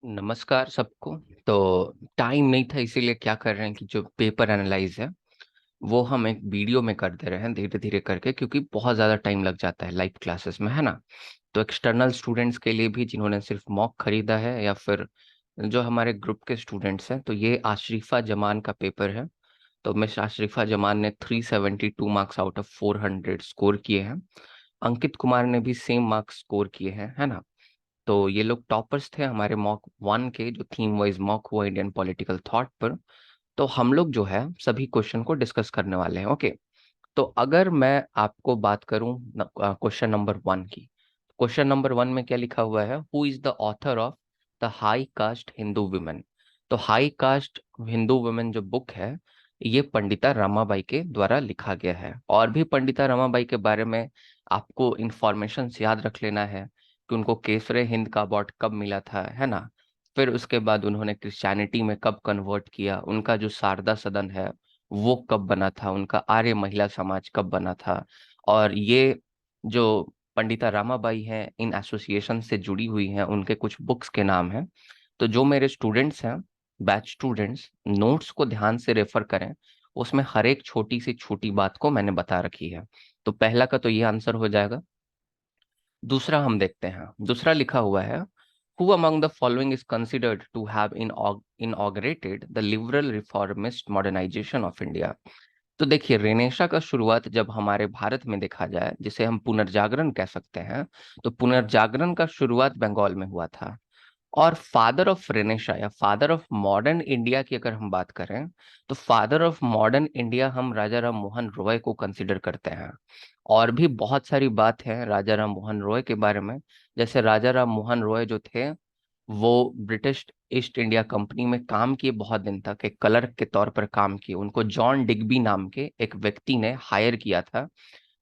नमस्कार सबको। तो टाइम नहीं था, इसीलिए क्या कर रहे हैं कि जो पेपर एनालाइज है वो हम एक वीडियो में कर दे रहे हैं धीरे धीरे करके, क्योंकि बहुत ज़्यादा टाइम लग जाता है लाइव क्लासेस में, है ना। तो एक्सटर्नल स्टूडेंट्स के लिए भी जिन्होंने सिर्फ मॉक खरीदा है, या फिर जो हमारे ग्रुप के स्टूडेंट्स हैं, तो ये आशरीफा जमान का पेपर है। तो मिस आशरीफा जमान ने 372 मार्क्स आउट ऑफ 400 स्कोर किए हैं। अंकित कुमार ने भी सेम मार्क्स स्कोर किए हैं, है ना। तो ये लोग टॉपर्स थे हमारे मॉक वन के, जो थीम वाइज मॉक हुआ इंडियन पॉलिटिकल थॉट पर। तो हम लोग जो है सभी क्वेश्चन को डिस्कस करने वाले हैं, ओके। तो अगर मैं आपको बात करूं क्वेश्चन नंबर वन की, क्वेश्चन नंबर वन में क्या लिखा हुआ है? Who is the author of the high caste Hindu women? तो हाई कास्ट हिंदू वुमेन जो बुक है, ये पंडिता रमाबाई के द्वारा लिखा गया है। और भी पंडिता रमाबाई के बारे में आपको इंफॉर्मेशन याद रख लेना है कि उनको केसरे हिंद का अवार्ड कब मिला था, है ना। फिर उसके बाद उन्होंने क्रिश्चियनिटी में कब कन्वर्ट किया, उनका जो शारदा सदन है वो कब बना था, उनका आर्य महिला समाज कब बना था। और ये जो पंडिता रामाबाई हैं इन एसोसिएशन से जुड़ी हुई हैं, उनके कुछ बुक्स के नाम हैं। तो जो मेरे स्टूडेंट्स हैं, बैच स्टूडेंट्स, नोट्स को ध्यान से रेफर करें। उसमें हर एक छोटी से छोटी बात को मैंने बता रखी है। तो पहला का तो ये आंसर हो जाएगा। दूसरा हम देखते हैं, दूसरा लिखा हुआ है, who among the following is considered to have inaugurated the liberal reformist modernisation of India? तो देखिए, रेनेशा का शुरुआत जब हमारे भारत में देखा जाए, जिसे हम पुनर्जागरण कह सकते हैं, तो पुनर्जागरण का शुरुआत बंगाल में हुआ था। और फादर ऑफ रेनेशा या फादर ऑफ मॉडर्न इंडिया की अगर हम बात करें, तो फादर ऑफ मॉडर्न इंडिया हम राजा राम मोहन रॉय को कंसिडर करते हैं। और भी बहुत सारी बात है राजा राम मोहन रॉय के बारे में। जैसे राजा राम मोहन रॉय जो थे, वो ब्रिटिश ईस्ट इंडिया कंपनी में काम किए बहुत दिन तक, एक क्लर्क के तौर पर काम किए। उनको जॉन डिग्बी नाम के एक व्यक्ति ने हायर किया था।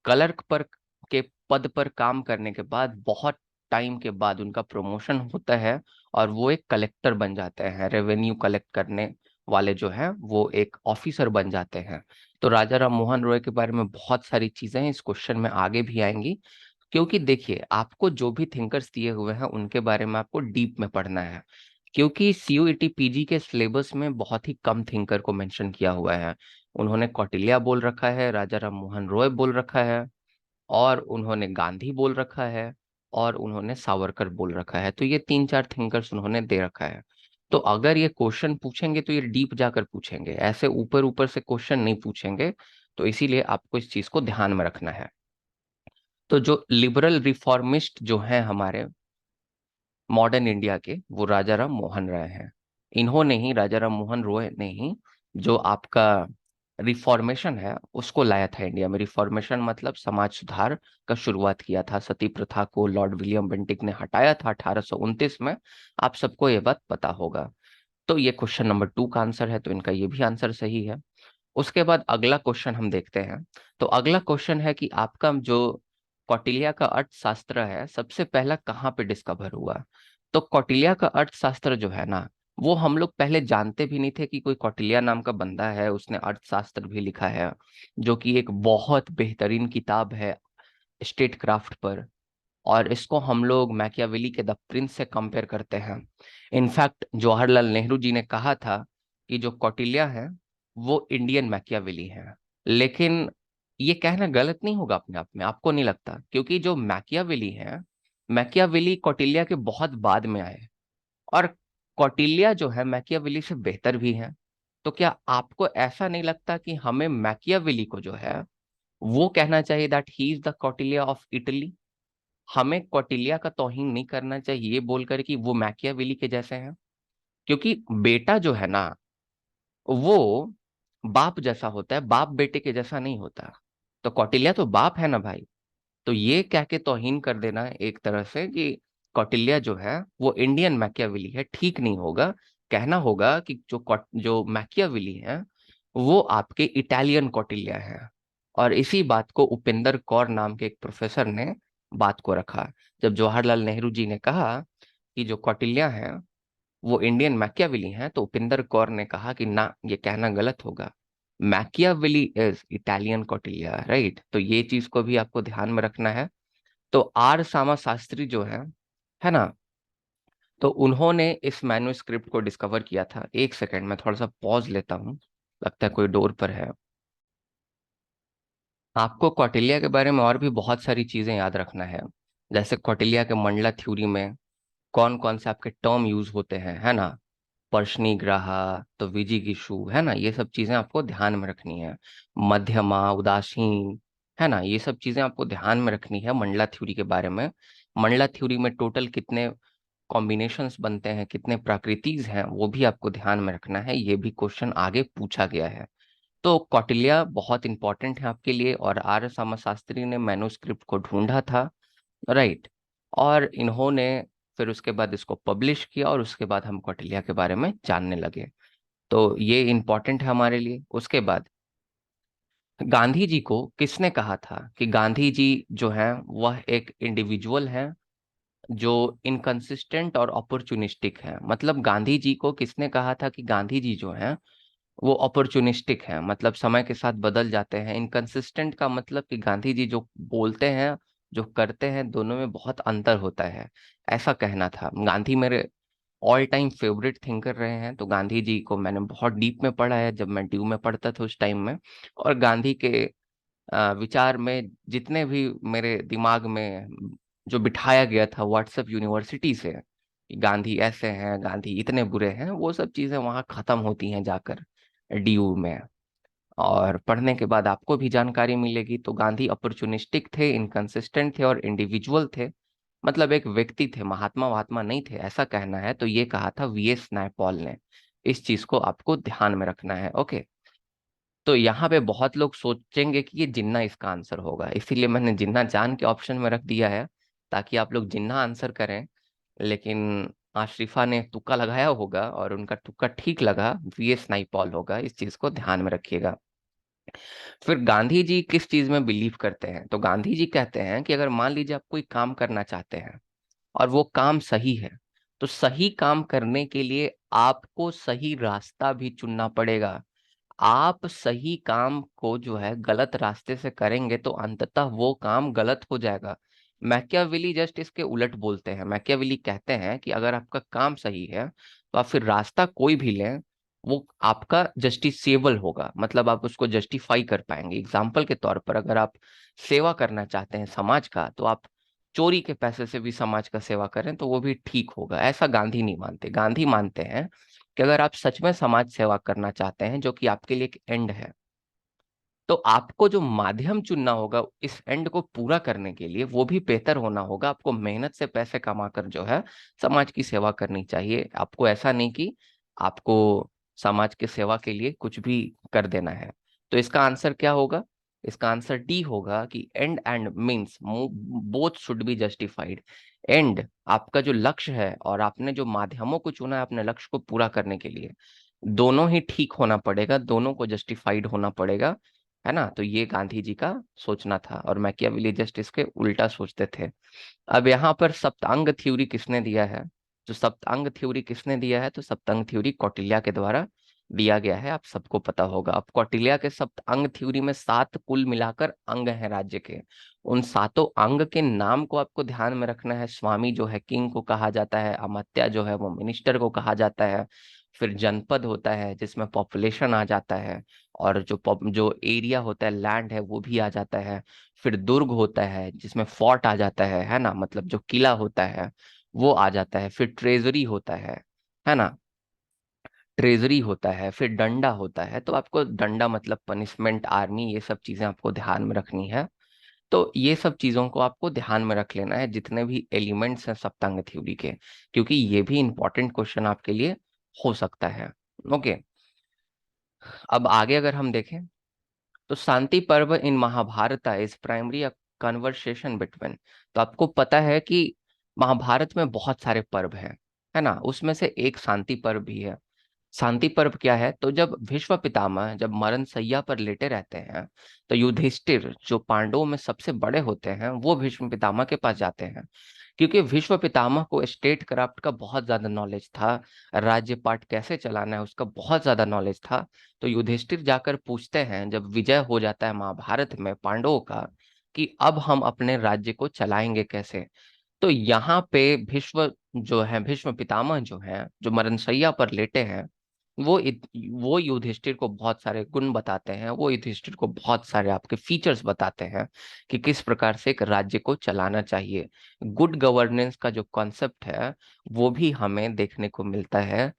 क्लर्क पर के पद पर काम करने के बाद बहुत टाइम के बाद उनका प्रमोशन होता है, और वो एक कलेक्टर बन जाते हैं, रेवेन्यू कलेक्ट करने वाले जो हैं वो एक ऑफिसर बन जाते हैं। तो राजा राम मोहन रॉय के बारे में बहुत सारी चीजें इस क्वेश्चन में आगे भी आएंगी। क्योंकि देखिए, आपको जो भी थिंकर्स दिए हुए हैं उनके बारे में आपको डीप में पढ़ना है। क्योंकि सीयूईटी पीजी के सिलेबस में बहुत ही कम थिंकर को मेंशन किया हुआ है। उन्होंने कौटिल्य बोल रखा है, राजा राम मोहन रॉय बोल रखा है, और उन्होंने गांधी बोल रखा है, और उन्होंने सावरकर बोल रखा है। तो ये तीन चार थिंकर्स उन्होंने दे रखा है। तो अगर ये क्वेश्चन पूछेंगे तो ये डीप जाकर पूछेंगे, ऐसे ऊपर ऊपर से क्वेश्चन नहीं पूछेंगे। तो इसीलिए आपको इस चीज को ध्यान में रखना है। तो जो लिबरल रिफॉर्मिस्ट जो हैं हमारे मॉडर्न इंडिया के, वो राजा राम मोहन राय हैं। इन्होंने ही, राजा राम मोहन रॉय ने ही, जो आपका रिफॉर्मेशन है उसको लाया था इंडिया में। रिफॉर्मेशन मतलब समाज सुधार का शुरुआत किया था। सती प्रथा को लॉर्ड विलियम बेंटिक ने हटाया था 1829 में। आप सबको ये बात पता होगा। तो ये क्वेश्चन नंबर टू का आंसर है, तो इनका ये भी आंसर सही है। उसके बाद अगला क्वेश्चन हम देखते हैं। तो अगला क्वेश्चन है कि आपका जो कौटिल्य का अर्थशास्त्र है, सबसे पहला कहाँ पे डिस्कवर हुआ? तो कौटिल्य का अर्थशास्त्र जो है ना, वो हम लोग पहले जानते भी नहीं थे कि कोई कौटिल्य नाम का बंदा है, उसने अर्थशास्त्र भी लिखा है, जो कि एक बहुत बेहतरीन किताब है स्टेट क्राफ्ट पर। और इसको हम लोग मैकियावेली के द प्रिंस से कंपेयर करते हैं। इनफैक्ट जवाहरलाल नेहरू जी ने कहा था कि जो कौटिल्य है वो इंडियन मैकियावेली है। लेकिन ये कहना गलत नहीं होगा अपने आप में, आपको नहीं लगता? क्योंकि जो मैकियावेली है, मैकियावेली कौटिल्य के बहुत बाद में आए। और कौटिल्य जो है मैकियावेली से बेहतर भी है। तो क्या आपको ऐसा नहीं लगता कि हमें मैकियावेली को जो है वो कहना चाहिए that he is the Kautilya of Italy? हमें कौटिल्य का तौहीन नहीं करना चाहिए बोलकर कि वो मैकियावेली के जैसे हैं। क्योंकि बेटा जो है ना, वो बाप जैसा होता है, बाप बेटे के जैसा नहीं होता। तो कौटिल्य तो बाप है ना भाई। तो ये कह के तौहीन कर देना एक तरह से कि कौटिल्य जो है वो इंडियन मैकियावेली है, ठीक नहीं होगा। कहना होगा कि जो मैकियावेली है वो आपके इटालियन कौटिल्य है। और इसी बात को उपेंद्र कौर नाम के एक प्रोफेसर ने बात को रखा। जब जवाहरलाल नेहरू जी ने कहा कि जो कौटिल्य है वो इंडियन मैकियावेली हैं, तो उपिंदर कौर ने कहा कि ना, ये कहना गलत होगा। Machiavelli is Italian Kautilya, right. तो ये चीज को भी आपको ध्यान में रखना है। तो आर सामा शास्त्री जो है ना, तो उन्होंने इस मैन्युस्क्रिप्ट को डिस्कवर किया था। एक सेकंड, मैं थोड़ा सा पॉज लेता हूँ, लगता है कोई डोर पर है। आपको कौटिल्य के बारे में और भी बहुत सारी चीजें याद रखना है। जैसे कौटिल्य के मंडला थ्योरी में कौन कौन से आपके टर्म यूज होते हैं, है ना। पर्शनिग्रह, तो विजिगीषु, है ना, ये सब चीजें आपको ध्यान में रखनी है। मध्यमा, उदासीन, है ना, ये सब चीजें आपको ध्यान में रखनी है मंडला थ्योरी के बारे में। मंडला थ्योरी में टोटल कितने कॉम्बिनेशंस बनते हैं, कितने प्रकृतिज हैं, वो भी आपको ध्यान में रखना है। ये भी क्वेश्चन आगे पूछा गया है। तो कौटिल्य बहुत इंपॉर्टेंट है आपके लिए, और आर्य समाजशास्त्री ने मैन्युस्क्रिप्ट को ढूंढा था, राइट। और इन्होंने फिर उसके बाद इसको पब्लिश किया, और उसके बाद हम कौटिल्य के बारे में जानने लगे। तो ये इंपॉर्टेंट है हमारे लिए। उसके बाद गांधी जी को किसने कहा था कि गांधी जी जो है वह एक इंडिविजुअल है जो इनकंसिस्टेंट और अपॉर्चुनिस्टिक है। मतलब गांधी जी को किसने कहा था कि गांधी जी जो है वो अपॉर्चुनिस्टिक है, मतलब समय के साथ बदल जाते हैं। इनकंसिस्टेंट का मतलब कि गांधी जी जो बोलते हैं, जो करते हैं, दोनों में बहुत अंतर होता है, ऐसा कहना था। गांधी मेरे ऑल टाइम फेवरेट थिंकर रहे हैं, तो गांधी जी को मैंने बहुत डीप में पढ़ा है जब मैं ड्यू में पढ़ता था उस टाइम में। और गांधी के विचार में जितने भी मेरे दिमाग में जो बिठाया गया था व्हाट्सएप यूनिवर्सिटी से कि गांधी ऐसे हैं, गांधी इतने बुरे हैं, वो सब चीजें वहाँ खत्म होती हैं जाकर डीयू में। और पढ़ने के बाद आपको भी जानकारी मिलेगी। तो गांधी अपॉर्चुनिस्टिक थे, इनकंसिस्टेंट थे और इंडिविजुअल थे। मतलब एक व्यक्ति थे, महात्मा महात्मा नहीं थे, ऐसा कहना है। तो ये कहा था वीएस नायपॉल ने। इस चीज को आपको ध्यान में रखना है, ओके। तो यहाँ पे बहुत लोग सोचेंगे कि ये जिन्ना इसका आंसर होगा, इसीलिए मैंने जिन्ना जान के ऑप्शन में रख दिया है, ताकि आप लोग जिन्ना आंसर करें। लेकिन आशरिफा ने तुक्का लगाया होगा और उनका तुक्का ठीक लगा, वीएस नाइपॉल होगा। इस चीज को ध्यान में रखिएगा। फिर गांधी जी किस चीज में बिलीव करते हैं? तो गांधी जी कहते हैं कि अगर मान लीजिए आप कोई काम करना चाहते हैं और वो काम सही है, तो सही काम करने के लिए आपको सही रास्ता भी चुनना पड़ेगा। आप सही काम को जो है गलत रास्ते से करेंगे तो अंततः वो काम गलत हो जाएगा। मैकियावेली जस्ट इसके उलट बोलते हैं। मैकियावेली कहते हैं कि अगर आपका काम सही है तो आप फिर रास्ता कोई भी लें, वो आपका जस्टिसेबल होगा, मतलब आप उसको जस्टिफाई कर पाएंगे। एग्जाम्पल के तौर पर अगर आप सेवा करना चाहते हैं समाज का, तो आप चोरी के पैसे से भी समाज का सेवा करें तो वो भी ठीक होगा। ऐसा गांधी नहीं मानते। गांधी मानते हैं कि अगर आप सच में समाज सेवा करना चाहते हैं, जो कि आपके लिए एक एंड है, तो आपको जो माध्यम चुनना होगा इस एंड को पूरा करने के लिए, वो भी बेहतर होना होगा। आपको मेहनत से पैसे कमाकर जो है समाज की सेवा करनी चाहिए। आपको ऐसा नहीं कि आपको समाज की सेवा के लिए कुछ भी कर देना है। तो इसका आंसर क्या होगा? इसका आंसर डी होगा कि and means both should be justified. And आपका जो लक्ष्य है और आपने जो माध्यमों को चुना है अपने लक्ष्य को पूरा करने के लिए, दोनों ही ठीक होना पड़ेगा, दोनों को जस्टिफाइड होना पड़ेगा, है ना। तो ये गांधी जी का सोचना था, और मैकियावेली जस्ट इसके उल्टा सोचते थे। अब यहाँ पर सप्तांग थ्योरी किसने दिया है? जो सप्तांग थ्योरी किसने दिया है? तो सप्तांग थ्योरी कौटिल्य के द्वारा दिया गया है, आप सबको पता होगा। अब कौटिल्य के सप्तांग थ्योरी में 7 कुल मिलाकर अंग है राज्य के। उन सातों अंग के नाम को आपको ध्यान में रखना है। स्वामी जो है किंग को कहा जाता है, अमात्या जो है वो मिनिस्टर को कहा जाता है। फिर जनपद होता है जिसमें पॉपुलेशन आ जाता है, और जो एरिया होता है, लैंड है, वो भी आ जाता है। फिर दुर्ग होता है जिसमें फोर्ट आ जाता है ना, मतलब जो किला होता है वो आ जाता है। फिर ट्रेजरी होता है ना, ट्रेजरी होता है। फिर डंडा होता है, तो आपको डंडा मतलब पनिशमेंट, आर्मी, ये सब चीजें आपको ध्यान में रखनी है। तो ये सब चीजों को आपको ध्यान में रख लेना है, जितने भी एलिमेंट्स हैं सप्तांग थ्योरी के, क्योंकि ये भी इंपॉर्टेंट क्वेश्चन आपके लिए हो सकता है, ओके। अब आगे अगर हम देखें, तो Shanti Parva in Mahabharata is primary conversation between. तो आपको पता है कि महाभारत में बहुत सारे पर्व हैं, है ना, उसमें से एक शांति पर्व भी है। शांति पर्व क्या है? तो जब भीष्म पितामह जब मरण शैया पर लेटे रहते हैं, तो युधिष्ठिर जो पांडवों में सबसे बड़े होते हैं वो भीष्म पितामह के पास जाते हैं, क्योंकि भीष्म पितामह को स्टेट क्राफ्ट का बहुत ज्यादा नॉलेज था, राज्य पाठ कैसे चलाना है उसका बहुत ज्यादा नॉलेज था। तो युधिष्ठिर जाकर पूछते हैं जब विजय हो जाता है महाभारत में पांडवों का, कि अब हम अपने राज्य को चलाएंगे कैसे। तो यहाँ पे भीष्म जो है, भीष्म पितामह जो है, जो मरणशैया पर लेटे हैं, वो युधिष्ठिर को बहुत सारे गुण बताते हैं, वो युधिष्ठिर को बहुत सारे आपके फीचर्स बताते हैं कि किस प्रकार से एक राज्य को चलाना चाहिए। गुड गवर्नेंस का जो कॉन्सेप्ट है वो भी हमें देखने को मिलता है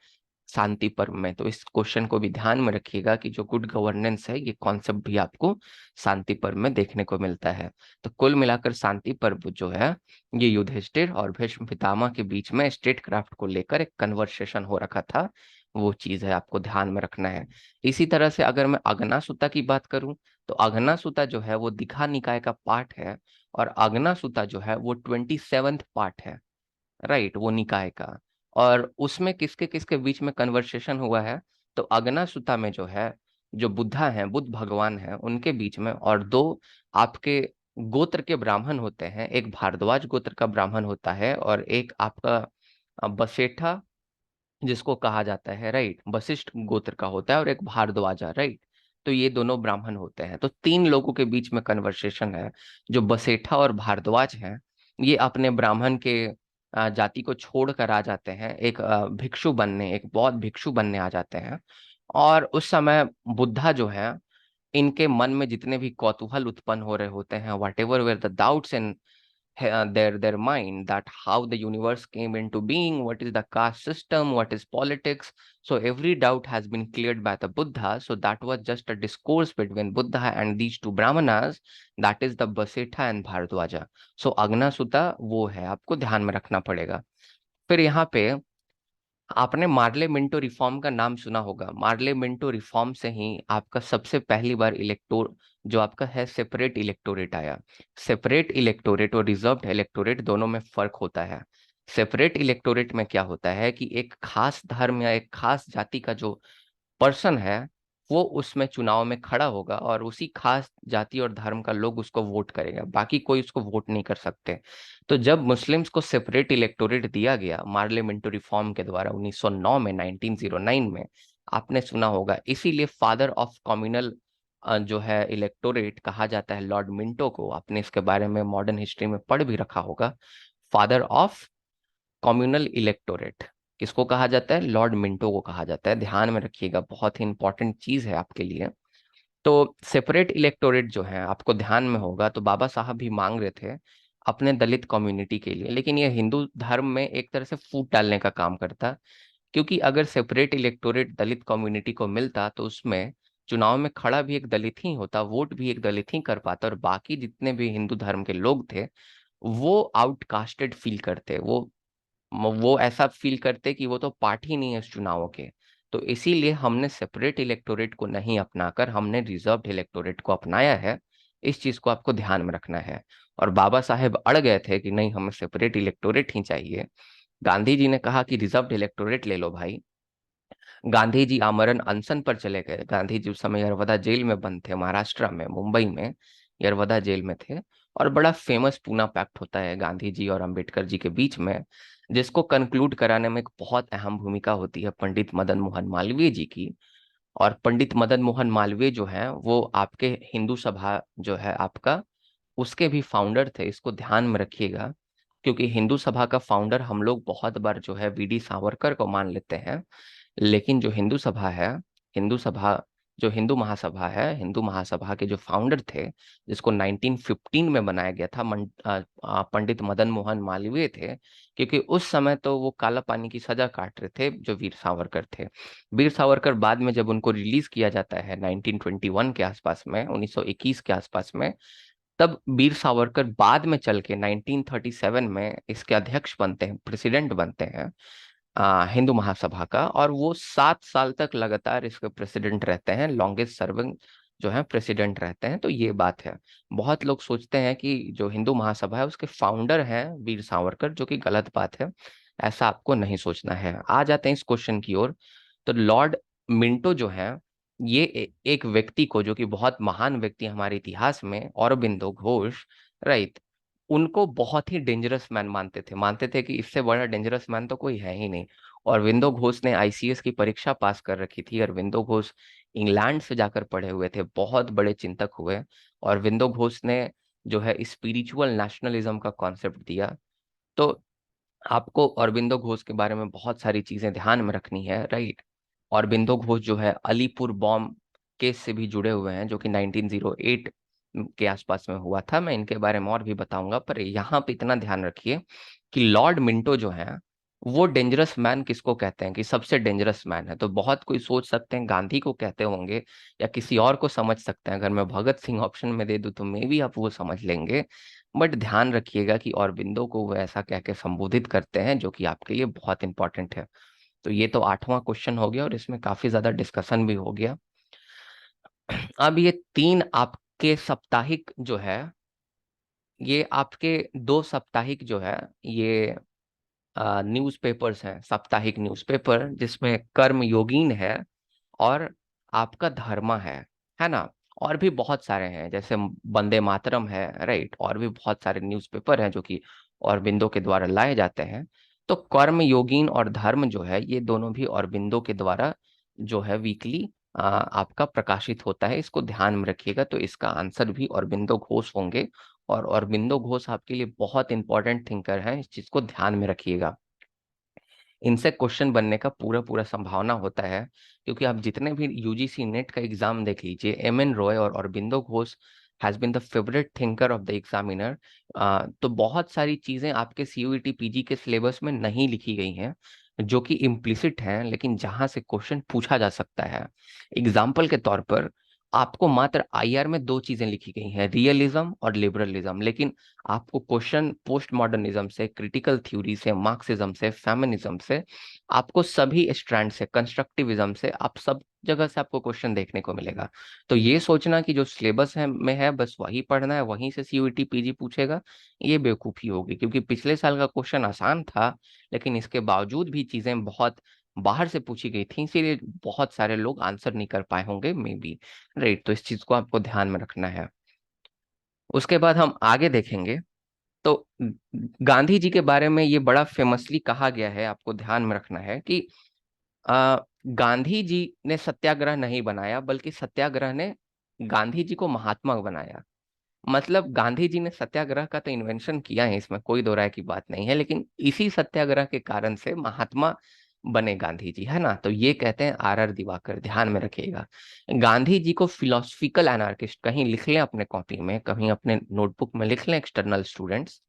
शांति पर्व में। तो इस क्वेश्चन को भी ध्यान में रखिएगा कि जो गुड गवर्नेंस है ये कॉन्सेप्ट भी आपको शांति पर्व में देखने को मिलता है। तो कुल मिलाकर शांति पर्व जो है ये युधिष्ठिर और भीष्म पितामह के बीच में स्टेट क्राफ्ट को लेकर एक कन्वर्सेशन हो रखा था, वो चीज है आपको ध्यान में रखना है। इसी तरह से अगर मैं अगनासुता की बात करूं, तो अगनासुता जो है वो दीघा निकाय का पार्ट है, और अगनासुता जो है वो 27th पार्ट है, राइट, वो निकाय का। और उसमें किसके किसके बीच में कन्वर्सेशन हुआ है, तो अगना सुता में जो है, जो बुद्धा है, बुद्ध भगवान है, उनके बीच में, और दो आपके गोत्र के ब्राह्मण होते हैं, एक भारद्वाज गोत्र का ब्राह्मण होता है और एक आपका बसेठा जिसको कहा जाता है, राइट, वशिष्ठ गोत्र का होता है, और एक भारद्वाजा, राइट। तो ये दोनों ब्राह्मण होते हैं, तो तीन लोगों के बीच में कन्वर्सेशन है। जो बसेठा और भारद्वाज हैं ये अपने ब्राह्मण के जाति को छोड़कर आ जाते हैं, एक भिक्षु बनने, एक बौद्ध भिक्षु बनने आ जाते हैं। और उस समय बुद्धा जो है, इनके मन में जितने भी कौतूहल उत्पन्न हो रहे होते हैं, whatever were the doubts in their mind, that how the universe came into being, what is the caste system, what is politics, so every doubt has been cleared by the Buddha. So that was just a discourse between Buddha and these two brahmanas, that is the Basetha and Bharadwaja. So Agna Sutta वो है, आपको ध्यान में रखना पड़ेगा। फिर यहाँ पे आपने मार्ले मिंटो रिफॉर्म का नाम सुना होगा। मार्ले मिंटो रिफॉर्म से ही आपका सबसे पहली बार इलेक्टोर जो आपका है सेपरेट इलेक्टोरेट आया। सेपरेट इलेक्टोरेट और रिजर्व्ड इलेक्टोरेट दोनों में फर्क होता है। सेपरेट इलेक्टोरेट में क्या होता है कि एक खास धर्म या एक खास जाति का जो पर्सन है वो उसमें चुनाव में खड़ा होगा, और उसी खास जाति और धर्म का लोग उसको वोट करेगा, बाकी कोई उसको वोट नहीं कर सकते। तो जब मुस्लिम्स को सेपरेट इलेक्टोरेट दिया गया मार्ले मिंटो रिफॉर्म के द्वारा 1909 में, 1909 में, आपने सुना होगा, इसीलिए फादर ऑफ कम्युनल जो है इलेक्टोरेट कहा जाता है लॉर्ड मिंटो को। आपने इसके बारे में मॉडर्न हिस्ट्री में पढ़ भी रखा होगा। फादर ऑफ कम्युनल इलेक्टोरेट किसको कहा जाता है? लॉर्ड मिंटो को कहा जाता है। ध्यान में रखिएगा, बहुत ही इंपॉर्टेंट चीज है आपके लिए। तो सेपरेट इलेक्टोरेट जो है आपको ध्यान में होगा, तो बाबा साहब भी मांग रहे थे अपने दलित कम्युनिटी के लिए, लेकिन ये हिंदू धर्म में एक तरह से फूट डालने का काम करता। क्योंकि अगर सेपरेट इलेक्टोरेट दलित कम्युनिटी को मिलता तो उसमें चुनाव में खड़ा भी एक दलित ही होता, वोट भी एक दलित ही कर पाता, और बाकी जितने भी हिंदू धर्म के लोग थे वो आउटकास्टेड फील करते, वो ऐसा फील करते कि वो तो पार्ट ही नहीं है इस चुनावों के। तो इसीलिए हमने सेपरेट इलेक्टोरेट को नहीं अपनाकर हमने रिजर्व्ड इलेक्टोरेट को अपनाया है। इस चीज को आपको ध्यान में रखना है। और बाबा साहेब अड़ गए थे कि नहीं, हमें सेपरेट इलेक्टोरेट ही चाहिए। गांधी जी ने कहा कि रिजर्व्ड इलेक्टोरेट ले लो भाई। गांधी जी आमरण अनशन पर चले गए। गांधी जी उस समय यरवदा जेल में बंद थे, महाराष्ट्र में, मुंबई में यरवदा जेल में थे। और बड़ा फेमस पूना पैक्ट होता है गांधी जी और अंबेडकर जी के बीच में, जिसको कंक्लूड कराने में एक बहुत अहम भूमिका होती है पंडित मदन मोहन मालवीय जी की। और पंडित मदन मोहन मालवीय जो है वो आपके हिंदू सभा जो है आपका, उसके भी फाउंडर थे। इसको ध्यान में रखिएगा, क्योंकि हिंदू सभा का फाउंडर हम लोग बहुत बार जो है वीडी सावरकर को मान लेते हैं, लेकिन जो हिंदू सभा है, हिंदू सभा, जो हिंदू महासभा है, हिंदू महासभा के जो फाउंडर थे, जिसको 1915 में बनाया गया था, पंडित मदन मोहन मालवीय थे। क्योंकि उस समय तो वो काला पानी की सजा काट रहे थे जो वीर सावरकर थे। वीर सावरकर बाद में जब उनको रिलीज किया जाता है 1921 के आसपास में, 1921 के आसपास में, तब वीर सावरकर बाद में चल के 1937 में इसके अध्यक्ष बनते हैं, प्रेसिडेंट बनते हैं हिंदू महासभा का। और वो 7 साल तक लगातार इसके प्रेसिडेंट रहते हैं, लॉन्गेस्ट सर्विंग जो है प्रेसिडेंट रहते हैं। तो ये बात है। बहुत लोग सोचते हैं कि जो हिंदू महासभा है उसके फाउंडर हैं वीर सावरकर, जो कि गलत बात है। ऐसा आपको नहीं सोचना है। आ जाते हैं इस क्वेश्चन की ओर। तो लॉर्ड मिंटो जो है, ये एक व्यक्ति को, जो कि बहुत महान व्यक्ति हमारे इतिहास में, औरबिंदो घोष, राइट, उनको बहुत ही डेंजरस मैन मानते थे कि इससे बड़ा डेंजरस मैन तो कोई है ही नहीं। और विंदो घोष ने आईसीएस की परीक्षा पास कर रखी थी, और विंदो घोष इंग्लैंड से जाकर पढ़े हुए थे, बहुत बड़े चिंतक हुए। और विंदो घोष ने जो है स्पिरिचुअल नेशनलिज्म का कॉन्सेप्ट दिया। तो आपको अरबिंदो घोष के बारे में बहुत सारी चीजें ध्यान में रखनी है, राइट। अरबिंदो घोष जो है अलीपुर बॉम्ब केस से भी जुड़े हुए हैं, जो कि 1908 के आसपास में हुआ था। मैं इनके बारे में और भी बताऊंगा, पर यहाँ पे इतना ध्यान रखिए कि लॉर्ड मिंटो जो है वो डेंजरस मैन किसको कहते हैं, कि सबसे डेंजरस मैन है। तो बहुत कोई सोच सकते हैं गांधी को कहते होंगे या किसी और को समझ सकते हैं। अगर मैं भगत सिंह ऑप्शन में दे दूं तो मे भी आप वो समझ लेंगे, बट ध्यान रखिएगा कि औरबिंदो को वो ऐसा कह के संबोधित करते हैं, जो कि आपके लिए बहुत इंपॉर्टेंट है। तो ये तो 8वां क्वेश्चन हो गया और इसमें काफी ज्यादा डिस्कशन भी हो गया। अब ये 3 आपके साप्ताहिक जो है, ये आपके 2 साप्ताहिक जो है, ये न्यूज़पेपर्स हैं, साप्ताहिक न्यूज़पेपर, जिसमें कर्म योगीन है और आपका धर्मा है ना। और भी बहुत सारे हैं, जैसे वंदे मातरम है, राइट। और भी बहुत सारे न्यूज़पेपर हैं जो कि औरबिंदो के द्वारा लाए जाते हैं। तो कर्म योगीन और धर्म जो है, ये दोनों भी औरबिंदो के द्वारा जो है वीकली आपका प्रकाशित होता है। इसको ध्यान में रखिएगा। तो इसका आंसर भी औरबिंदो घोष होंगे। और औरबिंदो घोष आपके लिए बहुत इंपॉर्टेंट थिंकर हैं, इस चीज को ध्यान में रखिएगा। इनसे क्वेश्चन बनने का पूरा पूरा संभावना होता है, क्योंकि आप जितने भी यूजीसी नेट का एग्जाम देख लीजिए, एम एन रॉय और Aurobindo Ghosh has been the favourite thinker of the examiner. तो बहुत सारी चीजें आपके सीयूईटी पीजी के सिलेबस में नहीं लिखी गई हैं, जो कि इम्प्लिसिट हैं, लेकिन जहां से क्वेश्चन पूछा जा सकता है। एग्जाम्पल के तौर पर आपको मात्र आईआर में 2 चीजें लिखी गई हैं, रियलिज्म और लिबरलिज्म, लेकिन आपको क्वेश्चन पोस्ट मॉडर्निज्म से, क्रिटिकल थ्योरी से, मार्क्सिज्म से, फेमिनिज्म से, आपको सभी स्ट्रैंड से, कंस्ट्रक्टिविज्म से, आप सब जगह से आपको क्वेश्चन देखने को मिलेगा। तो ये सोचना कि जो सिलेबस है में है बस वही पढ़ना है, वहीं से सीयूईटी पीजी पूछेगा, ये बेवकूफ़ी होगी। क्योंकि पिछले साल का क्वेश्चन आसान था, लेकिन इसके बावजूद भी चीज़ें बहुत बाहर से पूछी गई थी, इसीलिए बहुत सारे लोग आंसर नहीं कर पाए होंगे मे बी, राइट। तो इस चीज़ को आपको ध्यान में रखना है। उसके बाद हम आगे देखेंगे। तो गांधी जी के बारे में ये बड़ा फेमसली कहा गया है, आपको ध्यान में रखना है कि आ, गांधी जी ने सत्याग्रह नहीं बनाया, बल्कि सत्याग्रह ने गांधी जी को महात्मा बनाया। मतलब गांधी जी ने सत्याग्रह का तो इन्वेंशन किया है, इसमें कोई दो राय की बात नहीं है, लेकिन इसी सत्याग्रह के कारण से महात्मा बने गांधी जी, है ना। तो ये कहते हैं आर दिवाकर, ध्यान में रखिएगा। गांधी जी को फिलोसफिकल एनार्किस्ट, कहीं लिख लें अपने कॉपी में, कहीं अपने नोटबुक में लिख लें एक्सटर्नल स्टूडेंट्स,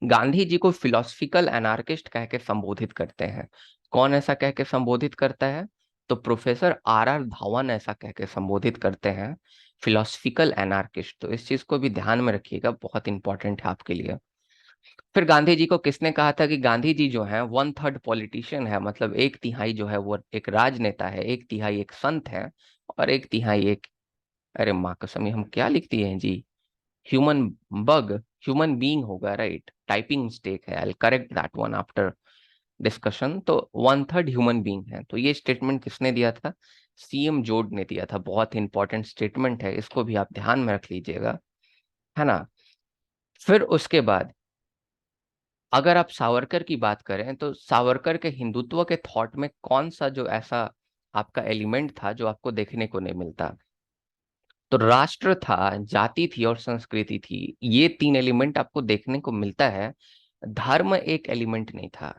गांधी जी को फिलोसफिकल एनार्किस्ट कह के संबोधित करते हैं। कौन ऐसा कह के संबोधित करता है? तो प्रोफेसर आर धावन ऐसा कह के संबोधित करते हैं, फिलोसफिकल एनार्किस्ट। तो इस चीज को भी ध्यान में रखिएगा, बहुत इंपॉर्टेंट है आपके लिए। फिर गांधी जी को किसने कहा था कि गांधी जी जो है 1/3 पॉलिटिशियन है, मतलब 1/3 जो है वो एक राजनेता है, 1/3 एक संत है, और 1/3 एक, अरे माँ कसम, ये हम क्या लिखती हैं जी, ह्यूमन बग, ह्यूमन बीइंग होगा, राइट। टाइपिंग मिस्टेक है, आई correct that one after discussion. तो 1/3 ह्यूमन बीइंग है। तो ये स्टेटमेंट किसने दिया था? सीएम जोड ने दिया था। बहुत इंपॉर्टेंट स्टेटमेंट है, इसको भी आप ध्यान में रख लीजिएगा, है ना। फिर उसके बाद अगर आप सावरकर की बात करें, तो सावरकर के हिंदुत्व के थॉट में कौन सा जो ऐसा आपका एलिमेंट था जो आपको देखने को नहीं मिलता? तो राष्ट्र था, जाति थी और संस्कृति थी, ये 3 एलिमेंट आपको देखने को मिलता है। धर्म एक एलिमेंट नहीं था।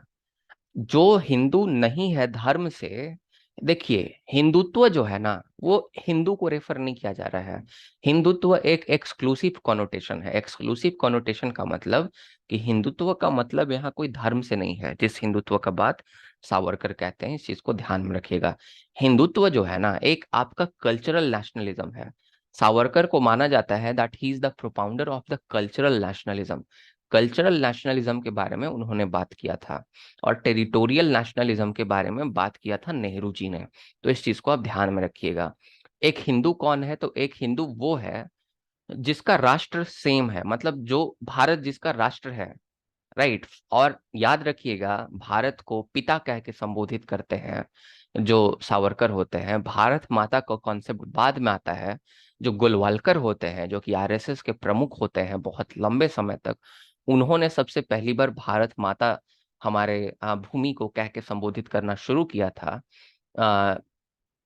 जो हिंदू नहीं है धर्म से, देखिए, हिंदुत्व जो है ना, वो हिंदू को रेफर नहीं किया जा रहा है। हिंदुत्व एक एक्सक्लूसिव कॉनोटेशन है। एक्सक्लूसिव कॉनोटेशन का मतलब कि हिंदुत्व का मतलब यहाँ कोई धर्म से नहीं है, जिस हिंदुत्व का बात सावरकर कहते हैं। इस चीज को ध्यान में रखिएगा। हिंदुत्व जो है ना, एक आपका कल्चरल नेशनलिज्म है। सावरकर को माना जाता है that he is the propounder of the cultural nationalism. Cultural nationalism के बारे में उन्होंने बात किया था, और टेरिटोरियल नेशनलिज्म के बारे में बात किया था नेहरू जी ने। तो इस चीज को आप ध्यान में रखिएगा। एक हिंदू कौन है? तो एक हिंदू वो है जिसका राष्ट्र सेम है, मतलब जो भारत जिसका राष्ट्र है, राइट। और याद रखिएगा, भारत को पिता कह के संबोधित करते हैं जो सावरकर होते हैं। भारत माता का कॉन्सेप्ट बाद में आता है। जो गोलवालकर होते हैं, जो कि आरएसएस के प्रमुख होते हैं बहुत लंबे समय तक, उन्होंने सबसे पहली बार भारत माता, हमारे भूमि को कह के संबोधित करना शुरू किया था।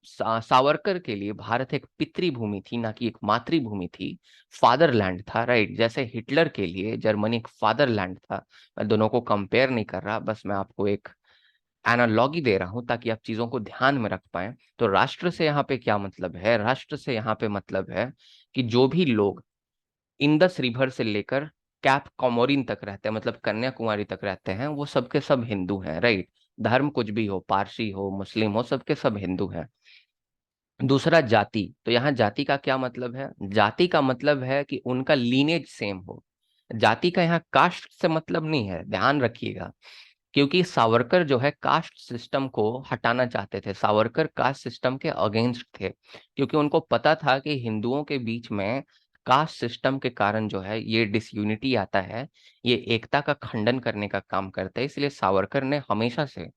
सावरकर के लिए भारत एक पितृभूमि थी, ना कि एक मातृभूमि थी, फादरलैंड था, राइट। जैसे हिटलर के लिए जर्मनी एक फादरलैंड था। मैं दोनों को कंपेयर नहीं कर रहा, बस मैं आपको एक एनालॉगी दे रहा हूं ताकि आप चीजों को ध्यान में रख पाए। तो राष्ट्र से यहाँ पे क्या मतलब है? राष्ट्र से यहाँ पे मतलब है कि जो भी लोग इंडस रिवर से लेकर कैप कॉमोरिन तक रहते हैं, मतलब कन्याकुमारी तक रहते हैं, वो सबके सब हिंदू हैं, राइट। धर्म कुछ भी हो, पारसी हो, मुस्लिम हो, सबके सब हिंदू हैं। दूसरा जाति, तो यहाँ जाति का क्या मतलब है? जाति का मतलब है कि उनका लीनेज सेम हो। जाति का यहाँ कास्ट से मतलब नहीं है, ध्यान रखिएगा। क्योंकि सावरकर जो है कास्ट सिस्टम को हटाना चाहते थे, सावरकर कास्ट सिस्टम के अगेंस्ट थे, क्योंकि उनको पता था कि हिंदुओं के बीच में कास्ट सिस्टम के कारण जो है ये डिसयूनिटी आता है, ये एकता का खंडन करने का काम करता है। इसलिए सावरकर ने हमेशा से,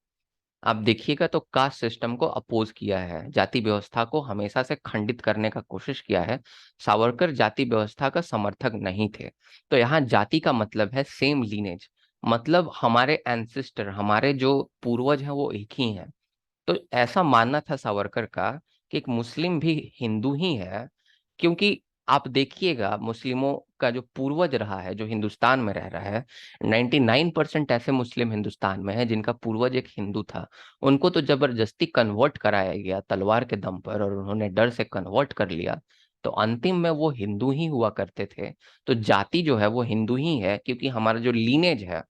आप देखिएगा तो कास्ट सिस्टम को अपोज किया है, जाति व्यवस्था को हमेशा से खंडित करने का कोशिश किया है। सावरकर जाति व्यवस्था का समर्थक नहीं थे। तो यहाँ जाति का मतलब है सेम लीनेज, मतलब हमारे एंसेस्टर, हमारे जो पूर्वज हैं वो एक ही हैं। तो ऐसा मानना था सावरकर का कि एक मुस्लिम भी हिंदू ही है, क्योंकि आप देखिएगा मुस्लिमों का जो पूर्वज रहा है, जो हिंदुस्तान में रह रहा है, 99% ऐसे मुस्लिम हिंदुस्तान में है जिनका पूर्वज एक हिंदू था। उनको तो जबरदस्ती कन्वर्ट कराया गया तलवार के दम पर, और उन्होंने डर से कन्वर्ट कर लिया, तो अंतिम में वो हिंदू ही हुआ करते थे। तो जाति जो है वो हिंदू ही है, क्योंकि हमारा जो लीनेज है,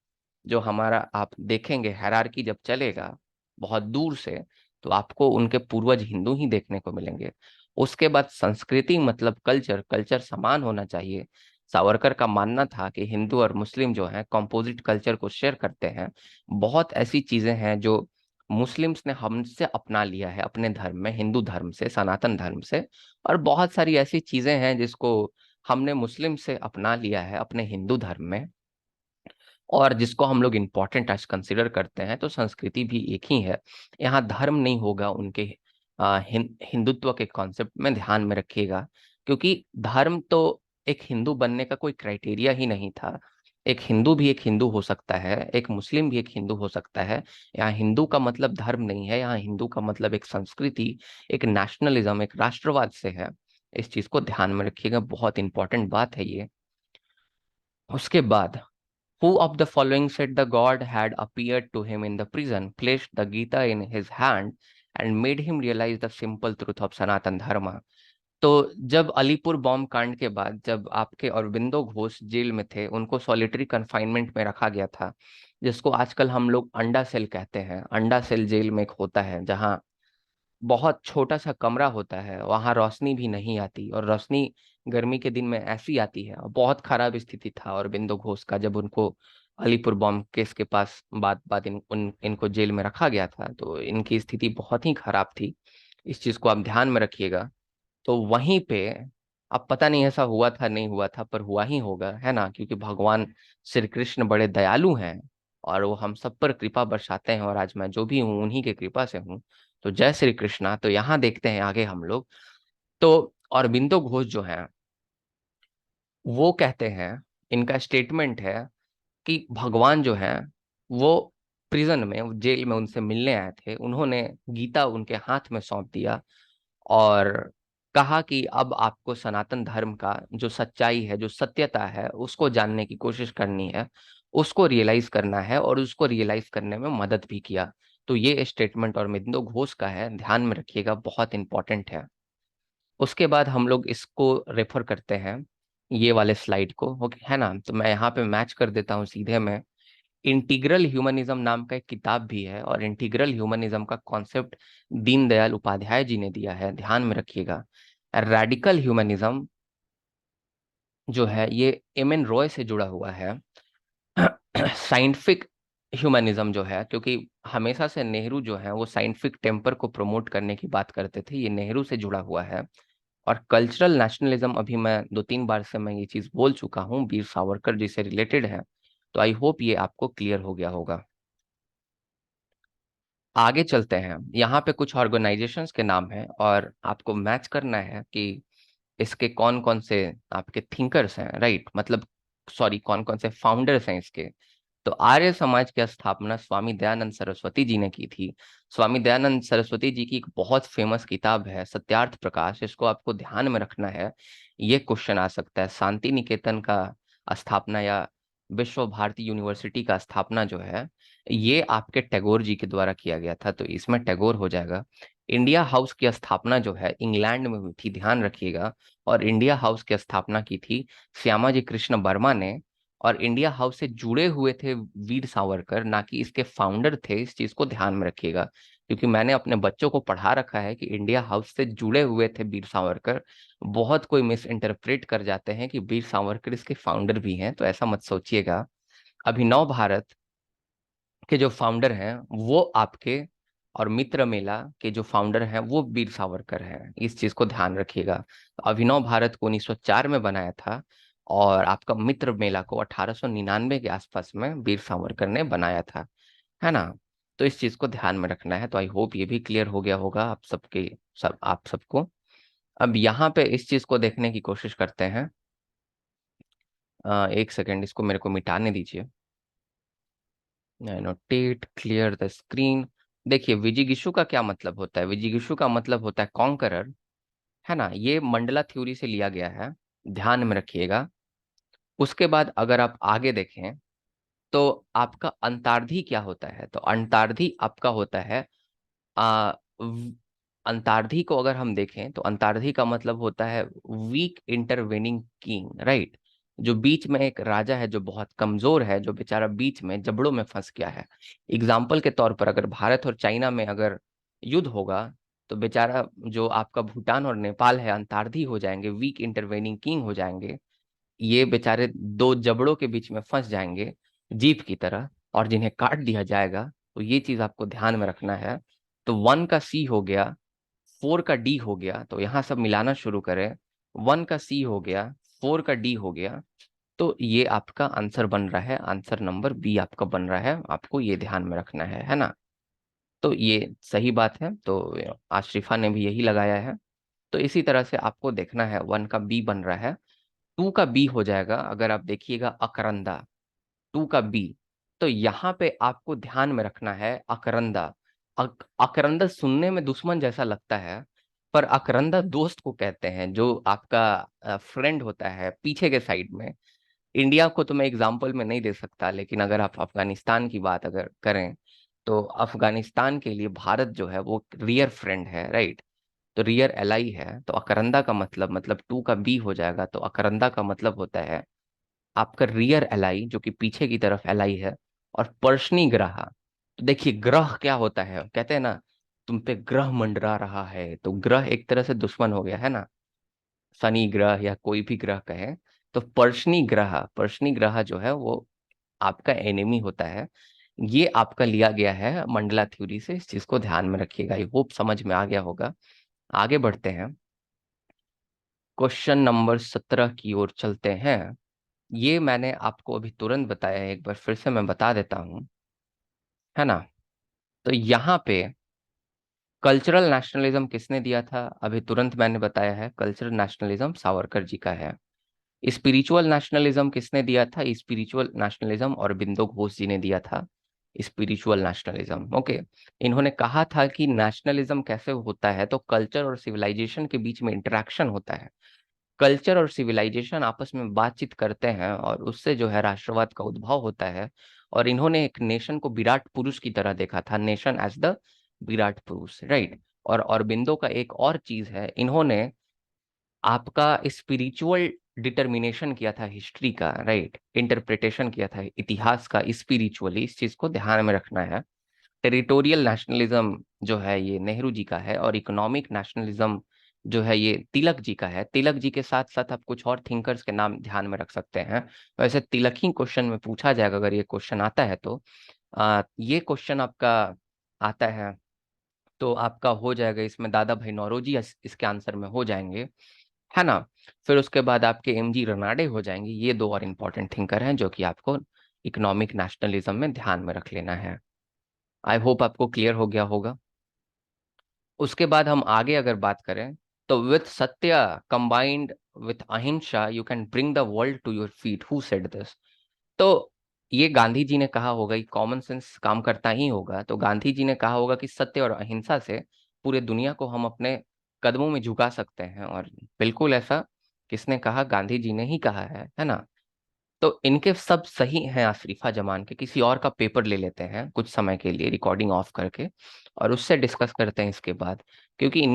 जो हमारा, आप देखेंगे हायरार्की जब चलेगा बहुत दूर से, तो आपको उनके पूर्वज हिंदू ही देखने को मिलेंगे। उसके बाद संस्कृति मतलब कल्चर, कल्चर समान होना चाहिए। सावरकर का मानना था कि हिंदू और मुस्लिम जो हैं कंपोजिट कल्चर को शेयर करते हैं। बहुत ऐसी चीजें हैं जो मुस्लिम्स ने हमसे अपना लिया है अपने धर्म में, हिंदू धर्म से, सनातन धर्म से, और बहुत सारी ऐसी चीजें हैं जिसको हमने मुस्लिम से अपना लिया है अपने हिंदू धर्म में, और जिसको हम लोग इम्पोर्टेंट आज कंसिडर करते हैं। तो संस्कृति भी एक ही है। यहाँ धर्म नहीं होगा उनके हिंदुत्व के कॉन्सेप्ट में, ध्यान में रखिएगा। क्योंकि धर्म तो एक हिंदू बनने का कोई क्राइटेरिया ही नहीं था। एक हिंदू भी एक हिंदू हो सकता है, एक मुस्लिम भी एक हिंदू हो सकता है। यहाँ हिंदू का मतलब धर्म नहीं है, यहाँ हिंदू का मतलब एक संस्कृति, एक नेशनलिज्म, एक राष्ट्रवाद से है। इस चीज को ध्यान में रखिएगा, बहुत इंपॉर्टेंट बात है ये। उसके बाद, who of the following said the God had appeared to him in the prison, placed the Gita in his hand, and made him realize the simple truth of Sanatan Dharma? तो जब Alipur bomb कांड के बाद, जब आपके Aurobindo Ghosh jail में थे, उनको सॉलिटरी कन्फाइनमेंट में रखा गया था, जिसको आजकल हम लोग अंडा सेल कहते हैं। अंडा सेल जेल में एक होता है जहाँ बहुत छोटा सा कमरा होता है, वहां रोशनी भी नहीं आती, और रोशनी गर्मी के दिन में ऐसी आती है। और बहुत खराब स्थिति था और बिंदु घोष का, जब उनको अलीपुर बॉम्ब केस के पास बाद इनको जेल में रखा गया था, तो इनकी स्थिति बहुत ही खराब थी। इस चीज को आप ध्यान में रखिएगा। तो वहीं पे, अब पता नहीं ऐसा हुआ था नहीं हुआ था, पर हुआ ही होगा, है ना, क्योंकि भगवान श्री कृष्ण बड़े दयालु हैं और वो हम सब पर कृपा बरसाते हैं, और आज मैं जो भी हूँ उन्हीं के कृपा से हूँ। तो जय श्री कृष्णा। तो यहाँ देखते हैं आगे हम लोग। तो अरबिंदो घोष जो हैं वो कहते हैं, इनका स्टेटमेंट है कि भगवान जो है वो प्रिजन में, जेल में उनसे मिलने आए थे, उन्होंने गीता उनके हाथ में सौंप दिया और कहा कि अब आपको सनातन धर्म का जो सच्चाई है, जो सत्यता है, उसको जानने की कोशिश करनी है, उसको रियलाइज करना है, और उसको रियलाइज करने में मदद भी किया। तो ये स्टेटमेंट और मिलिंदो घोष का है, ध्यान में रखिएगा, बहुत इंपॉर्टेंट है। उसके बाद हम लोग इसको रेफर करते हैं, ये वाले स्लाइड को, ओके है ना। तो मैं यहाँ पे मैच कर देता हूँ सीधे में। इंटीग्रल ह्यूमनिज्म नाम का एक किताब भी है, और इंटीग्रल ह्यूमनिज्म का कॉन्सेप्ट दीनदयाल उपाध्याय जी ने दिया है, ध्यान में रखिएगा। रेडिकल ह्यूमनिज्म जो है ये एम एन रॉय से जुड़ा हुआ है। साइंटिफिक ह्यूमनिज्म जो है, क्योंकि हमेशा से नेहरू जो है वो साइंटिफिक टेम्पर को प्रमोट करने की बात करते थे, ये नेहरू से जुड़ा हुआ है। और कल्चरल नेशनलिज्म, अभी मैं 2-3 बार से मैं ये चीज बोल चुका हूँ, वीर सावरकर जी से रिलेटेड है। तो आई होप ये आपको क्लियर हो गया होगा। आगे चलते हैं, यहाँ पे कुछ ऑर्गेनाइजेशंस के नाम हैं और आपको मैच करना है कि इसके कौन कौन से आपके थिंकर्स हैं, राइट, मतलब सॉरी, कौन कौन से फाउंडर्स हैं इसके। तो आर्य समाज की स्थापना स्वामी दयानंद सरस्वती जी ने की थी। स्वामी दयानंद सरस्वती जी की एक बहुत फेमस किताब है सत्यार्थ प्रकाश, इसको आपको ध्यान में रखना है। ये क्वेश्चन आ सकता है, शांति निकेतन का स्थापना या विश्व भारती यूनिवर्सिटी का स्थापना जो है ये आपके टैगोर जी के द्वारा किया गया था, तो इसमें टैगोर हो जाएगा। इंडिया हाउस की स्थापना जो है इंग्लैंड में हुई थी, ध्यान रखिएगा। और इंडिया हाउस की स्थापना की थी श्यामाजी कृष्ण वर्मा ने। और इंडिया हाउस से जुड़े हुए थे वीर सावरकर, ना कि इसके फाउंडर थे, इस चीज को ध्यान में रखिएगा। क्योंकि मैंने अपने बच्चों को पढ़ा रखा है कि इंडिया हाउस से जुड़े हुए थे वीर सावरकर। बहुत कोई मिस इंटरप्रेट कर जाते हैं कि वीर सावरकर इसके फाउंडर भी हैं, तो ऐसा मत सोचिएगा। अभिनव भारत के जो फाउंडर हैं वो आपके, और मित्र मेला के जो फाउंडर हैं वो वीर सावरकर हैं, इस चीज को ध्यान रखिएगा। अभिनव भारत को 1904 में बनाया था, और आपका मित्र मेला को 1899 के आसपास में वीर सावरकर ने बनाया था, है ना। तो इस चीज को ध्यान में रखना है। तो आई होप ये भी क्लियर हो गया होगा आप सबके, सब आप सबको। अब यहाँ पे इस चीज को देखने की कोशिश करते हैं। एक सेकेंड, इसको मेरे को मिटाने दीजिए। Annotate clear the screen. देखिए विजिगिशु का क्या मतलब होता है, विजिगिशु का मतलब होता है कॉन्करर, है ना। ये मंडला थ्योरी से लिया गया है, ध्यान में रखिएगा। उसके बाद अगर आप आगे देखें तो आपका अंतार्धी क्या होता है, तो अंतार्धी आपका होता है आ, व- अंतार्धी को अगर हम देखें तो अंतार्धी का मतलब होता है वीक इंटरवेनिंग किंग, राइट। जो बीच में एक राजा है जो बहुत कमजोर है, जो बेचारा बीच में जबड़ों में फंस गया है। एग्जाम्पल के तौर पर अगर भारत और चाइना में अगर युद्ध होगा तो बेचारा जो आपका भूटान और नेपाल है अंतार्धी हो जाएंगे, वीक इंटरवेनिंग किंग हो जाएंगे। ये बेचारे दो जबड़ों के बीच में फंस जाएंगे जीप की तरह, और जिन्हें काट दिया जाएगा। तो ये चीज आपको ध्यान में रखना है। तो 1 का सी हो गया, 4 का डी हो गया, तो यहाँ सब मिलाना शुरू करें। 1 का सी हो गया, 4 का डी हो गया, तो ये आपका आंसर बन रहा है, आंसर नंबर बी आपका बन रहा है। आपको ये ध्यान में रखना है ना। तो ये सही बात है, तो आशरिफा ने भी यही लगाया है। तो इसी तरह से आपको देखना है, 1 का बी बन रहा है, 2 का बी हो जाएगा। अगर आप देखिएगा अकरंदा, 2 का बी। तो यहाँ पे आपको ध्यान में रखना है अकरंदा। अकरंदा सुनने में दुश्मन जैसा लगता है, पर अकरंदा दोस्त को कहते हैं, जो आपका फ्रेंड होता है पीछे के साइड में। इंडिया को तो मैं एग्जाम्पल में नहीं दे सकता, लेकिन अगर आप अफगानिस्तान की बात अगर करें तो अफगानिस्तान के लिए भारत जो है वो रियर फ्रेंड है, राइट। तो रियर एलाई है। तो अकरंदा का मतलब 2 का बी हो जाएगा। तो अकरंदा का मतलब होता है आपका रियर एलाई, जो कि पीछे की तरफ एलाई है। और पर्शनी ग्रह, तो देखिए ग्रह क्या होता है, कहते हैं ना तुम पे ग्रह मंडरा रहा है, तो ग्रह एक तरह से दुश्मन हो गया है ना, शनि ग्रह या कोई भी ग्रह कहे। तो पर्शनी ग्रह जो है वो आपका एनिमी होता है। ये आपका लिया गया है मंडला थ्योरी से, इस चीज को ध्यान में रखिएगा। आई होप समझ में आ गया होगा। आगे बढ़ते हैं, क्वेश्चन नंबर 17 की ओर चलते हैं। ये मैंने आपको अभी तुरंत बताया है, एक बार फिर से मैं बता देता हूं, है ना। तो यहाँ पे कल्चरल नेशनलिज्म किसने दिया था, अभी तुरंत मैंने बताया है, कल्चरल नेशनलिज्म सावरकर जी का है। स्पिरिचुअल नेशनलिज्म किसने दिया था, स्पिरिचुअल नेशनलिज्म अरबिंदो घोष जी ने दिया था। Spiritual nationalism, okay. इन्होंने कहा था कि नेशनलिज्म कैसे होता है, तो कल्चर और सिविलाइजेशन के बीच में इंटरेक्शन होता है। कल्चर और सिविलाइजेशन आपस में बातचीत करते हैं, और उससे जो है राष्ट्रवाद का उद्भव होता है। और इन्होंने एक नेशन को विराट पुरुष की तरह देखा था, नेशन एज द विराट पुरुष, राइट। और अरबिंदो का एक और चीज है, इन्होंने आपका स्पिरिचुअल डिटर्मिनेशन किया था हिस्ट्री का, राइट, इंटरप्रिटेशन किया था इतिहास का स्पिरिचुअली, इस चीज को ध्यान में रखना है। टेरिटोरियल नेशनलिज्म जो है ये नेहरू जी का है, और इकोनॉमिक नेशनलिज्म जो है ये तिलक जी का है। तिलक जी के साथ साथ आप कुछ और थिंकर्स के नाम ध्यान में रख सकते हैं। वैसे तिलक ही क्वेश्चन में पूछा जाएगा, अगर ये क्वेश्चन आता है तो ये क्वेश्चन आपका आता है तो आपका हो जाएगा इसमें दादा भाई नौरोजी इसके आंसर में हो जाएंगे, है ना। फिर उसके बाद आपके एमजी रनाडे हो जाएंगे। ये दो और इम्पोर्टेंट थिंकर हैं जो कि आपको इकोनॉमिक नेशनलिज्म में ध्यान में रख लेना है। आई होप आपको क्लियर हो गया होगा। उसके बाद हम आगे अगर बात करें तो with satya combined with ahimsa you can bring the world to your feet, who said this. तो ये गांधी जी ने कहा होगा, ये कॉमन सेंस काम करता ही होगा, तो गांधी जी ने कहा होगा कि सत्य और अहिंसा से पूरे दुनिया को हम अपने कदमों में झुका सकते हैं। और बिल्कुल ऐसा किसने कहा? गांधी जी ने ही कहा है ना। तो इनके सब सही हैं आसरीफा जमान के। किसी और का पेपर ले लेते हैं कुछ समय के लिए रिकॉर्डिंग ऑफ करके, और उससे डिस्कस करते हैं इसके बाद। क्योंकि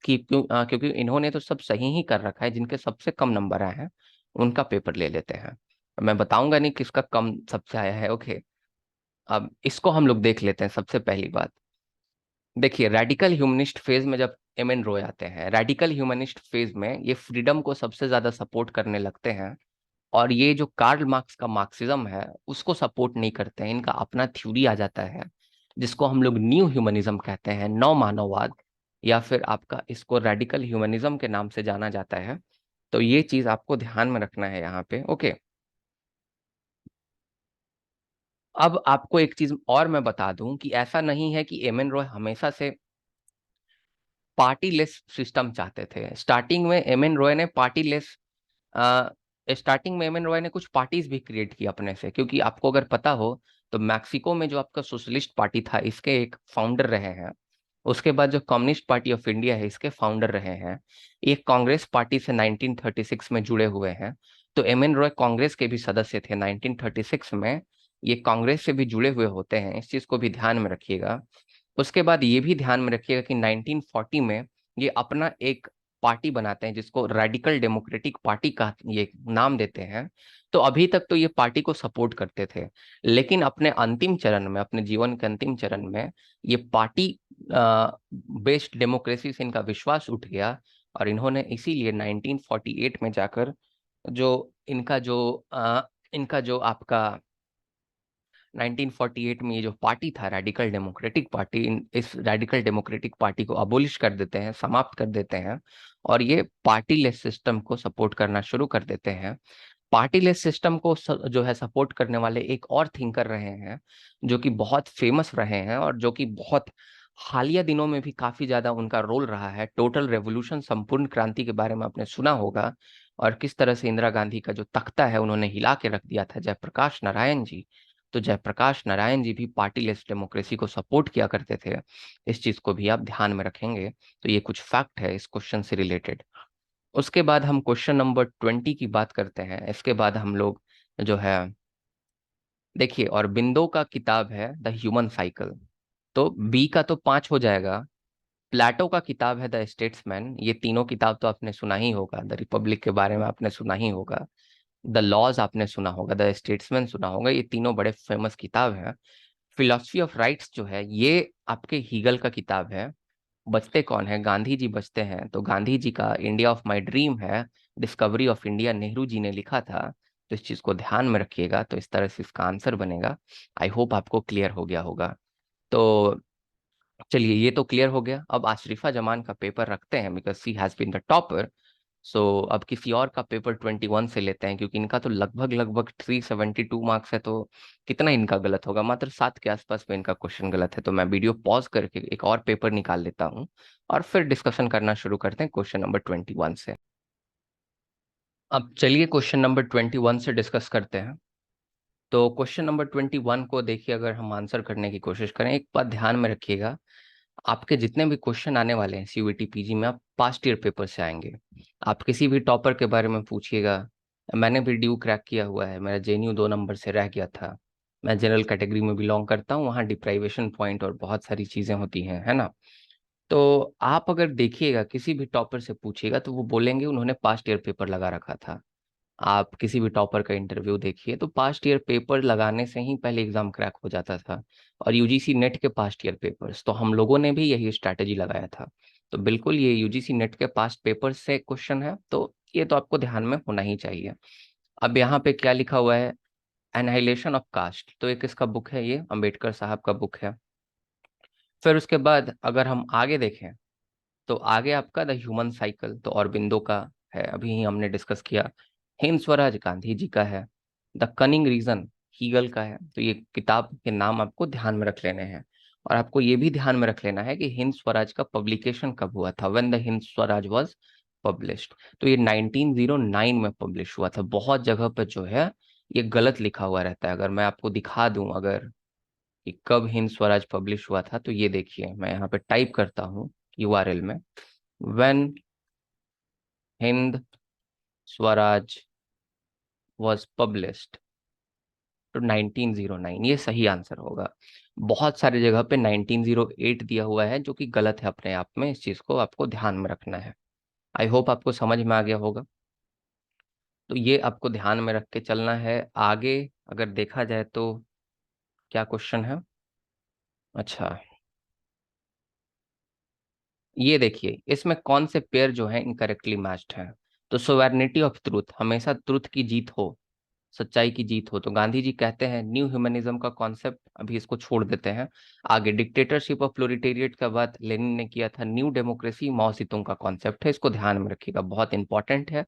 क्योंकि इन्होंने तो सब सही ही कर रखा है, जिनके सबसे कम नंबर आए हैं उनका पेपर ले लेते हैं। मैं बताऊंगा नहीं किसका कम सबसे आया है, ओके। अब इसको हम लोग देख लेते हैं। सबसे पहली बात देखिए, रेडिकल ह्यूमनिस्ट फेज में जब एम एन रॉय आते हैं, रेडिकल ह्यूमनिस्ट फेज में ये फ्रीडम को सबसे ज्यादा सपोर्ट करने लगते हैं। और ये जो कार्ल मार्क्स का मार्क्सिज्म है उसको सपोर्ट नहीं करते हैं। इनका अपना थ्योरी आ जाता है जिसको हम लोग न्यू ह्यूमनिज्म कहते हैं, नव मानववाद, या फिर आपका इसको रेडिकल ह्यूमनिज्म के नाम से जाना जाता है। तो ये चीज आपको ध्यान में रखना है यहाँ पे, ओके। अब आपको एक चीज और मैं बता दूं कि ऐसा नहीं है कि एम एन रॉय हमेशा से पार्टी लेस सिस्टम चाहते थे। स्टार्टिंग में एम एन रॉय ने कुछ पार्टीज भी क्रिएट की अपने से, क्योंकि आपको अगर पता हो तो मैक्सिको में जो आपका सोशलिस्ट पार्टी था इसके एक फाउंडर रहे हैं। उसके बाद जो कम्युनिस्ट पार्टी ऑफ इंडिया है इसके फाउंडर रहे हैं। ये कांग्रेस पार्टी से 1936 में जुड़े हुए हैं। तो एम एन रॉय कांग्रेस के भी सदस्य थे 1936 में। ये कांग्रेस से भी जुड़े हुए होते हैं, इस चीज को भी ध्यान में रखिएगा। उसके बाद ये भी ध्यान में रखिएगा कि 1940 में ये अपना एक पार्टी बनाते हैं जिसको रेडिकल डेमोक्रेटिक पार्टी का ये नाम देते हैं। तो अभी तक तो ये पार्टी को सपोर्ट करते थे, लेकिन अपने अंतिम चरण में, अपने जीवन के अंतिम चरण में, ये पार्टी बेस्ड डेमोक्रेसी से इनका विश्वास उठ गया। और इन्होंने इसीलिए 1948 में जाकर जो इनका जो इनका जो आपका 1948 में ये जो पार्टी था रेडिकल डेमोक्रेटिक पार्टी, इस रेडिकल डेमोक्रेटिक पार्टी को अबोलिश कर देते हैं, समाप्त कर देते हैं। और ये पार्टी लेस सिस्टम को सपोर्ट करना शुरू कर देते हैं। पार्टी लेस सिस्टम को जो है सपोर्ट करने वाले एक और थिंकर रहे हैं जो कि बहुत फेमस रहे हैं, और जो कि बहुत हालिया दिनों में भी काफी ज्यादा उनका रोल रहा है। टोटल रेवोल्यूशन, संपूर्ण क्रांति के बारे में आपने सुना होगा, और किस तरह से इंदिरा गांधी का जो तख्ता है उन्होंने हिला के रख दिया था, जयप्रकाश नारायण जी। तो जयप्रकाश नारायण जी भी पार्टी लेस डेमोक्रेसी को सपोर्ट किया करते थे। इस चीज को भी आप ध्यान में रखेंगे। तो ये कुछ फैक्ट है इस क्वेश्चन से रिलेटेड। उसके बाद हम क्वेश्चन नंबर 20 की बात करते हैं। इसके बाद हम लोग जो है देखिए, और बिंदो का किताब है द ह्यूमन साइकिल, तो बी का तो 5 हो जाएगा। प्लेटो का किताब है द स्टेट्समैन, ये तीनों किताब तो आपने सुना ही होगा। द रिपब्लिक के बारे में आपने सुना ही होगा, द लॉज आपने सुना होगा, द स्टेट्समैन सुना होगा। ये तीनों बड़े फेमस किताब हैं। फिलोसफी ऑफ राइट्स जो है ये आपके हीगल का किताब है। बचते कौन है? गांधी जी बचते हैं। तो गांधी जी का इंडिया ऑफ माय ड्रीम है, discovery of India Nehru ji ने लिखा था। तो इस चीज को ध्यान में रखिएगा। तो इस तरह से इसका आंसर बनेगा। आई होप आपको क्लियर हो गया होगा। तो चलिए, ये तो क्लियर हो गया। अब आशरिफा जमान का पेपर रखते हैं, because she has been the topper. So अब किसी और का पेपर 21 से लेते हैं, क्योंकि इनका तो लगभग लगभग 372 मार्क्स है। तो कितना इनका गलत होगा? मात्र 7 के आसपास में इनका क्वेश्चन गलत है। तो मैं वीडियो पॉज करके एक और पेपर निकाल लेता हूँ, और फिर डिस्कशन करना शुरू करते हैं क्वेश्चन नंबर 21 से। अब चलिए क्वेश्चन नंबर 21 से डिस्कस करते हैं। तो क्वेश्चन नंबर 21 को देखिए, अगर हम आंसर करने की कोशिश करें, एक बात ध्यान में रखिएगा। आपके जितने भी क्वेश्चन आने वाले हैं सीयूईटी पीजी में, आप पास्ट ईयर पेपर से आएंगे। आप किसी भी टॉपर के बारे में पूछिएगा। मैंने भी ड्यू क्रैक किया हुआ है, मेरा जेएनयू 2 नंबर से रह गया था। मैं जनरल कैटेगरी में बिलोंग करता हूँ, वहाँ डिप्राइवेशन पॉइंट और बहुत सारी चीज़ें होती हैं, है ना। तो आप अगर देखिएगा किसी भी टॉपर से पूछिएगा तो वो बोलेंगे उन्होंने पास्ट ईयर पेपर लगा रखा था। आप किसी भी टॉपर का इंटरव्यू देखिए तो पास्ट ईयर पेपर लगाने से ही पहले एग्जाम क्रैक हो जाता था। और यूजीसी नेट के पास्ट ईयर पेपर्स, तो हम लोगों ने भी यही स्ट्रैटेजी लगाया था। तो बिल्कुल ये यूजीसी नेट के पास्ट पेपर से क्वेश्चन है, तो ये तो आपको ध्यान में होना ही चाहिए। अब यहाँ पे क्या लिखा हुआ है? एनहाइलेशन ऑफ कास्ट, तो एक इसका बुक है, ये अंबेडकर साहब का बुक है। फिर उसके बाद अगर हम आगे देखें तो आगे आपका द ह्यूमन साइकिल तो अरबिंदो का है, अभी ही हमने डिस्कस किया। हिंद स्वराज गांधी जी का है। द कनिंग रीजन हीगल का है। तो ये किताब के नाम आपको ध्यान में रख लेने हैं। और आपको ये भी ध्यान में रख लेना है कि हिंद स्वराज का पब्लिकेशन कब हुआ था, when the Hind Swaraj was published. तो ये 1909 में पब्लिश हुआ था। बहुत जगह पर जो है ये गलत लिखा हुआ रहता है। अगर मैं आपको दिखा दूं अगर कि कब हिंद स्वराज पब्लिश हुआ था, तो ये देखिए मैं यहाँ पे टाइप करता हूँ यूआरएल में, when Hind Swaraj was published, तो 1909 ये सही आंसर होगा। बहुत सारी जगह पे 1908 दिया हुआ है जो कि गलत है अपने आप में, इस चीज को आपको ध्यान में रखना है। आई होप आपको समझ में आ गया होगा। तो ये आपको ध्यान में रख के चलना है। आगे अगर देखा जाए तो क्या क्वेश्चन है? अच्छा, ये देखिए इसमें कौन से पेयर जो है इनकरेक्टली मैच्ड हैं। तो सोवेरेनिटी ऑफ ट्रूथ, हमेशा ट्रूथ की जीत हो, सच्चाई की जीत हो, तो गांधी जी कहते हैं न्यू ह्यूमनिज्म का कॉन्सेप्ट, अभी इसको छोड़ देते हैं। आगे डिक्टेटरशिप ऑफ प्लोरिटेरिएट का बात लेनिन ने किया था। न्यू डेमोक्रेसी माओ सेतुंग का कॉन्सेप्ट है, इसको ध्यान में रखिएगा, बहुत इंपॉर्टेंट है।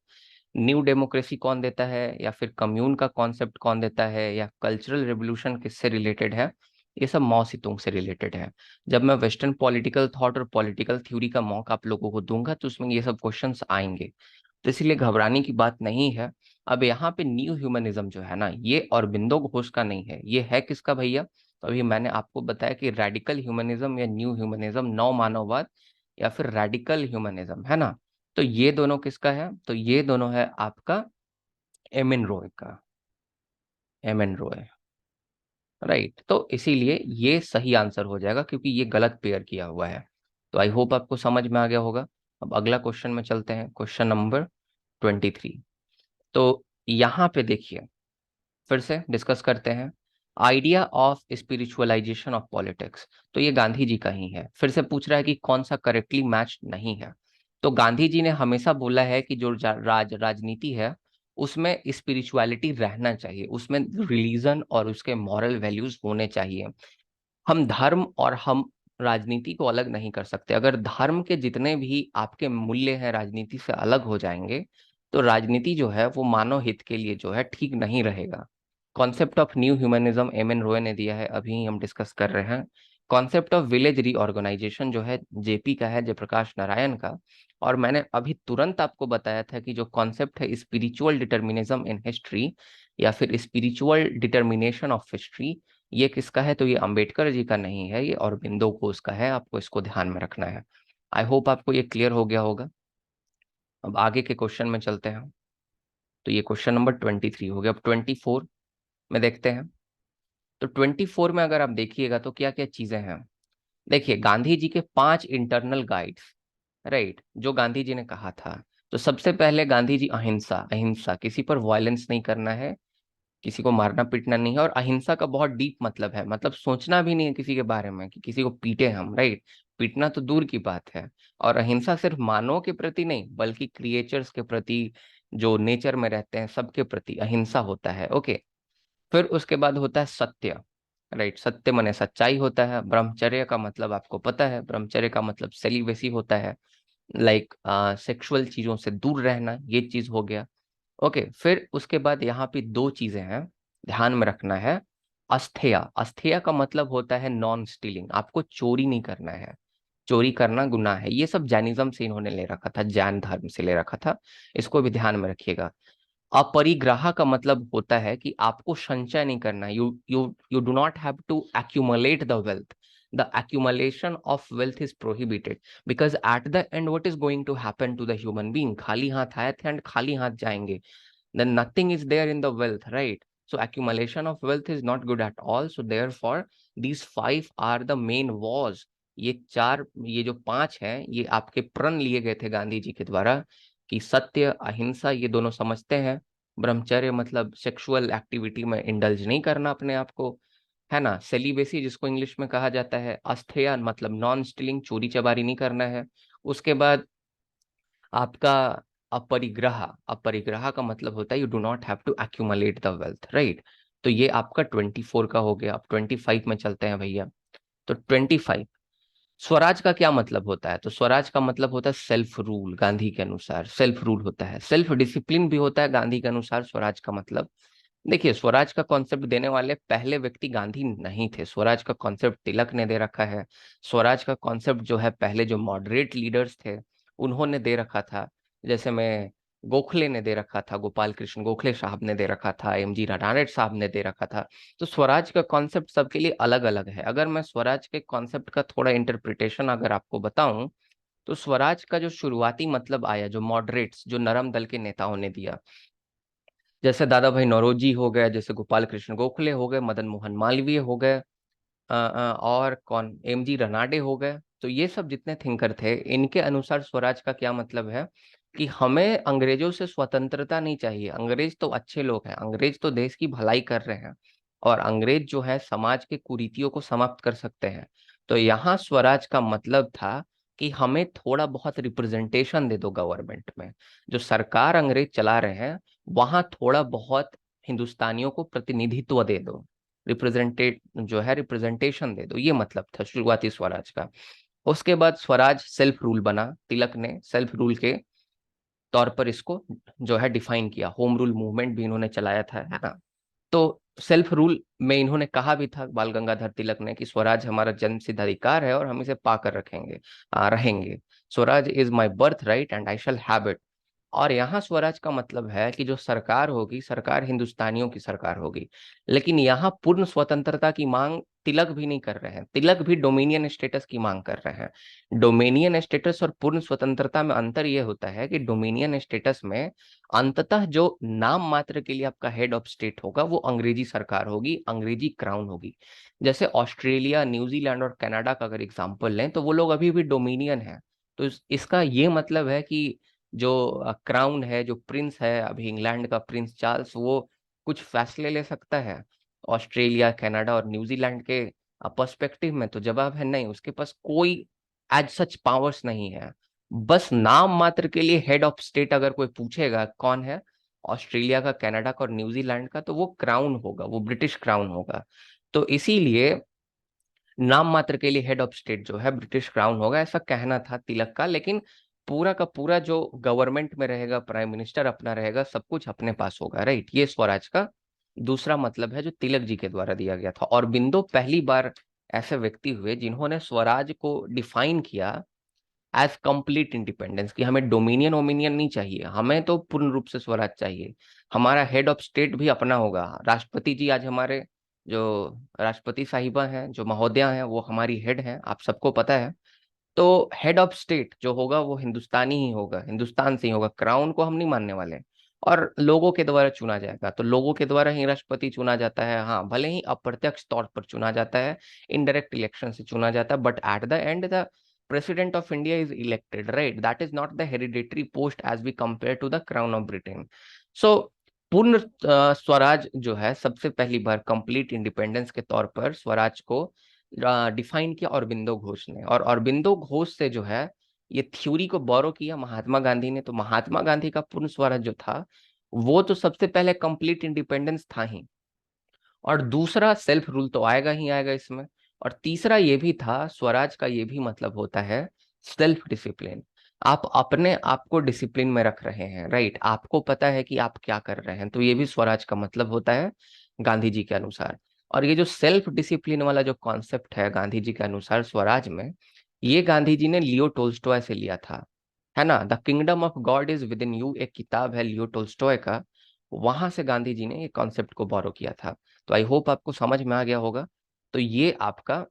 न्यू डेमोक्रेसी कौन देता है, या फिर कम्यून का कॉन्सेप्ट कौन देता है, या कल्चरल रेवोल्यूशन किससे रिलेटेड है? ये सब माओ सेतुंग से रिलेटेड है। जब मैं वेस्टर्न पॉलिटिकल थॉट और पॉलिटिकल थ्योरी का मौका आप लोगों को दूंगा तो उसमें ये सब क्वेश्चंस आएंगे, तो इसलिए घबराने की बात नहीं है। अब यहाँ पे न्यू ह्यूमनिज्म जो है ना, ये अरबिंदो घोष का नहीं है, ये है किसका भैया? तो अभी मैंने आपको बताया कि रेडिकल ह्यूमनिज्म या न्यू ह्यूमनिज्म, नव मानववाद या फिर रेडिकल ह्यूमनिज्म, है ना? तो ये दोनों किसका है? तो ये दोनों है आपका एम एन रॉय का, एम एन रॉय, राइट। तो इसीलिए ये सही आंसर हो जाएगा क्योंकि ये गलत पेयर किया हुआ है। तो आई होप आपको समझ में आ गया होगा। अब अगला क्वेश्चन में चलते हैं, क्वेश्चन नंबर 23। तो यहाँ पे देखिए, फिर से डिस्कस करते हैं idea of spiritualisation of politics. तो ये गांधी जी का ही है। फिर से पूछ रहा है कि कौन सा करेक्टली मैच नहीं है। तो गांधी जी ने हमेशा बोला है कि जो राजनीति है उसमें स्पिरिचुअलिटी रहना चाहिए, उसमें रिलीजन और उसके मॉरल वैल्यूज होने चाहिए। हम धर्म और हम राजनीति को अलग नहीं कर सकते। अगर धर्म के जितने भी आपके मूल्य हैं राजनीति से अलग हो जाएंगे, तो राजनीति जो है वो मानव हित के लिए जो है ठीक नहीं रहेगा। Concept of new humanism M N Roy ने दिया है, अभी हम डिस्कस कर रहे हैं। कॉन्सेप्ट ऑफ विलेज रीऑर्गेनाइजेशन जो है जेपी का है, जयप्रकाश नारायण का। और मैंने अभी तुरंत आपको बताया था कि जो कॉन्सेप्ट है स्पिरिचुअल डिटर्मिनिज्म इन हिस्ट्री या फिर स्पिरिचुअल डिटर्मिनेशन ऑफ हिस्ट्री, ये किसका है? तो ये अंबेडकर जी का नहीं है, ये अरबिंदो घोष का है, आपको इसको ध्यान में रखना है। आई होप आपको ये क्लियर हो गया होगा। अब आगे के क्वेश्चन में चलते हैं। तो ये क्वेश्चन नंबर 23 हो गया। अब 24 में देखते हैं। तो 24 में अगर आप देखिएगा तो क्या क्या चीजें हैं। देखिए गांधी जी के 5 इंटरनल गाइड्स, राइट, जो गांधी जी ने कहा था। तो सबसे पहले गांधी जी अहिंसा, अहिंसा, किसी पर वायलेंस नहीं करना है, किसी को मारना पीटना नहीं है। और अहिंसा का बहुत डीप मतलब है, मतलब सोचना भी नहीं है किसी के बारे में कि किसी को पीटे हम, राइट। पीटना तो दूर की बात है। और अहिंसा सिर्फ मानव के प्रति नहीं बल्कि क्रिएचर्स के प्रति, जो नेचर में रहते हैं सबके प्रति अहिंसा होता है, ओके। फिर उसके बाद होता है सत्य, राइट, सत्य माने सच्चाई होता है। ब्रह्मचर्य का मतलब आपको पता है, ब्रह्मचर्य का मतलब सेलिबेसी होता है, लाइक सेक्सुअल चीजों से दूर रहना, ये चीज हो गया, ओके। फिर उसके बाद यहाँ पे 2 चीजें हैं, ध्यान में रखना है। अस्थेय, अस्थेय का मतलब होता है नॉन स्टीलिंग, आपको चोरी नहीं करना है, चोरी करना गुनाह है। ये सब जैनिज्म से इन्होंने ले रखा था, जैन धर्म से ले रखा था, इसको भी ध्यान में रखिएगा। अपरिग्रह का मतलब होता है कि आपको संचय नहीं करना, you you you do not have to accumulate the wealth, the accumulation of wealth is prohibited because at the end what is going to happen to the human being? खाली हाथ आए थे एंड खाली हाथ जाएंगे, then nothing is there in the wealth, right? So accumulation of wealth is not good at all. So therefore these 5 are the main was, ये 4, ये जो 5 हैं ये आपके प्रण लिए गए थे गांधी जी के द्वारा कि सत्य अहिंसा ये दोनों समझते हैं। ब्रह्मचर्य मतलब सेक्सुअल एक्टिविटी में इंडल्ज नहीं करना अपने आप को, है ना। सेलिबेसी जिसको इंग्लिश में कहा जाता है। अस्थेय मतलब नॉन स्टीलिंग, चोरी चबारी नहीं करना है। उसके बाद आपका अपरिग्रह, अपरिग्रह का मतलब होता है you do not have to accumulate the wealth, right. तो ये आपका 24 का हो गया। अब 25 में चलते हैं भैया। तो 25, स्वराज का क्या मतलब होता है? तो स्वराज का मतलब होता है सेल्फ रूल, गांधी के अनुसार सेल्फ रूल होता है, सेल्फ डिसिप्लिन भी होता है गांधी के अनुसार स्वराज का मतलब। देखिए स्वराज का कॉन्सेप्ट देने वाले पहले व्यक्ति गांधी नहीं थे, स्वराज का कॉन्सेप्ट तिलक ने दे रखा है। स्वराज का कॉन्सेप्ट जो है पहले जो मॉडरेट लीडर्स थे उन्होंने दे रखा था। जैसे मैं गोखले ने दे रखा था, गोपाल कृष्ण गोखले साहब ने दे रखा था, एमजी रनाडे साहब ने दे रखा था। तो स्वराज का कॉन्सेप्ट सबके लिए अलग अलग है। अगर मैं स्वराज के कॉन्सेप्ट का थोड़ा इंटरप्रिटेशन अगर आपको बताऊं, तो स्वराज का जो शुरुआती मतलब आया, जो मॉडरेट्स, जो नरम दल के नेताओं ने दिया, जैसे दादा भाई नौरोजी हो गए, जैसे गोपाल कृष्ण गोखले हो गए, मदन मोहन मालवीय हो गए, और कौन, एमजी रनाडे हो गए। तो ये सब जितने थिंकर थे, इनके अनुसार स्वराज का क्या मतलब है कि हमें अंग्रेजों से स्वतंत्रता नहीं चाहिए। अंग्रेज तो अच्छे लोग हैं, अंग्रेज तो देश की भलाई कर रहे हैं, और अंग्रेज जो है समाज के कुरीतियों को समाप्त कर सकते हैं। तो यहाँ स्वराज का मतलब था कि हमें थोड़ा बहुत रिप्रेजेंटेशन दे दो गवर्नमेंट में। जो सरकार अंग्रेज चला रहे हैं, वहां थोड़ा बहुत हिंदुस्तानियों को प्रतिनिधित्व दे दो, रिप्रेजेंटेट जो है रिप्रेजेंटेशन दे दो। ये मतलब था शुरुआती स्वराज का। उसके बाद स्वराज सेल्फ रूल बना। तिलक ने सेल्फ रूल के तौर पर इसको जो है डिफाइन किया। होम रूल मूवमेंट भी इन्होंने चलाया था, है ना। तो सेल्फ रूल में इन्होंने कहा भी था, बाल गंगाधर तिलक ने, कि स्वराज हमारा जन्म सिद्ध अधिकार है और हम इसे पाकर रखेंगे, रहेंगे। Swaraj is my birth right and I shall have it. और यहाँ स्वराज का मतलब है कि जो सरकार होगी, सरकार हिंदुस्तानियों की सरकार होगी। लेकिन यहाँ पूर्ण स्वतंत्रता की मांग तिलक भी नहीं कर रहे हैं, तिलक भी डोमिनियन स्टेटस की मांग कर रहे हैं। डोमिनियन स्टेटस और पूर्ण स्वतंत्रता में अंतर यह होता है कि डोमिनियन स्टेटस में अंततः जो नाम मात्र के लिए आपका हेड ऑफ स्टेट होगा, वो अंग्रेजी सरकार होगी, अंग्रेजी क्राउन होगी। जैसे ऑस्ट्रेलिया, न्यूजीलैंड और कनाडा का अगर एग्जाम्पल लें, तो वो लोग अभी भी डोमिनियन है। तो इसका ये मतलब है कि जो क्राउन है, जो प्रिंस है अभी इंग्लैंड का, प्रिंस चार्ल्स, वो कुछ फैसले ले सकता है ऑस्ट्रेलिया, कनाडा और न्यूजीलैंड के पर्सपेक्टिव में? तो जवाब है नहीं, उसके पास कोई एज सच पावर्स नहीं है। बस नाम मात्र के लिए हेड ऑफ स्टेट अगर कोई पूछेगा कौन है, ऑस्ट्रेलिया का, कनाडा का और न्यूजीलैंड का, तो वो क्राउन होगा, वो ब्रिटिश क्राउन होगा। तो इसीलिए नाम मात्र के लिए हेड ऑफ स्टेट जो है ब्रिटिश क्राउन होगा, ऐसा कहना था तिलक का। लेकिन पूरा का पूरा जो गवर्नमेंट में रहेगा, प्राइम मिनिस्टर अपना रहेगा, सब कुछ अपने पास होगा, राइट। ये स्वराज का दूसरा मतलब है, जो तिलक जी के द्वारा दिया गया था। और बिंदु पहली बार ऐसे व्यक्ति हुए जिन्होंने स्वराज को डिफाइन किया एज कंप्लीट इंडिपेंडेंस, कि हमें डोमिनियन ओमिनियन नहीं चाहिए, हमें तो पूर्ण रूप से स्वराज चाहिए। हमारा हेड ऑफ स्टेट भी अपना होगा। राष्ट्रपति जी आज हमारे जो राष्ट्रपति साहिबा हैं, जो महोदया हैं, वो हमारी हेड हैं, आप सबको पता है। तो हेड ऑफ स्टेट जो होगा वो हिंदुस्तानी ही होगा, हिंदुस्तान से ही होगा। क्राउन को हम नहीं मानने वाले। और लोगों के द्वारा चुना जाएगा, तो लोगों के द्वारा ही राष्ट्रपति चुना जाता है। हाँ, भले ही अप्रत्यक्ष तौर पर चुना जाता है, इनडायरेक्ट इलेक्शन से चुना जाता है, but at the end the president of India is elected, right. That is not the hereditary post as we compare to the crown of Britain. So Purna Swaraj जो है, सबसे पहली बार कंप्लीट इंडिपेंडेंस के तौर पर स्वराज को डिफाइन किया अरबिंदो घोष ने। और अरबिंदो घोष से जो है ये थ्योरी को बोरो किया महात्मा गांधी ने। तो महात्मा गांधी का पूर्ण स्वराज जो था, वो तो सबसे पहले कंप्लीट इंडिपेंडेंस था ही, और दूसरा सेल्फ रूल तो आएगा ही आएगा इसमें। और तीसरा ये भी था, स्वराज का ये भी मतलब होता है सेल्फ डिसिप्लिन। आप अपने आप को डिसिप्लिन में रख रहे हैं, राइट, आपको पता है कि आप क्या कर रहे हैं। तो ये भी स्वराज का मतलब होता है गांधी जी के अनुसार। और ये जो सेल्फ डिसिप्लिन वाला जो कॉन्सेप्ट है गांधी जी के अनुसार स्वराज में, ये गांधी जी ने लियो टोल्स्टॉय से लिया था, है ना। The kingdom of God is with in you, एक किताब है लियो टोल्स्टॉय का, वहां से गांधी जी ने ये कॉन्सेप्ट को बोरो किया था। तो आई होप आपको समझ में आ गया होगा। तो ये आपका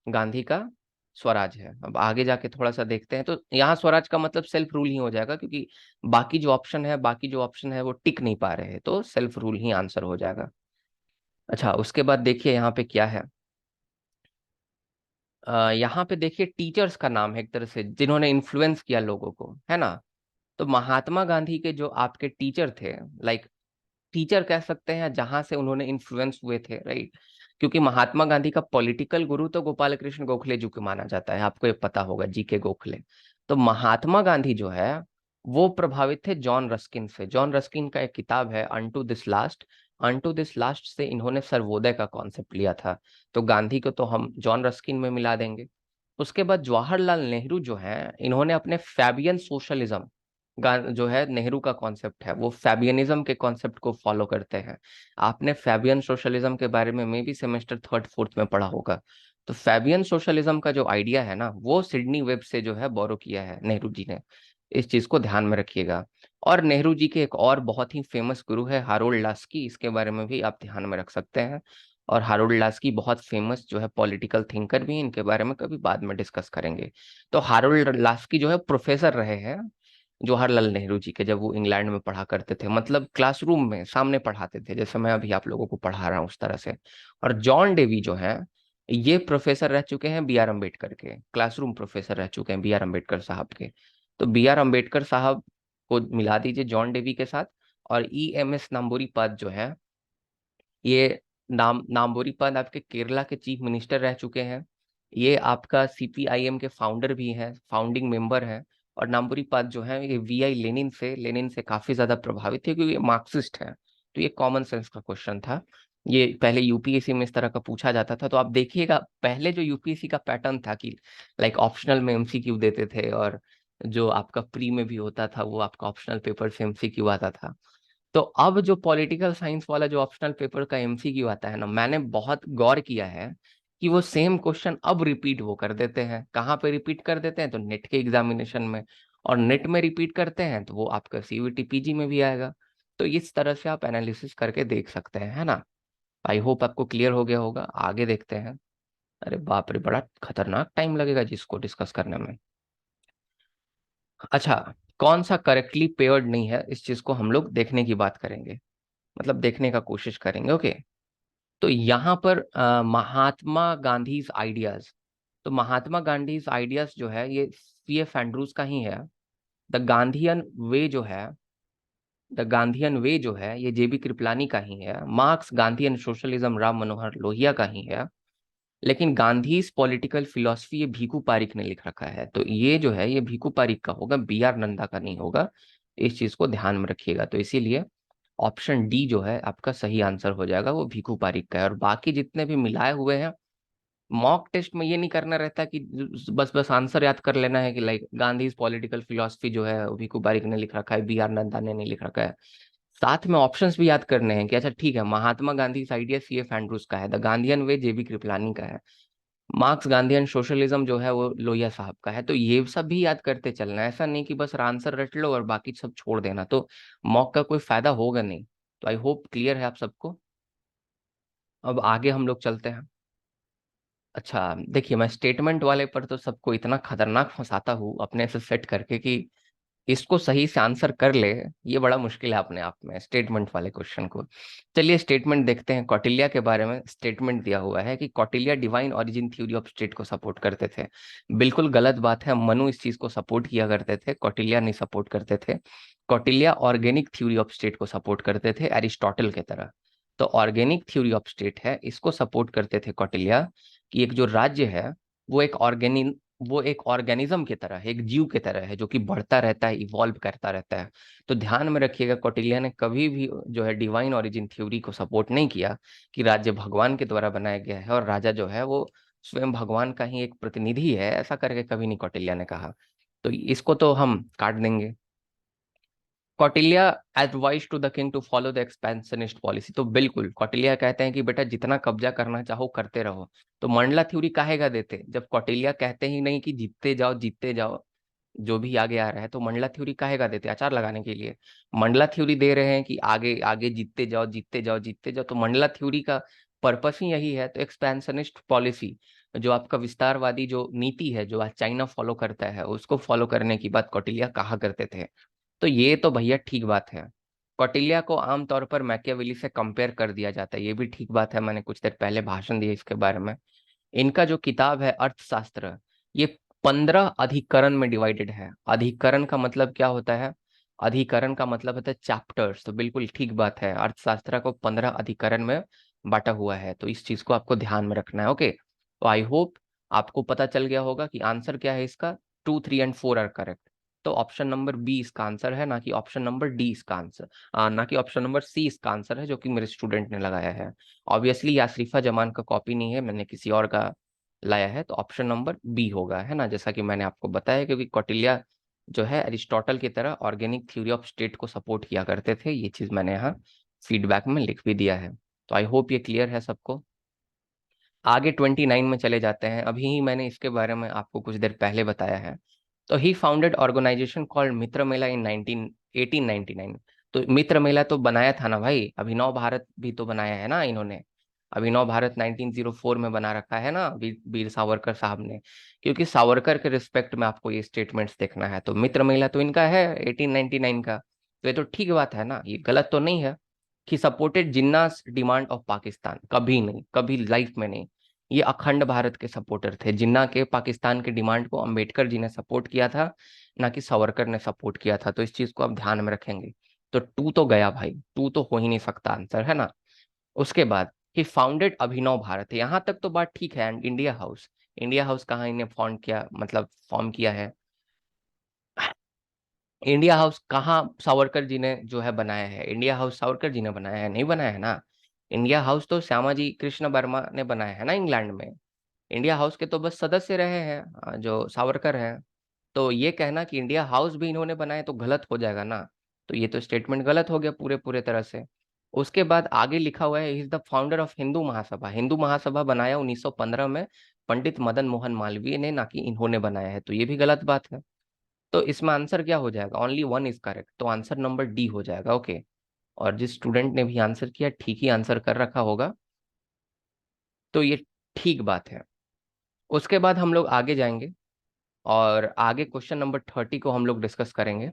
गांधी का स्वराज है। अब आगे जाके थोड़ा सा देखते हैं, तो यहाँ स्वराज का मतलब सेल्फ रूल ही हो जाएगा, क्योंकि बाकी जो ऑप्शन है वो टिक नहीं पा रहे हैं, तो सेल्फ रूल ही आंसर हो जाएगा। अच्छा, उसके बाद देखिए यहाँ पे क्या है। यहाँ पे देखिए टीचर्स का नाम है, एक तरह से जिन्होंने इन्फ्लुएंस किया लोगों को, है ना। तो महात्मा गांधी के जो आपके टीचर थे, लाइक टीचर कह सकते हैं जहां से उन्होंने इन्फ्लुएंस हुए थे, राइट। क्योंकि महात्मा गांधी का पॉलिटिकल गुरु तो गोपाल कृष्ण गोखले जी को माना जाता है, आपको ये पता होगा, जी के गोखले। तो महात्मा गांधी जो है वो प्रभावित थे जॉन रस्किन से। जॉन रस्किन का एक किताब है unto this last, unto this last से इन्होंने सर्वोदय का कॉन्सेप्ट लिया था। तो गांधी को तो हम जॉन रस्किन में मिला देंगे। उसके बाद जवाहरलाल नेहरू जो है, इन्होंने अपने फैबियन सोशलिज्म, जो है नेहरू का कॉन्सेप्ट है, वो फैबियनिज्म के कॉन्सेप्ट को फॉलो करते हैं। आपने फैबियन सोशलिज्म के बारे में मे भी सेमेस्टर थर्ड फोर्थ में पढ़ा होगा। तो फैबियन सोशलिज्म का जो आइडिया है ना, वो सिडनी वेब से जो है बोरो किया है नेहरू जी ने। इस चीज को ध्यान में रखिएगा। और नेहरू जी के एक और बहुत ही फेमस गुरु है हारोल्ड लास्की, इसके बारे में भी आप ध्यान में रख सकते हैं। और हारोल्ड लास्की बहुत फेमस जो है पॉलिटिकल थिंकर भी हैं, इनके बारे में कभी बाद में डिस्कस करेंगे। तो हारोल्ड लास्की जो है प्रोफेसर रहे हैं जवाहरलाल नेहरू जी के, जब वो इंग्लैंड में पढ़ा करते थे, मतलब क्लासरूम में सामने पढ़ाते थे, जैसे मैं अभी आप लोगों को पढ़ा रहा हूँ उस तरह से। और जॉन डेवी जो है ये प्रोफेसर रह चुके हैं बी आर अम्बेडकर के, क्लासरूम प्रोफेसर रह चुके हैं बी आर अम्बेडकर साहब के। तो बी आर अम्बेडकर साहब को मिला दीजिए जॉन डेवी के साथ। और ई एम एस नंबूरी जो है, ये नामबोरी पद आपके केरला के चीफ मिनिस्टर रह चुके हैं। ये आपका सीपीआईएम के फाउंडर भी हैं, फाउंडिंग मेंबर हैं। और नामबुरी पद जो है ये वी आई लेनिन से काफी ज्यादा प्रभावित थे, क्योंकि ये मार्क्सिस्ट है। तो ये कॉमन सेंस का क्वेश्चन था, ये पहले यूपीएससी में इस तरह का पूछा जाता था। तो आप देखिएगा पहले जो यूपीएससी का पैटर्न था कि लाइक ऑप्शनल में एमसीक्यू देते थे, और जो आपका प्री में भी होता था वो आपका ऑप्शनल पेपर से एमसीक्यू आता था। तो अब जो पॉलिटिकल साइंस वाला जो ऑप्शनल पेपर का एमसीक्यू आता है ना, मैंने बहुत गौर किया है कि वो सेम क्वेश्चन अब रिपीट वो कर देते हैं। कहाँ पे रिपीट कर देते हैं? तो नेट के एग्जामिनेशन में। और नेट में रिपीट करते हैं तो वो आपका सीयूईटी पीजी में भी आएगा। तो इस तरह से आप एनालिसिस करके देख सकते हैं, है ना। आई होप आपको क्लियर हो गया होगा। आगे देखते हैं। अरे बाप रे, बड़ा खतरनाक टाइम लगेगा जिसको डिस्कस करने में। अच्छा, कौन सा करेक्टली पेयर्ड नहीं है, इस चीज को हम लोग देखने की बात करेंगे, मतलब देखने का कोशिश करेंगे। ओके। तो यहाँ पर महात्मा गांधी आइडियाज। तो महात्मा गांधी आइडियाज जो है ये सी एफ एंड्रूज का ही है। द गांधीयन वे जो है, द गांधीयन वे जो है ये जेबी कृपलानी का ही है। Marks Gandhian socialism Ram Manohar Lohia का ही है। लेकिन गांधीज पॉलिटिकल फिलोसफी ये भीखू पारिक ने लिख रखा है, तो ये जो है ये भीखू पारिक का होगा, बी आर नंदा का नहीं होगा। इस चीज को ध्यान में रखिएगा। तो इसीलिए ऑप्शन डी जो है आपका सही आंसर हो जाएगा, वो भीखू पारिक का है। और बाकी जितने भी मिलाए हुए हैं, मॉक टेस्ट में ये नहीं करना रहता कि बस बस आंसर याद कर लेना है कि लाइक गांधी पॉलिटिकल फिलोसफी जो है वो भीखू पारिक ने लिख रखा है, बी आर नंदा ने नहीं लिख रखा है। साथ में ऑप्शंस भी याद करने हैं कि अच्छा ठीक है, Mahatma Gandhi idea C F Andrews का है, the Gandhian way J B Kripalani का है, मार्क्स गांधीयन सोशलिज्म जो है वो लोहिया साहब का है। तो ये सब भी याद करते चलना है, ऐसा नहीं कि बस आंसर रट लो और बाकी सब छोड़ देना, तो मॉक का कोई फायदा होगा नहीं। तो आई होप क्लियर है आप सबको। अब आगे हम लोग चलते हैं। अच्छा देखिए, मैं स्टेटमेंट वाले पर तो सबको इतना खतरनाक फंसाता हूँ अपने से सेट करके कि इसको सही से आंसर कर ले, ये बड़ा मुश्किल है अपने आप में स्टेटमेंट वाले क्वेश्चन को। चलिए स्टेटमेंट देखते हैं। कौटिल्य के बारे में स्टेटमेंट दिया हुआ है कि Kautilya divine origin theory of state को सपोर्ट करते थे। बिल्कुल गलत बात है, मनु इस चीज को सपोर्ट किया करते थे, कौटिल्य नहीं सपोर्ट करते थे। Kautilya organic theory of state को सपोर्ट करते थे, एरिस्टोटल के तरह। तो ऑर्गेनिक थ्योरी ऑफ स्टेट है, इसको सपोर्ट करते थे कौटिल्य, कि एक जो राज्य है वो एक वो एक ऑर्गेनिज्म की तरह है, एक जीव की तरह है जो कि बढ़ता रहता है, इवॉल्व करता रहता है। तो ध्यान में रखिएगा, कौटिल्य ने कभी भी जो है डिवाइन ओरिजिन थ्योरी को सपोर्ट नहीं किया कि राज्य भगवान के द्वारा बनाया गया है और राजा जो है वो स्वयं भगवान का ही एक प्रतिनिधि है, ऐसा करके कभी नहीं कौटिल्य ने कहा। तो इसको तो हम काट देंगे। Kautilya advise to the king to follow the expansionist policy. तो बिल्कुल कौटिल्य कहते हैं कि बेटा जितना कब्जा करना चाहो करते रहो। तो मंडला थ्योरी काहेगा देते जब कौटिल्य कहते ही नहीं कि जीतते जाओ जीतते जाओ, जो भी आगे आ रहा है। तो मंडला थ्योरी काहेगा देते? अचार लगाने के लिए मंडला थ्योरी दे रहे हैं कि आगे आगे जीतते जाओ जीतते जाओ जीतते जाओ। तो मंडला थ्योरी का पर्पस ही यही है। तो एक्सपेंशनिस्ट पॉलिसी, जो आपका विस्तारवादी जो नीति है जो आज चाइना फॉलो करता है, उसको फॉलो करने की बात कौटिल्य कहा करते थे। तो ये तो भैया ठीक बात है। कौटिल्य को आमतौर पर मैकियावेली से कंपेयर कर दिया जाता है, ये भी ठीक बात है, मैंने कुछ देर पहले भाषण दिया इसके बारे में। इनका जो किताब है अर्थशास्त्र, ये 15 अधिकरण में डिवाइडेड है। अधिकरण का मतलब क्या होता है? अधिकरण का मतलब होता है चैप्टर्स। तो बिल्कुल ठीक बात है, अर्थशास्त्र को 15 अधिकरण में बांटा हुआ है। तो इस चीज को आपको ध्यान में रखना है। ओके। तो आई होप आपको पता चल गया होगा कि आंसर क्या है इसका। 2, 3 एंड 4 आर करेक्ट। तो ऑप्शन नंबर बी इसका आंसर है, ना कि ऑप्शन नंबर डी इसका आंसर, ना कि ऑप्शन नंबर सी इसका आंसर है जो कि मेरे स्टूडेंट ने लगाया है। ऑब्वियसली यासरीफा जमान का कॉपी नहीं है, मैंने किसी और का लाया है। तो ऑप्शन नंबर बी होगा, है ना, जैसा कि मैंने आपको बताया, क्योंकि कौटिल्य जो है अरिस्टोटल की तरह ऑर्गेनिक थ्योरी ऑफ स्टेट को सपोर्ट किया करते थे। ये चीज मैंने यहाँ फीडबैक में लिख भी दिया है। तो आई होप ये क्लियर है सबको। आगे 29 में चले जाते हैं। अभी ही मैंने इसके बारे में आपको कुछ देर पहले बताया है। तो ही फाउंडेड ऑर्गेनाइजेशन कॉल्ड मित्र मेला इन 1899। तो मित्र मेला तो बनाया था ना भाई, अभिनव भारत भी तो बनाया है ना इन्होंने। अभिनव भारत 1904 में बना रखा है ना वीर सावरकर साहब ने। क्योंकि सावरकर के रिस्पेक्ट में आपको ये स्टेटमेंट्स देखना है, तो मित्र मेला तो इनका है 1899 का। तो ये तो ठीक बात है ना, ये गलत तो नहीं है। कि सपोर्टेड जिन्नास डिमांड ऑफ पाकिस्तान, कभी नहीं, कभी लाइफ में नहीं। ये अखंड भारत के सपोर्टर थे, जिन्ना के पाकिस्तान के डिमांड को अंबेडकर जी ने सपोर्ट किया था, ना कि सावरकर ने सपोर्ट किया था। तो इस चीज को आप ध्यान में रखेंगे। तो टू तो गया भाई, टू तो हो ही नहीं सकता आंसर, है ना। उसके बाद ही फाउंडेड अभिनव भारत, यहाँ तक तो बात ठीक है। And India house, India house कहाँ इन्हें फाउंड किया, मतलब फॉर्म किया है। इंडिया हाउस कहाँ सावरकर जी ने जो है बनाया है, इंडिया हाउस सावरकर जी ने बनाया है, नहीं बनाया है ना। इंडिया हाउस तो श्यामाजी कृष्ण वर्मा ने बनाया है ना इंग्लैंड में। इंडिया हाउस के तो बस सदस्य रहे हैं जो सावरकर हैं। तो ये कहना कि इंडिया हाउस भी इन्होंने बनाया तो गलत हो जाएगा ना। तो ये तो स्टेटमेंट गलत हो गया पूरे पूरे तरह से। उसके बाद आगे लिखा हुआ है is the founder of Hindu Mahasabha. Hindu Mahasabha बनाया 1915 में पंडित मदन मोहन मालवीय ने, ना कि इन्होंने बनाया है। तो ये भी गलत बात है। तो इसमें आंसर क्या हो जाएगा, ओनली वन इज करेक्ट, तो आंसर नंबर डी हो जाएगा। ओके। और जिस स्टूडेंट ने भी आंसर किया ठीक ही आंसर कर रखा होगा, तो ये ठीक बात है। उसके बाद हम लोग आगे जाएंगे और आगे क्वेश्चन नंबर 30 को हम लोग डिस्कस करेंगे।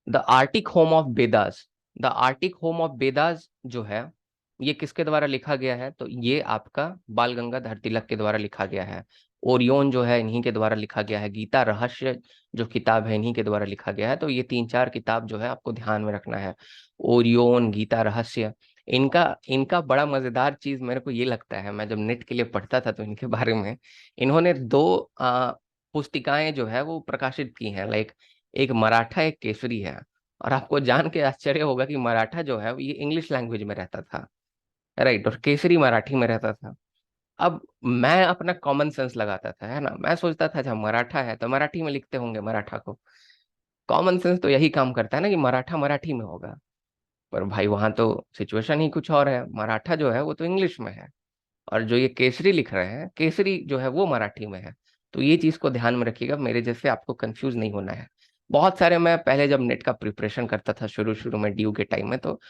The Arctic home of Vedas. The Arctic home of Vedas जो है, ये किसके द्वारा लिखा गया है, तो ये आपका बाल गंगाधर तिलक के द्वारा लिखा गया है। ओरियोन जो है इन्हीं के द्वारा लिखा गया है। गीता रहस्य जो किताब है इन्हीं के द्वारा लिखा गया है। तो ये तीन चार किताब जो है आपको ध्यान में रखना है। ओरियोन, गीता रहस्य, इनका इनका बड़ा मजेदार चीज मेरे को ये लगता है, मैं जब नेट के लिए पढ़ता था तो इनके बारे में, इन्होंने दो पुस्तिकाएं जो है वो प्रकाशित की हैं। लाइक एक मराठा एक केसरी है। और आपको जान के आश्चर्य होगा कि मराठा जो है ये इंग्लिश लैंग्वेज में रहता था, राइट, और केसरी मराठी में रहता था। अब मैं अपना कॉमन सेंस लगाता था, है ना, मैं सोचता था जब मराठा है तो मराठी में लिखते होंगे मराठा को। कॉमन सेंस तो यही काम करता है ना कि मराठा मराठी में होगा। पर भाई वहां तो सिचुएशन ही कुछ और है, मराठा जो है वो तो इंग्लिश में है। और जो ये केसरी लिख रहे हैं, केसरी जो है वो मराठी में है। तो ये चीज को ध्यान में रखिएगा, मेरे जैसे आपको कंफ्यूज नहीं होना है। बहुत सारे, मैं पहले जब नेट का प्रिपरेशन करता था शुरू शुरू में ड्यू के टाइम में, तो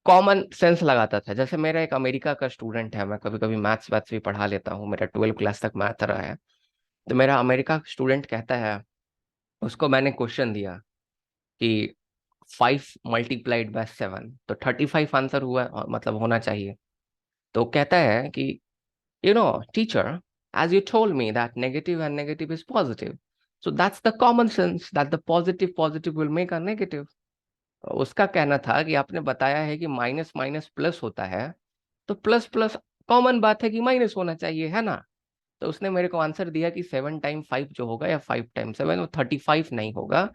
कॉमन सेंस लगाता था। जैसे मेरा एक अमेरिका का स्टूडेंट है, मैं कभी कभी मैथ्स वैथ्स भी पढ़ा लेता हूँ, मेरा 12 क्लास तक मैथ रहा है। तो मेरा अमेरिका स्टूडेंट कहता है, उसको मैंने क्वेश्चन दिया कि 5 × 7 तो 35 आंसर हुआ, मतलब होना चाहिए। तो कहता है कि you know, teacher, as you told me that negative and negative is positive. So that's the common sense that the positive will make a negative. उसका कहना था कि आपने बताया है कि माइनस माइनस प्लस होता है, तो प्लस प्लस कॉमन बात है कि माइनस होना चाहिए, है ना। तो उसने मेरे को आंसर दिया कि 7 × 5 जो होगा या 5 × 7 वो 35 नहीं होगा,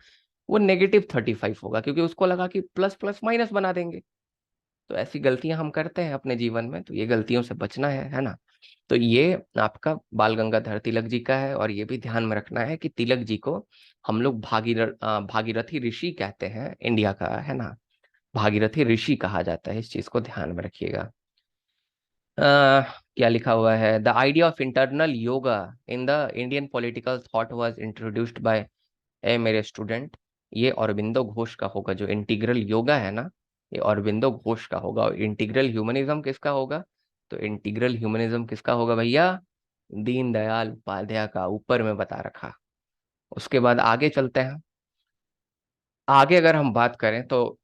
वो -35 होगा, क्योंकि उसको लगा कि प्लस प्लस माइनस बना देंगे। तो ऐसी गलतियां हम करते हैं अपने जीवन में, तो ये गलतियों से बचना है ना। तो ये आपका बाल गंगाधर तिलक जी का है। और ये भी ध्यान में रखना है कि तिलक जी को हम लोग भागीरथी ऋषि कहते हैं इंडिया का, है ना। भागीरथी ऋषि कहा जाता है, इस चीज को ध्यान में रखिएगा। क्या लिखा हुआ है, the idea of internal yoga in the Indian political thought was introduced by, a मेरे स्टूडेंट, ये अरबिंदो घोष का होगा। जो इंटीग्रल योगा है ना, ये अरबिंदो घोष का होगा। और इंटीग्रल ह्यूमनिज्म किसका होगा, तो इंटीग्रल ह्यूमनिज्म किसका होगा भैया, दीनदयाल उपाध्याय का, ऊपर में बता रखा। उसके बाद आगे चलते हैं। आगे अगर हम बात करें तो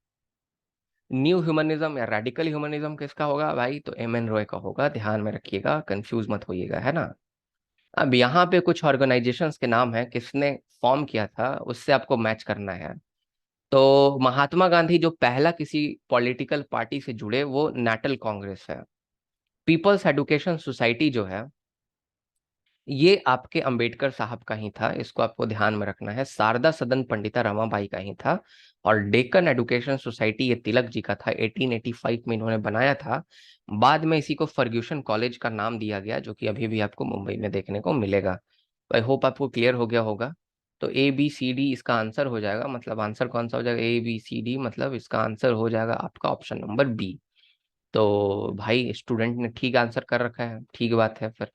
न्यू ह्यूमनिज्म या रेडिकल ह्यूमनिज्म किसका होगा भाई, तो एम एन रॉय का होगा। ध्यान में रखिएगा, कंफ्यूज मत होइएगा, है ना। अब यहाँ पे कुछ ऑर्गेनाइजेशंस के नाम है, किसने फॉर्म किया था उससे आपको मैच करना है। तो महात्मा गांधी जो पहला किसी पॉलिटिकल पार्टी से जुड़े, वो नेशनल कांग्रेस है। पीपल्स एजुकेशन सोसाइटी जो है, ये आपके अंबेडकर साहब का ही था, इसको आपको ध्यान में रखना है। शारदा सदन पंडिता रमाबाई का ही था। और डेक्कन एजुकेशन सोसाइटी ये तिलक जी का था, 1885 में इन्होंने बनाया था। बाद में इसी को फर्ग्यूसन कॉलेज का नाम दिया गया, जो कि अभी भी आपको मुंबई में देखने को मिलेगा। आई होप आपको क्लियर हो गया होगा। तो ABCD इसका आंसर हो जाएगा, मतलब आंसर कौन सा हो जाएगा, ABCD, मतलब इसका आंसर हो जाएगा आपका ऑप्शन नंबर बी। तो भाई स्टूडेंट ने ठीक आंसर कर रखा है, ठीक बात है फिर।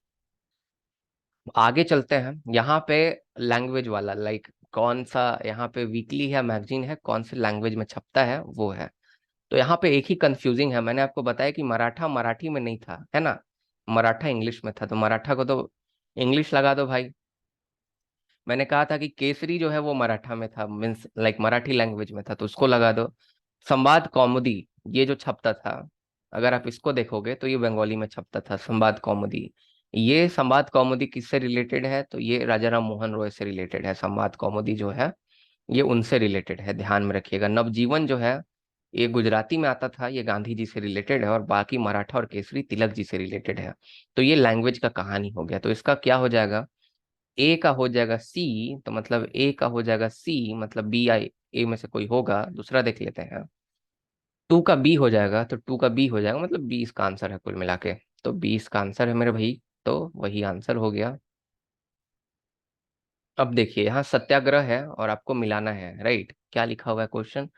आगे चलते हैं। यहाँ पे लैंग्वेज वाला, लाइक कौन सा यहाँ पे वीकली है, मैगजीन है, कौन से लैंग्वेज में छपता है वो है। तो यहाँ पे एक ही कंफ्यूजिंग है, मैंने आपको बताया कि मराठा मराठी में नहीं था, है ना, मराठा इंग्लिश में था, तो मराठा को तो इंग्लिश लगा दो भाई। मैंने कहा था कि केसरी जो है वो मराठा में था, मीन्स लाइक मराठी लैंग्वेज में था, तो उसको लगा दो। संवाद कौमुदी, ये जो छपता था, अगर आप इसको देखोगे तो ये बंगाली में छपता था, संवाद कौमुदी। ये संवाद कौमुदी किससे रिलेटेड है, तो ये राजा राम मोहन रॉय से रिलेटेड है। संवाद कौमुदी जो है ये उनसे रिलेटेड है, ध्यान में रखिएगा। नवजीवन जो है ये गुजराती में आता था, ये गांधी जी से रिलेटेड है, और बाकी मराठा और केसरी तिलक जी से रिलेटेड है। तो ये लैंग्वेज का कहानी हो गया, तो इसका क्या हो जाएगा, ए का हो जाएगा सी, तो मतलब ए का हो जाएगा सी, मतलब बी आई ए में से कोई होगा, दूसरा देख लेते हैं। टू का बी हो जाएगा, तो टू का बी हो जाएगा, मतलब 20 का आंसर है कुल मिला के। तो 20 का आंसर है मेरे भाई, तो वही आंसर हो गया। अब देखिए यहाँ सत्याग्रह है और आपको मिलाना है, राइट। क्या लिखा हुआ है question,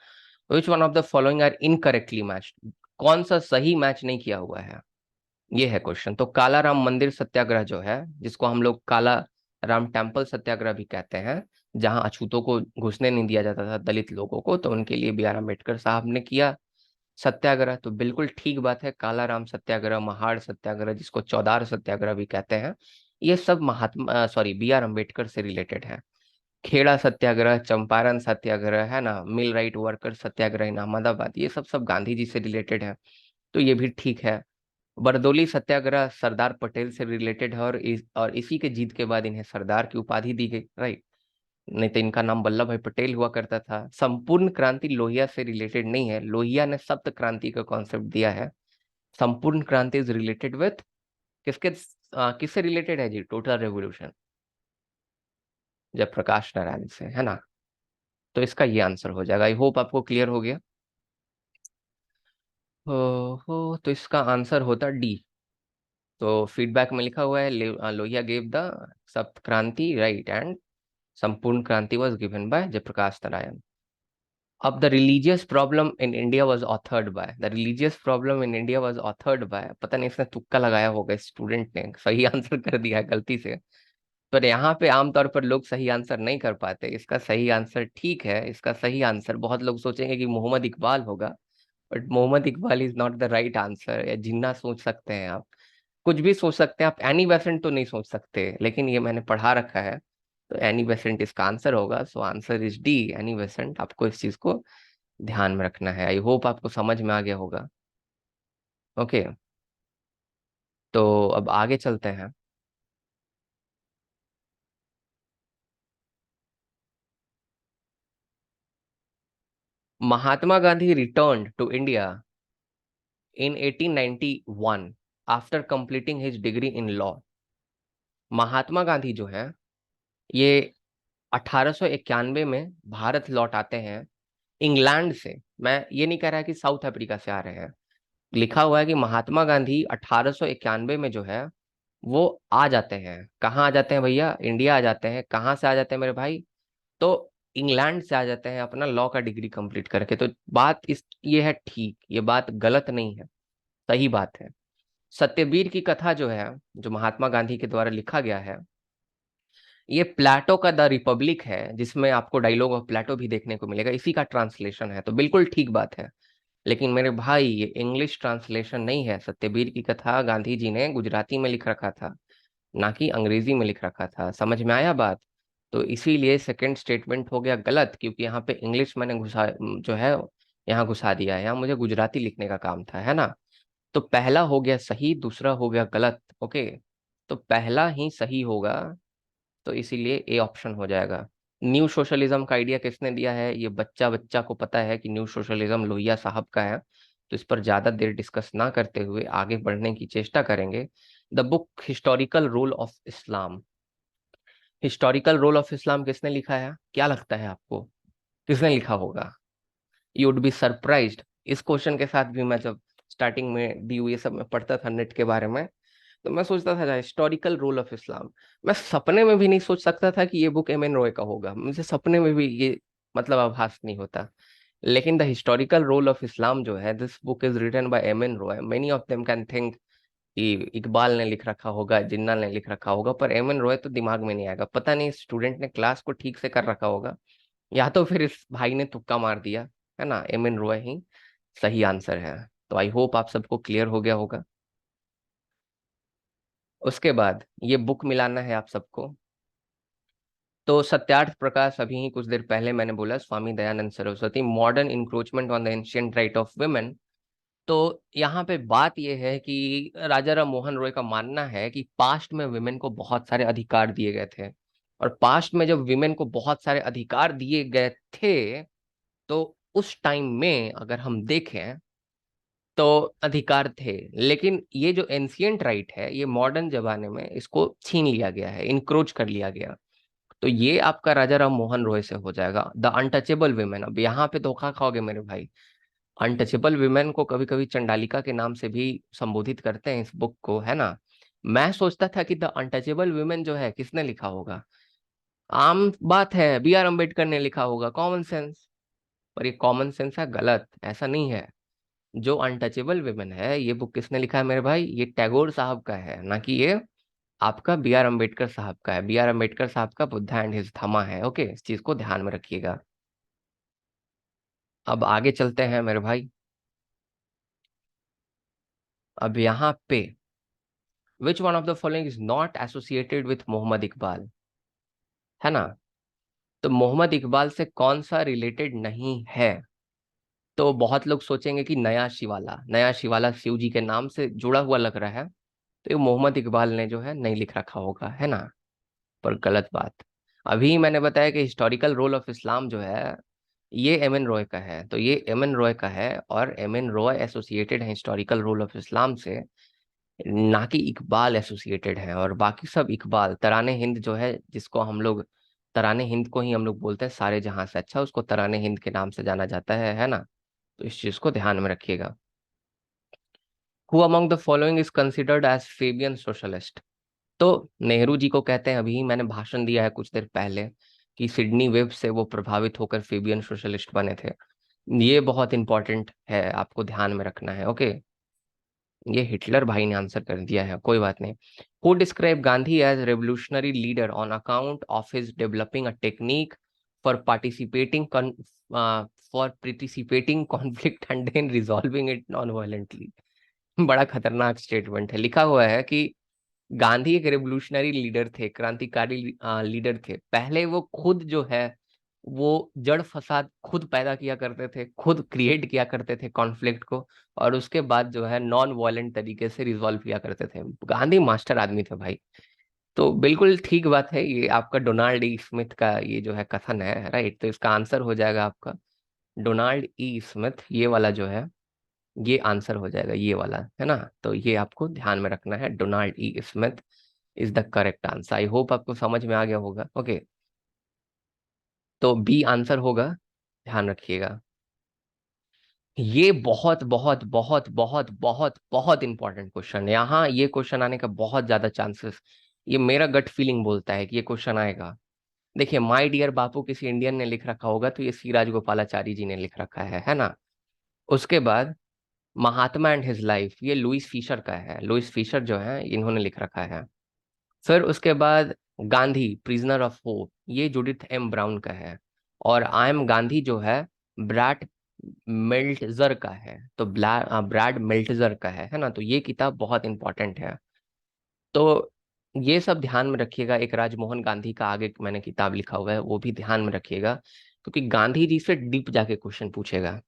which one of the following are incorrectly matched, कौन सा सही मैच नहीं किया हुआ है, ये है क्वेश्चन। तो काला राम मंदिर सत्याग्रह जो है, जिसको हम लोग काला राम टेम्पल सत्याग्रह भी कहते हैं, जहां अछूतों को घुसने नहीं दिया जाता था, दलित लोगों को, तो उनके लिए बी आर अम्बेडकर साहब ने किया सत्याग्रह। तो बिल्कुल ठीक बात है, काला राम सत्याग्रह, महाड़ सत्याग्रह, जिसको चौदार सत्याग्रह भी कहते हैं, ये सब महात्मा सॉरी बी आर अम्बेडकर से रिलेटेड है। खेड़ा सत्याग्रह, चंपारण सत्याग्रह, है ना, मिल राइट वर्कर सत्याग्रह इन अहमदाबाद, ये सब सब गांधी जी से रिलेटेड है, तो ये भी ठीक है। बरदोली सत्याग्रह सरदार पटेल से रिलेटेड है, और इसी के जीत के बाद इन्हें सरदार की उपाधि दी गई, राइट। नहीं तो इनका नाम वल्लभ भाई पटेल हुआ करता था। संपूर्ण क्रांति लोहिया से रिलेटेड नहीं है, लोहिया ने सप्त क्रांति का कॉन्सेप्ट दिया है। संपूर्ण क्रांति इज रिलेटेड विथ किसके, किससे रिलेटेड है जी, टोटल रेवोल्यूशन, जयप्रकाश नारायण से, है ना। तो इसका ये आंसर हो जाएगा। आई होप आपको क्लियर हो गया हो। तो इसका आंसर होता डी। तो फीडबैक में लिखा हुआ है लोहिया गेव द सप्त क्रांति, राइट, एंड संपूर्ण क्रांति was given by Jayaprakash Narayan. अब the religious problem in India was authored bye, the religious problem in India was authored bye, पता नहीं इसने तुक्का लगाया होगा, स्टूडेंट ने सही आंसर कर दिया है गलती से। पर यहाँ पे आमतौर पर लोग सही आंसर नहीं कर पाते, इसका सही आंसर ठीक है, इसका सही आंसर, बहुत लोग सोचेंगे कि मोहम्मद इकबाल होगा, but Mohammad Iqbal is not the right answer. या जिन्ना सोच सकते हैं आप, कुछ भी सोच सकते हैं आप, एनी बेसेंट तो नहीं सोच सकते, लेकिन ये मैंने पढ़ा रखा है, तो एनी बेसेंट इसका आंसर होगा। So answer is D, Annie Besant. आपको इस चीज को ध्यान में रखना है। आई होप आपको समझ में आ गया होगा। ओके, तो अब आगे चलते हैं। Mahatma Gandhi return to India in 1891 after completing his degree in law. Mahatma Gandhi जो है ये 1891 में भारत लौट आते हैं इंग्लैंड से। मैं ये नहीं कह रहा कि साउथ अफ्रीका से आ रहे हैं, लिखा हुआ है कि महात्मा गांधी 1891 में जो है वो आ जाते हैं। कहाँ आ जाते हैं भैया, इंडिया आ जाते हैं। कहाँ से आ जाते हैं मेरे भाई, तो इंग्लैंड से आ जाते हैं अपना लॉ का डिग्री कंप्लीट करके। तो बात इस ये है ठीक, ये बात गलत नहीं है, सही बात है। सत्यवीर की कथा जो है, जो महात्मा गांधी के द्वारा लिखा गया है, ये प्लेटो का द रिपब्लिक है, जिसमें आपको डायलॉग ऑफ प्लेटो भी देखने को मिलेगा, इसी का ट्रांसलेशन है, तो बिल्कुल ठीक बात है। लेकिन मेरे भाई ये इंग्लिश ट्रांसलेशन नहीं है, सत्यवीर की कथा गांधी जी ने गुजराती में लिख रखा था, ना कि अंग्रेजी में लिख रखा था। समझ में आया बात। तो इसीलिए सेकंड स्टेटमेंट हो गया गलत, क्योंकि यहाँ पे इंग्लिश मैंने घुसा जो है यहाँ घुसा दिया है, यहाँ मुझे गुजराती लिखने का काम था, है ना। तो पहला हो गया सही, दूसरा हो गया गलत। ओके, तो पहला ही सही होगा, तो इसीलिए ए ऑप्शन हो जाएगा। न्यू सोशलिज्म का आइडिया किसने दिया है, ये बच्चा बच्चा को पता है कि न्यू सोशलिज्म लोहिया साहब का है। तो इस पर ज्यादा देर डिस्कस ना करते हुए आगे बढ़ने की चेष्टा करेंगे। The book historical role of Islam, historical role of Islam किसने लिखा है, क्या लगता है आपको, किसने लिखा होगा। You would be surprised. इस क्वेश्चन के साथ भी मैं जब स्टार्टिंग में डी ये सब में पढ़ता था नेट के बारे में, तो मैं सोचता था हिस्टोरिकल रोल ऑफ इस्लाम, मैं सपने में भी नहीं सोच सकता था कि ये बुक एम एन रॉय का होगा, मुझे सपने में भी ये मतलब आभास नहीं होता। लेकिन the historical role of Islam जो है, this book is written by M N Roy, many of them can think कि इकबाल ने लिख रखा होगा, जिन्ना ने लिख रखा होगा, पर एम एन रॉय तो दिमाग में नहीं आएगा। पता नहीं स्टूडेंट ने क्लास को ठीक से कर रखा होगा, या तो फिर इस भाई ने तुक्का मार दिया, है ना। एम एन रॉय ही सही आंसर है। तो आई होप आप सबको क्लियर हो गया होगा। उसके बाद ये बुक मिलाना है आप सबको। तो सत्यार्थ प्रकाश, अभी ही कुछ देर पहले मैंने बोला, Swami Dayanand Saraswati, modern encroachment on the ancient right of women. तो यहाँ पे बात यह है कि राजा राम मोहन रॉय का मानना है कि पास्ट में विमेन को बहुत सारे अधिकार दिए गए थे, और पास्ट में जब विमेन को बहुत सारे अधिकार दिए गए थे, तो उस टाइम में अगर हम देखें तो अधिकार थे, लेकिन ये जो एंशियंट राइट है ये मॉडर्न जमाने में इसको छीन लिया गया है, इनक्रोच कर लिया गया। तो ये आपका राजा राम मोहन रॉय से हो जाएगा, द अनटचेबल विमेन। अब यहाँ पे धोखा खाओगे मेरे भाई। अनटचेबल विमेन को कभी कभी चंडालिका के नाम से भी संबोधित करते हैं इस बुक को, है ना। मैं सोचता था कि द अनटचेबल विमेन जो है किसने लिखा होगा, आम बात है बी आर अम्बेडकर ने लिखा होगा, कॉमन सेंस। पर ये कॉमन सेंस है, गलत, ऐसा नहीं है। जो अनटचेबल विमेन है ये बुक किसने लिखा है मेरे भाई, ये टैगोर साहब का है, ना कि ये आपका बी आर अम्बेडकर साहब का है। बी आर अम्बेडकर साहब का बुद्धा एंड हिज थमा है। ओके, इस चीज को ध्यान में रखिएगा। अब आगे चलते हैं मेरे भाई। अब यहाँ पे which one of the following is not associated with Mohammad Iqbal, है ना। तो मोहम्मद इकबाल से कौन सा रिलेटेड नहीं है। तो बहुत लोग सोचेंगे कि नया शिवाला, नया शिवाला शिव जी के नाम से जुड़ा हुआ लग रहा है, तो ये मोहम्मद इकबाल ने जो है नहीं लिख रखा होगा, है ना। पर गलत बात। अभी मैंने बताया कि हिस्टोरिकल रोल ऑफ इस्लाम जो है ये एम एन रॉय का है, तो ये एम एन रॉय का है, और एम एन रॉय एसोसिएटेड है हिस्टोरिकल रोल ऑफ इस्लाम से, ना कि इकबाल एसोसिएटेड है। और बाकी सब इकबाल, तराने हिंद जो है, जिसको हम लोग तराने हिंद को ही हम लोग बोलते हैं सारे जहां से अच्छा, उसको तराने हिंद के नाम से जाना जाता है ना। तो इस चीज को ध्यान में रखिएगा। Who among the following is considered as Fabian socialist. तो नेहरू जी को कहते हैं, अभी मैंने भाषण दिया है कुछ देर पहले, कि सिडनी वेब से वो प्रभावित होकर फेबियन सोशलिस्ट बने थे। ये बहुत इंपॉर्टेंट है, आपको ध्यान में रखना है। ओके, ये हिटलर भाई ने आंसर कर दिया है, कोई बात नहीं। Who describe Gandhi as revolutionary leader on account of his developing a technique for participating conflict and then resolving it non violently. बड़ा खतरनाक स्टेटमेंट है। लिखा हुआ है कि गांधी एक रेवोल्यूशनरी लीडर थे, क्रांतिकारी लीडर थे। पहले वो खुद जो है वो जड़ फसाद खुद पैदा किया करते थे, खुद क्रिएट किया करते थे कॉन्फ्लिक्ट को, और उसके बाद जो है नॉन वायलेंट तरीके से रिजॉल्व किया करते थे। गांधी मास्टर आदमी थे भाई। तो बिल्कुल ठीक बात है, ये आपका डोनाल्ड ई स्मिथ का ये जो है कथन है, राइट। तो इसका आंसर हो जाएगा आपका डोनाल्ड ई स्मिथ, ये वाला जो है ये आंसर हो जाएगा, ये वाला, है ना। तो ये आपको ध्यान में रखना है, Donald E Smith is the correct answer. I hope आपको समझ में आ गया होगा। ओके, तो बी आंसर होगा, ध्यान रखिएगा। ये बहुत बहुत बहुत बहुत बहुत बहुत इंपॉर्टेंट क्वेश्चन है, यहाँ ये क्वेश्चन आने का बहुत ज्यादा चांसेस, ये मेरा गट फीलिंग बोलता है कि ये क्वेश्चन आएगा। देखिए, माय डियर बापू किसी इंडियन ने लिख रखा होगा, तो ये सी राजगोपालाचारी जी ने लिख रखा है ना। उसके बाद महात्मा एंड हिज लाइफ, ये लुइस फिशर का है, लुइस फिशर जो है इन्होंने लिख रखा है। फिर उसके बाद गांधी प्रिजनर ऑफ होप, ये जूडिथ एम ब्राउन का है। और आई एम गांधी जो है ब्रैड मेल्टजर का है, तो ब्रैड मेल्टजर का है ना। तो ये किताब बहुत इंपॉर्टेंट है। तो ये सब ध्यान में रखिएगा। एक राजमोहन गांधी का आगे मैंने किताब लिखा हुआ है, वो भी ध्यान में रखिएगा, क्योंकि गांधी जी से डीप जाके क्वेश्चन पूछेगा।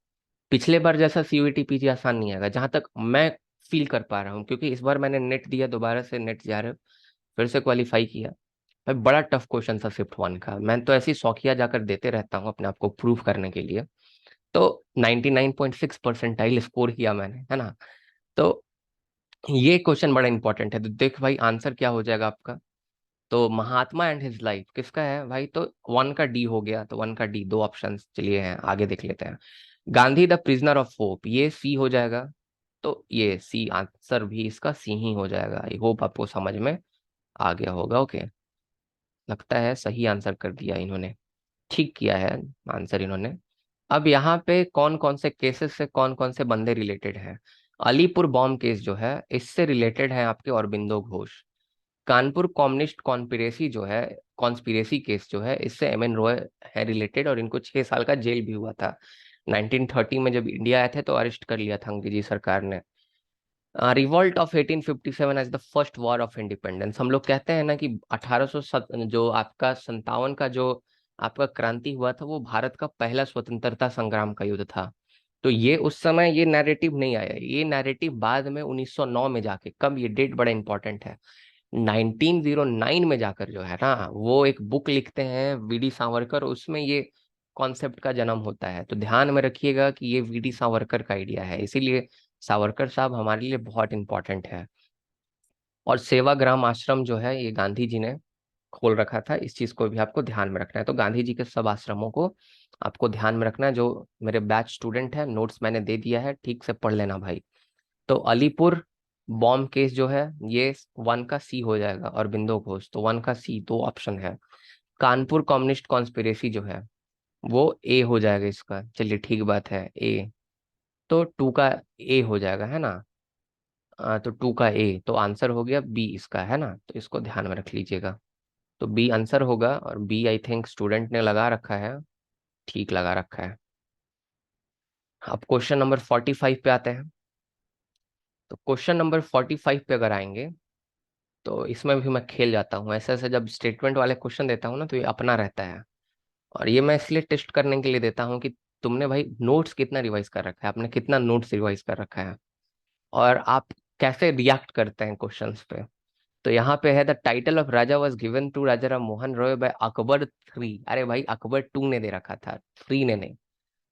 पिछले बार जैसा सीयूईटी पीजी आसान नहीं आएगा, जहां तक मैं फील कर पा रहा हूँ, क्योंकि इस बार मैंने नेट दिया, दोबारा से नेट जा रहे फिर से क्वालिफाई किया भाई। बड़ा टफ क्वेश्चन था शिफ्ट वन का। मैं तो ऐसी शौकिया जाकर देते रहता हूँ अपने आप को प्रूव करने के लिए। तो 99.6 परसेंटाइल स्कोर किया मैंने, है ना। तो ये क्वेश्चन बड़ा इंपॉर्टेंट है। तो देख भाई, आंसर क्या हो जाएगा आपका। तो महात्मा एंड हिज लाइफ किसका है भाई, तो वन का डी हो गया, तो वन का डी, दो ऑप्शन चलिए हैं, आगे देख लेते हैं। Gandhi the prisoner of hope, ये सी हो जाएगा। तो ये सी आंसर भी इसका सी ही हो जाएगा। आई होप आपको समझ में आ गया होगा। ओके, लगता है सही आंसर कर दिया इन्होंने, ठीक किया है आंसर इन्होंने। अब यहाँ पे कौन कौन से केसेस से कौन कौन से बंदे रिलेटेड हैं। अलीपुर बॉम्ब केस जो है इससे रिलेटेड है आपके अरबिंदो घोष। कानपुर कम्युनिस्ट कॉन्स्पिरेसी जो है, कॉन्स्पिरेसी केस जो है, इससे एम एन रॉय है रिलेटेड, और इनको 6 साल का जेल भी हुआ था। 1930 में जब इंडिया आए थे तो अरेस्ट कर लिया था अंग्रेजी सरकार ने। Revolt of 1857 as the first war of independence. हम लोग कहते हैं ना कि 1800 जो आपका 57 का जो आपका क्रांति हुआ था वो भारत का पहला स्वतंत्रता संग्राम का युद्ध था। तो ये उस समय ये नैरेटिव नहीं आया, ये नैरेटिव बाद में 1909 में जाके, कब, ये डेट बड़ा इंपॉर्टेंट है, 1909 में जाकर जो है ना वो एक बुक लिखते हैं वीडी सावरकर, उसमें ये कॉन्सेप्ट का जन्म होता है। तो ध्यान में रखिएगा कि ये वीडी सावरकर का आइडिया है, इसीलिए सावरकर साहब हमारे लिए बहुत इंपॉर्टेंट है। और सेवाग्राम आश्रम जो है ये गांधी जी ने खोल रखा था, इस चीज को भी आपको ध्यान में रखना है। तो गांधी जी के सब आश्रमों को आपको ध्यान में रखना है। जो मेरे बैच स्टूडेंट है, नोट्स मैंने दे दिया है, ठीक से पढ़ लेना भाई। तो अलीपुर बॉम्ब केस जो है ये 1 का सी हो जाएगा, और बिंदु घोष, तो 1 का सी, 2 ऑप्शन है। कानपुर कम्युनिस्ट कॉन्स्पिरेसी जो है वो ए हो जाएगा इसका, चलिए ठीक बात है, ए। तो 2 का ए हो जाएगा, है ना। तो 2 का ए, तो आंसर हो गया बी इसका, है ना। तो इसको ध्यान में रख लीजिएगा। तो बी आंसर होगा, और बी आई थिंक स्टूडेंट ने लगा रखा है, ठीक लगा रखा है। अब क्वेश्चन नंबर 45 पे आते हैं। तो क्वेश्चन नंबर 45 पे अगर आएंगे तो इसमें भी मैं खेल जाता हूँ, ऐसे ऐसे जब स्टेटमेंट वाले क्वेश्चन देता हूँ ना तो ये अपना रहता है। और ये मैं इसलिए टेस्ट करने के लिए देता हूँ कि तुमने भाई नोट्स कितना रिवाइज कर रखा है, आपने कितना नोट्स रिवाइज कर रखा है, और आप कैसे रिएक्ट करते हैं क्वेश्चंस पे। तो यहाँ पे है, the title of Raja was given to Raja Ram Mohan Roy by Akbar 3। अरे भाई अकबर 2 ने दे रखा था, 3 ने नहीं।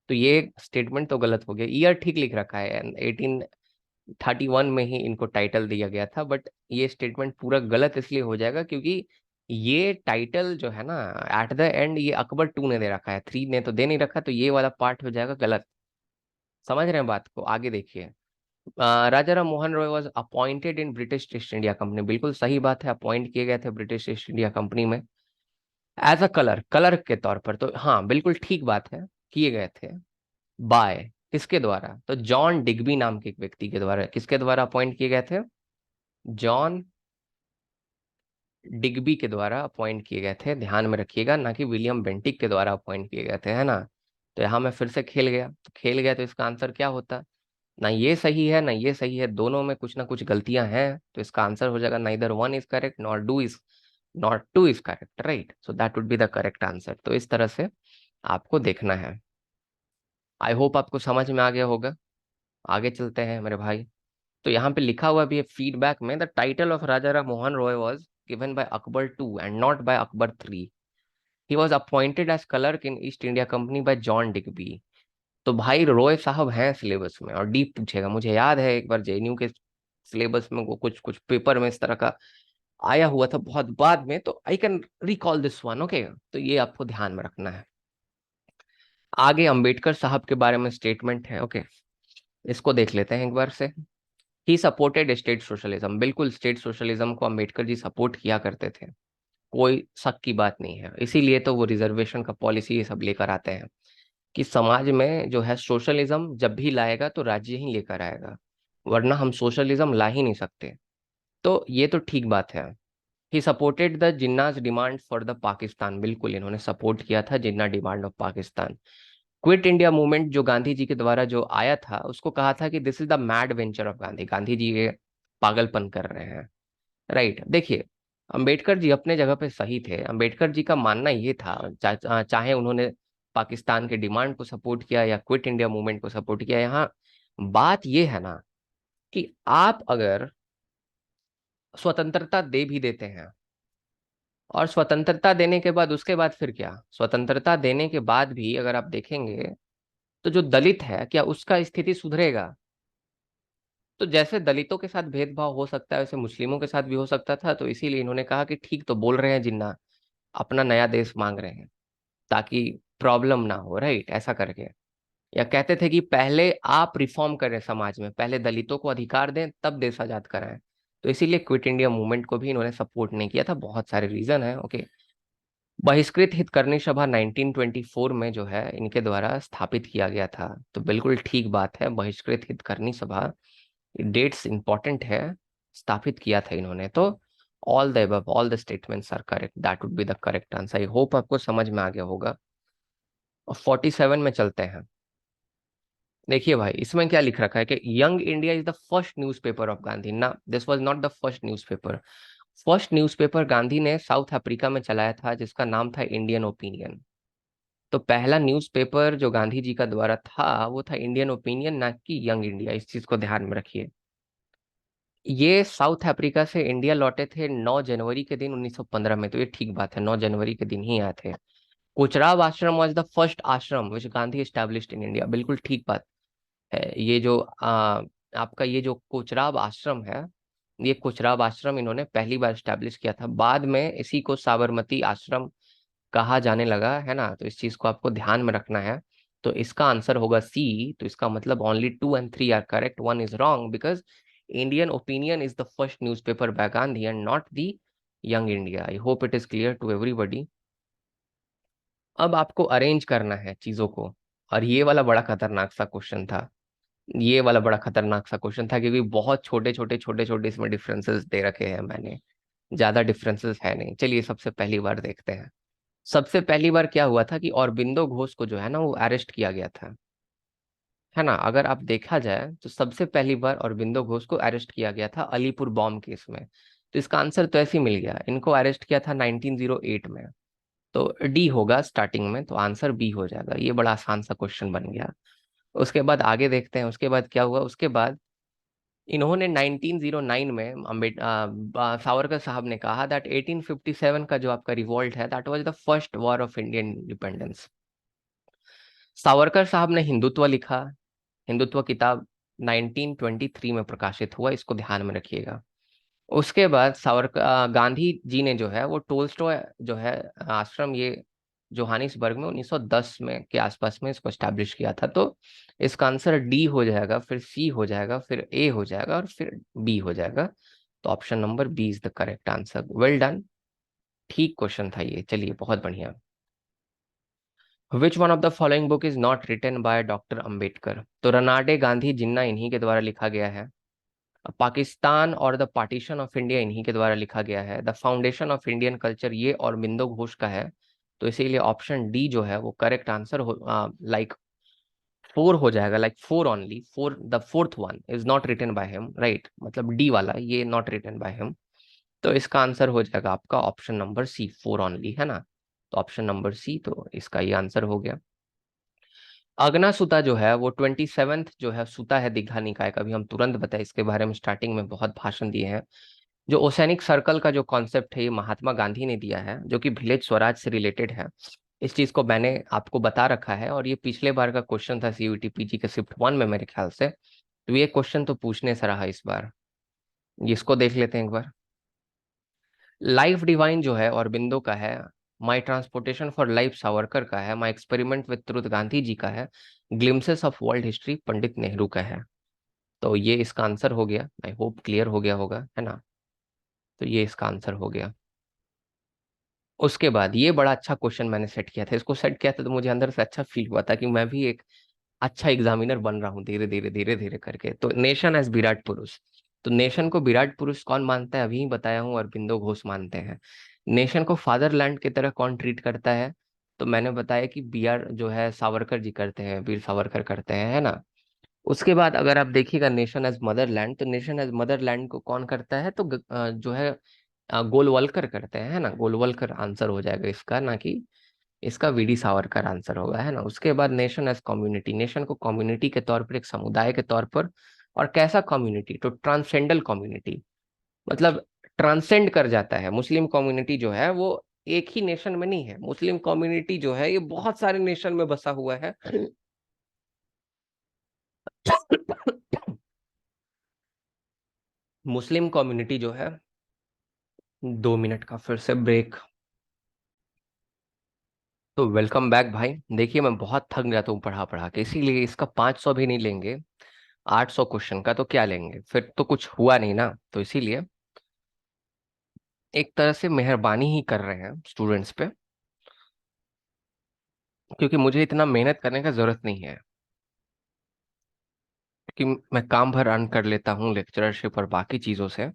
तो ये स्टेटमेंट तो गलत हो गया, ईयर ठीक लिख रखा है, 1831 में ही इनको टाइटल दिया गया था, बट ये स्टेटमेंट पूरा गलत इसलिए हो जाएगा क्योंकि ये टाइटल जो है ना एट द एंड ये अकबर 2 ने दे रखा है, 3 ने तो दे नहीं रखा, तो ये वाला पार्ट हो जाएगा गलत। समझ रहे हैं बात को, आगे देखिए। Raja Ram Mohan Roy was appointed in British East India company, बिल्कुल सही बात है, अपॉइंट किए गए थे ब्रिटिश ईस्ट इंडिया कंपनी में एज अ कलर, कलर के तौर पर। तो हाँ बिल्कुल ठीक बात है, किए गए थे। बाय किसके द्वारा, तो जॉन डिग्बी नाम के एक व्यक्ति के द्वारा, किसके द्वारा अपॉइंट किए गए थे, जॉन डिग्बी के द्वारा अपॉइंट किए गए थे, ध्यान में रखिएगा, ना कि विलियम बेंटिक के द्वारा अपॉइंट किए गए थे, है ना। तो यहाँ मैं फिर से खेल गया, तो खेल गया तो इसका आंसर क्या होता, ना ये सही है ना ये सही है, दोनों में कुछ ना कुछ गलतियां हैं, तो इसका आंसर हो जाएगा neither 1 is correct not 2 is correct, right. So that would be the correct answer. तो इस तरह से आपको देखना है। आई होप आपको समझ में आ गया होगा। आगे चलते हैं मेरे भाई। तो यहाँ पे लिखा हुआ भी है फीडबैक में, the title of Raja Ram Mohan Roy was given by Akbar 2 and not by Akbar 3। He was appointed as clerk in East India Company by John Digby. तो भाई रॉय साहब हैं सिलेबस में, और डीप पूछेगा, मुझे याद है एक बार जेएनयू के सिलेबस में वो कुछ कुछ पेपर में इस तरह का आया हुआ था बहुत बाद में, तो I can recall this one, okay. तो ये आपको ध्यान में रखना है। आगे अंबेडकर साहब के बारे में स्टेटमेंट है, ओके, इसको देख लेते हैं एक बार से। ही सपोर्टेड स्टेट सोशलिज्म, बिल्कुल स्टेट सोशलिज्म को अंबेडकर जी सपोर्ट किया करते थे, कोई शक की बात नहीं है, इसीलिए तो वो रिजर्वेशन का पॉलिसी ये सब लेकर आते हैं कि समाज में जो है सोशलिज्म जब भी लाएगा तो राज्य ही लेकर आएगा, वरना हम सोशलिज्म ला ही नहीं सकते। तो ये तो ठीक बात है। He supported the Jinnah's demand for the Pakistan, बिल्कुल इन्होंने सपोर्ट किया था Jinnah demand of Pakistan. Quit India movement जो गांधी जी के द्वारा जो आया था उसको कहा था कि this is the mad venture of Gandhi, Gandhi ji ये पागलपन कर रहे हैं, राइट। देखिए अंबेडकर जी अपने जगह पे सही थे, अंबेडकर जी का मानना ये था, चाहे उन्होंने पाकिस्तान के डिमांड को सपोर्ट किया या क्विट इंडिया मूवमेंट को सपोर्ट किया, यहाँ बात ये है ना कि आप अगर स्वतंत्रता दे भी देते हैं, और स्वतंत्रता देने के बाद उसके बाद फिर क्या, स्वतंत्रता देने के बाद भी अगर आप देखेंगे तो जो दलित है क्या उसका स्थिति सुधरेगा। तो जैसे दलितों के साथ भेदभाव हो सकता है वैसे मुस्लिमों के साथ भी हो सकता था, तो इसीलिए इन्होंने कहा कि ठीक तो बोल रहे हैं जिन्ना, अपना नया देश मांग रहे हैं ताकि प्रॉब्लम ना हो, राइट, ऐसा करके। या कहते थे कि पहले आप रिफॉर्म करें समाज में, पहले दलितों को अधिकार दें तब देश आजाद कराएं। तो इसीलिए क्विट इंडिया मूवमेंट को भी इन्होंने सपोर्ट नहीं किया था, बहुत सारे रीजन है, ओके। बहिष्कृत हितकरनी सभा 1924 में जो है इनके द्वारा स्थापित किया गया था, तो बिल्कुल ठीक बात है, बहिष्कृत हितकरनी सभा डेट्स इंपॉर्टेंट है, स्थापित किया था इन्होंने। तो all the above, all the statements are correct, that would be the correct answer. I hope आपको समझ में आ गया होगा। और 47 में चलते हैं। देखिए भाई, इसमें क्या लिख रखा है कि Young India is the first newspaper of Gandhi ना, this was not the first newspaper. First newspaper Gandhi ने साउथ अफ्रीका में चलाया था, जिसका नाम था इंडियन ओपिनियन। तो पहला न्यूज़पेपर जो गांधी जी का द्वारा था वो था इंडियन ओपिनियन, ना कि यंग इंडिया। इस चीज को ध्यान में रखिए। ये साउथ अफ्रीका से इंडिया लौटे थे 9 जनवरी के दिन 1915 में। तो ये ठीक बात है, 9 जनवरी के दिन ही आए थे। कोचराब आश्रम वाज द फर्स्ट आश्रम विच गांधी एस्टैब्लिश्ड इन इंडिया, बिल्कुल ठीक बात है। ये जो आपका ये जो कोचराब आश्रम है, ये कोचराब आश्रम इन्होंने पहली बार स्टैब्लिश किया था। बाद में इसी को साबरमती आश्रम कहा जाने लगा, है ना। तो इस चीज को आपको ध्यान में रखना है। तो इसका आंसर होगा सी। तो इसका मतलब only 2 and 3 are correct, one is wrong, because Indian Opinion is the first newspaper by Gandhi and not the Young India. I hope it is clear to everybody. अब आपको अरेंज करना है चीजों को। और ये वाला बड़ा खतरनाक सा क्वेश्चन था। ये वाला बड़ा खतरनाक सा क्वेश्चन था, क्योंकि बहुत छोटे छोटे इसमें डिफरेंसेस दे रखे हैं मैंने। ज्यादा डिफरेंसेस है नहीं। चलिए सबसे पहली बार देखते हैं। सबसे पहली बार क्या हुआ था कि औरबिंदो घोष को जो है ना वो अरेस्ट किया गया था, है ना। अगर आप देखा जाए तो सबसे पहली बार औरबिंदो घोष को अरेस्ट किया गया था अलीपुर बॉम्ब केस में। तो इसका आंसर तो ऐसे ही मिल गया, इनको अरेस्ट किया था 1908 में। तो डी होगा स्टार्टिंग में, तो आंसर बी हो जाएगा। ये बड़ा आसान सा क्वेश्चन बन गया। उसके बाद आगे देखते हैं, उसके बाद क्या हुआ। उसके बाद इन्होंने 1909 में सावरकर साहब ने कहा दैट 1857 का जो आपका रिवॉल्ट है that was the first war of Indian independence. Savarkar साहब ने हिंदुत्व लिखा। हिंदुत्व किताब 1923 में प्रकाशित हुआ, इसको ध्यान में रखिएगा। उसके बाद सावरकर गांधी जी ने जो है वो टोल्स्टॉय जो है आश्रम, ये जोहानिसबर्ग में 1910 में के आसपास में इसको स्टैब्लिश किया था। तो इसका आंसर डी हो जाएगा, फिर सी हो जाएगा, फिर ए हो जाएगा, और फिर बी हो जाएगा। तो option number B is the correct answer. Well done, ठीक क्वेश्चन था ये। चलिए बहुत बढ़िया। Which one of the following book is not written by doctor Ambedkar. तो रनाडे गांधी जिन्ना इन्हीं के द्वारा लिखा गया है। पाकिस्तान और द पार्टीशन ऑफ इंडिया इन्हीं के द्वारा लिखा गया है। The foundation of Indian culture ये औरबिंदो घोष का है। तो इसीलिए ऑप्शन डी जो है वो करेक्ट आंसर हो, लाइक फोर हो जाएगा। Like four only, four the fourth one is not written by him, right. मतलब डी वाला ये नॉट रिटन बाय हिम। तो इसका आंसर हो जाएगा आपका option number C, four only, है ना। तो ऑप्शन नंबर सी, तो इसका ये आंसर हो गया। अगना सुता जो है वो 27th जो है सुता है दीघा निकाय का। अभी हम तुरंत बताए, इसके बारे में स्टार्टिंग में बहुत भाषण दिए हैं। जो ओसेनिक सर्कल का जो कॉन्सेप्ट है ये महात्मा गांधी ने दिया है, जो कि विलेज स्वराज से रिलेटेड है। इस चीज को मैंने आपको बता रखा है, और ये पिछले बार का क्वेश्चन था सीयूईटी पीजी के शिफ्ट 1 में मेरे ख्याल से। तो ये क्वेश्चन तो पूछने से रहा इस बार। इसको देख लेते हैं एक बार। लाइफ डिवाइन जो है औरबिंदो का है। My transportation for life Savarkar का है। My experiment with truth Gandhi ji का है। Glimpses of world history Pandit Nehru का है। तो ये इसका आंसर हो गया। आई होप क्लियर हो गया होगा, है ना। तो ये इसका आंसर हो गया। उसके बाद ये बड़ा अच्छा क्वेश्चन मैंने सेट किया था। इसको सेट किया था तो मुझे अंदर से अच्छा फील हुआ था कि मैं भी एक अच्छा एग्जामिनर बन रहा हूँ धीरे धीरे धीरे धीरे करके। तो नेशन एज विराट पुरुष। तो नेशन को विराट पुरुष कौन मानता है, अभी ही बताया हूँ, अरबिंदो घोष मानते हैं। नेशन को फादरलैंड की तरह कौन ट्रीट करता है, तो मैंने बताया कि बी आर जो है सावरकर जी करते हैं, वीर सावरकर करते हैं, है ना। उसके बाद अगर आप देखिएगा नेशन एज मदरलैंड, तो नेशन एज मदरलैंड को कौन करता है, तो जो है गोलवलकर करते हैं, है ना। गोलवलकर आंसर हो जाएगा इसका, ना कि इसका वीडी सावरकर आंसर होगा, है ना। उसके बाद नेशन एज कम्युनिटी, नेशन को कम्युनिटी के तौर पर, एक समुदाय के तौर पर। और कैसा कम्युनिटी, तो ट्रांसेंडल कम्युनिटी, मतलब ट्रांसेंड कर जाता है। मुस्लिम कम्युनिटी जो है वो एक ही नेशन में नहीं है। मुस्लिम कम्युनिटी जो है ये बहुत सारे नेशन में बसा हुआ है। मुस्लिम कम्युनिटी जो है, 2 मिनट का फिर से ब्रेक। तो वेलकम बैक भाई। देखिए मैं बहुत थक जाता हूँ पढ़ा पढ़ा के, इसीलिए इसका 500 भी नहीं लेंगे। 800 क्वेश्चन का तो क्या लेंगे, फिर तो कुछ हुआ नहीं ना। तो इसीलिए एक तरह से मेहरबानी ही कर रहे हैं स्टूडेंट्स पे, क्योंकि मुझे इतना मेहनत करने का जरूरत नहीं है। कि मैं काम भर अर्न कर लेता हूँ लेक्चरशिप और बाकी चीज़ों से।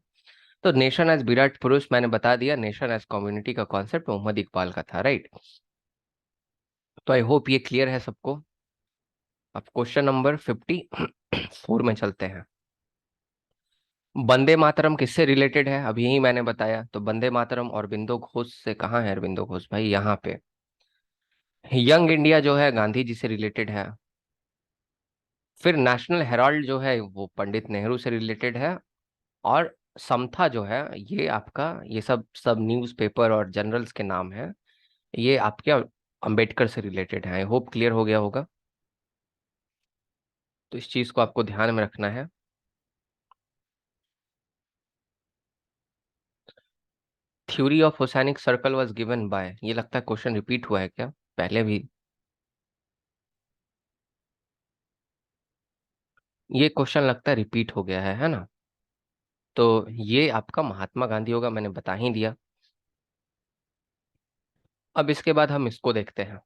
तो नेशन एज विराट पुरुष मैंने बता दिया, नेशन एज कम्युनिटी का कॉन्सेप्ट मोहम्मद इकबाल का था, राइट। तो आई होप ये क्लियर है सबको। अब क्वेश्चन नंबर 54 में चलते हैं। वंदे मातरम किससे रिलेटेड है, अभी ही मैंने बताया। तो वंदे मातरम और अरबिंदो घोष से, कहाँ है अरबिंदो घोष भाई, यहाँ पे। यंग इंडिया जो है गांधी जी से रिलेटेड है। फिर नेशनल हेराल्ड जो है वो पंडित नेहरू से रिलेटेड है। और समथा जो है, ये आपका, ये सब सब न्यूज़पेपर और जर्नल्स के नाम है, ये आपके अंबेडकर से रिलेटेड है। आई होप क्लियर हो गया होगा। तो इस चीज को आपको ध्यान में रखना है। Theory of oceanic circle was given by, ये लगता है क्वेश्चन रिपीट हुआ है क्या पहले भी। ये क्वेश्चन लगता है रिपीट हो गया है ना। तो ये आपका महात्मा गांधी होगा, मैंने बता ही दिया। अब इसके बाद हम इसको देखते हैं।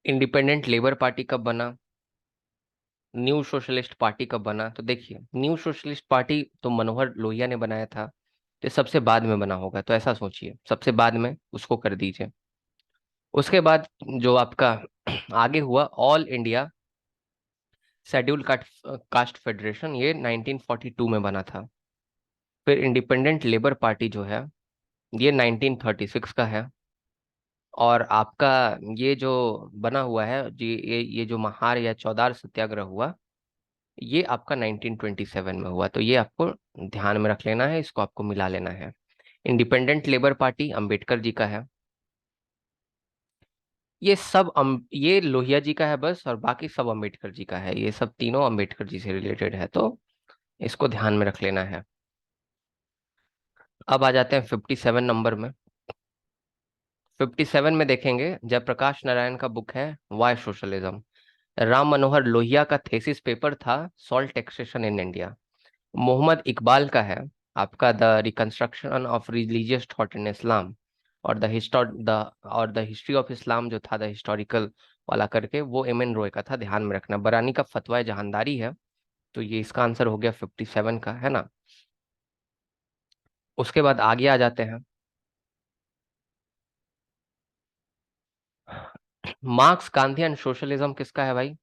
इंडिपेंडेंट लेबर पार्टी कब बना, न्यू सोशलिस्ट पार्टी कब बना। तो देखिए, न्यू सोशलिस्ट पार्टी तो मनोहर लोहिया ने बनाया था, तो सबसे बाद में बना होगा। तो ऐसा सोचिए, सबसे बाद में उसको कर दीजिए। उसके बाद जो आपका आगे हुआ, all India schedule caste federation, ये 1942 में बना था। फिर इंडिपेंडेंट लेबर पार्टी जो है, ये 1936 का है। और आपका ये जो बना हुआ है जी, ये जो महार या चौदार सत्याग्रह हुआ, ये आपका 1927 में हुआ। तो ये आपको ध्यान में रख लेना है, इसको आपको मिला लेना है। Independent labour party Ambedkar ji का है। ये सब ये लोहिया जी का है बस, और बाकी सब अंबेडकर जी का है। ये सब तीनों अंबेडकर जी से रिलेटेड है, तो इसको ध्यान में रख लेना है। अब आ जाते हैं 57 नंबर में। 57 में देखेंगे, जयप्रकाश नारायण का बुक है वाई सोशलिज्म। राम मनोहर लोहिया का थेसिस पेपर था salt taxation in India. Mohammad Iqbal का है आपका the reconstruction of religious thought in Islam. और द हिस्ट्री ऑफ इस्लाम जो था, द हिस्टोरिकल वाला करके, वो एम एन रॉय का था, ध्यान में रखना। बरानी का फतवा जहानदारी है। तो ये इसका आंसर हो गया 57 का, है ना। उसके बाद आगे आ जाते हैं। मार्क्स, गांधी एंड सोशलिज्म किसका है भाई।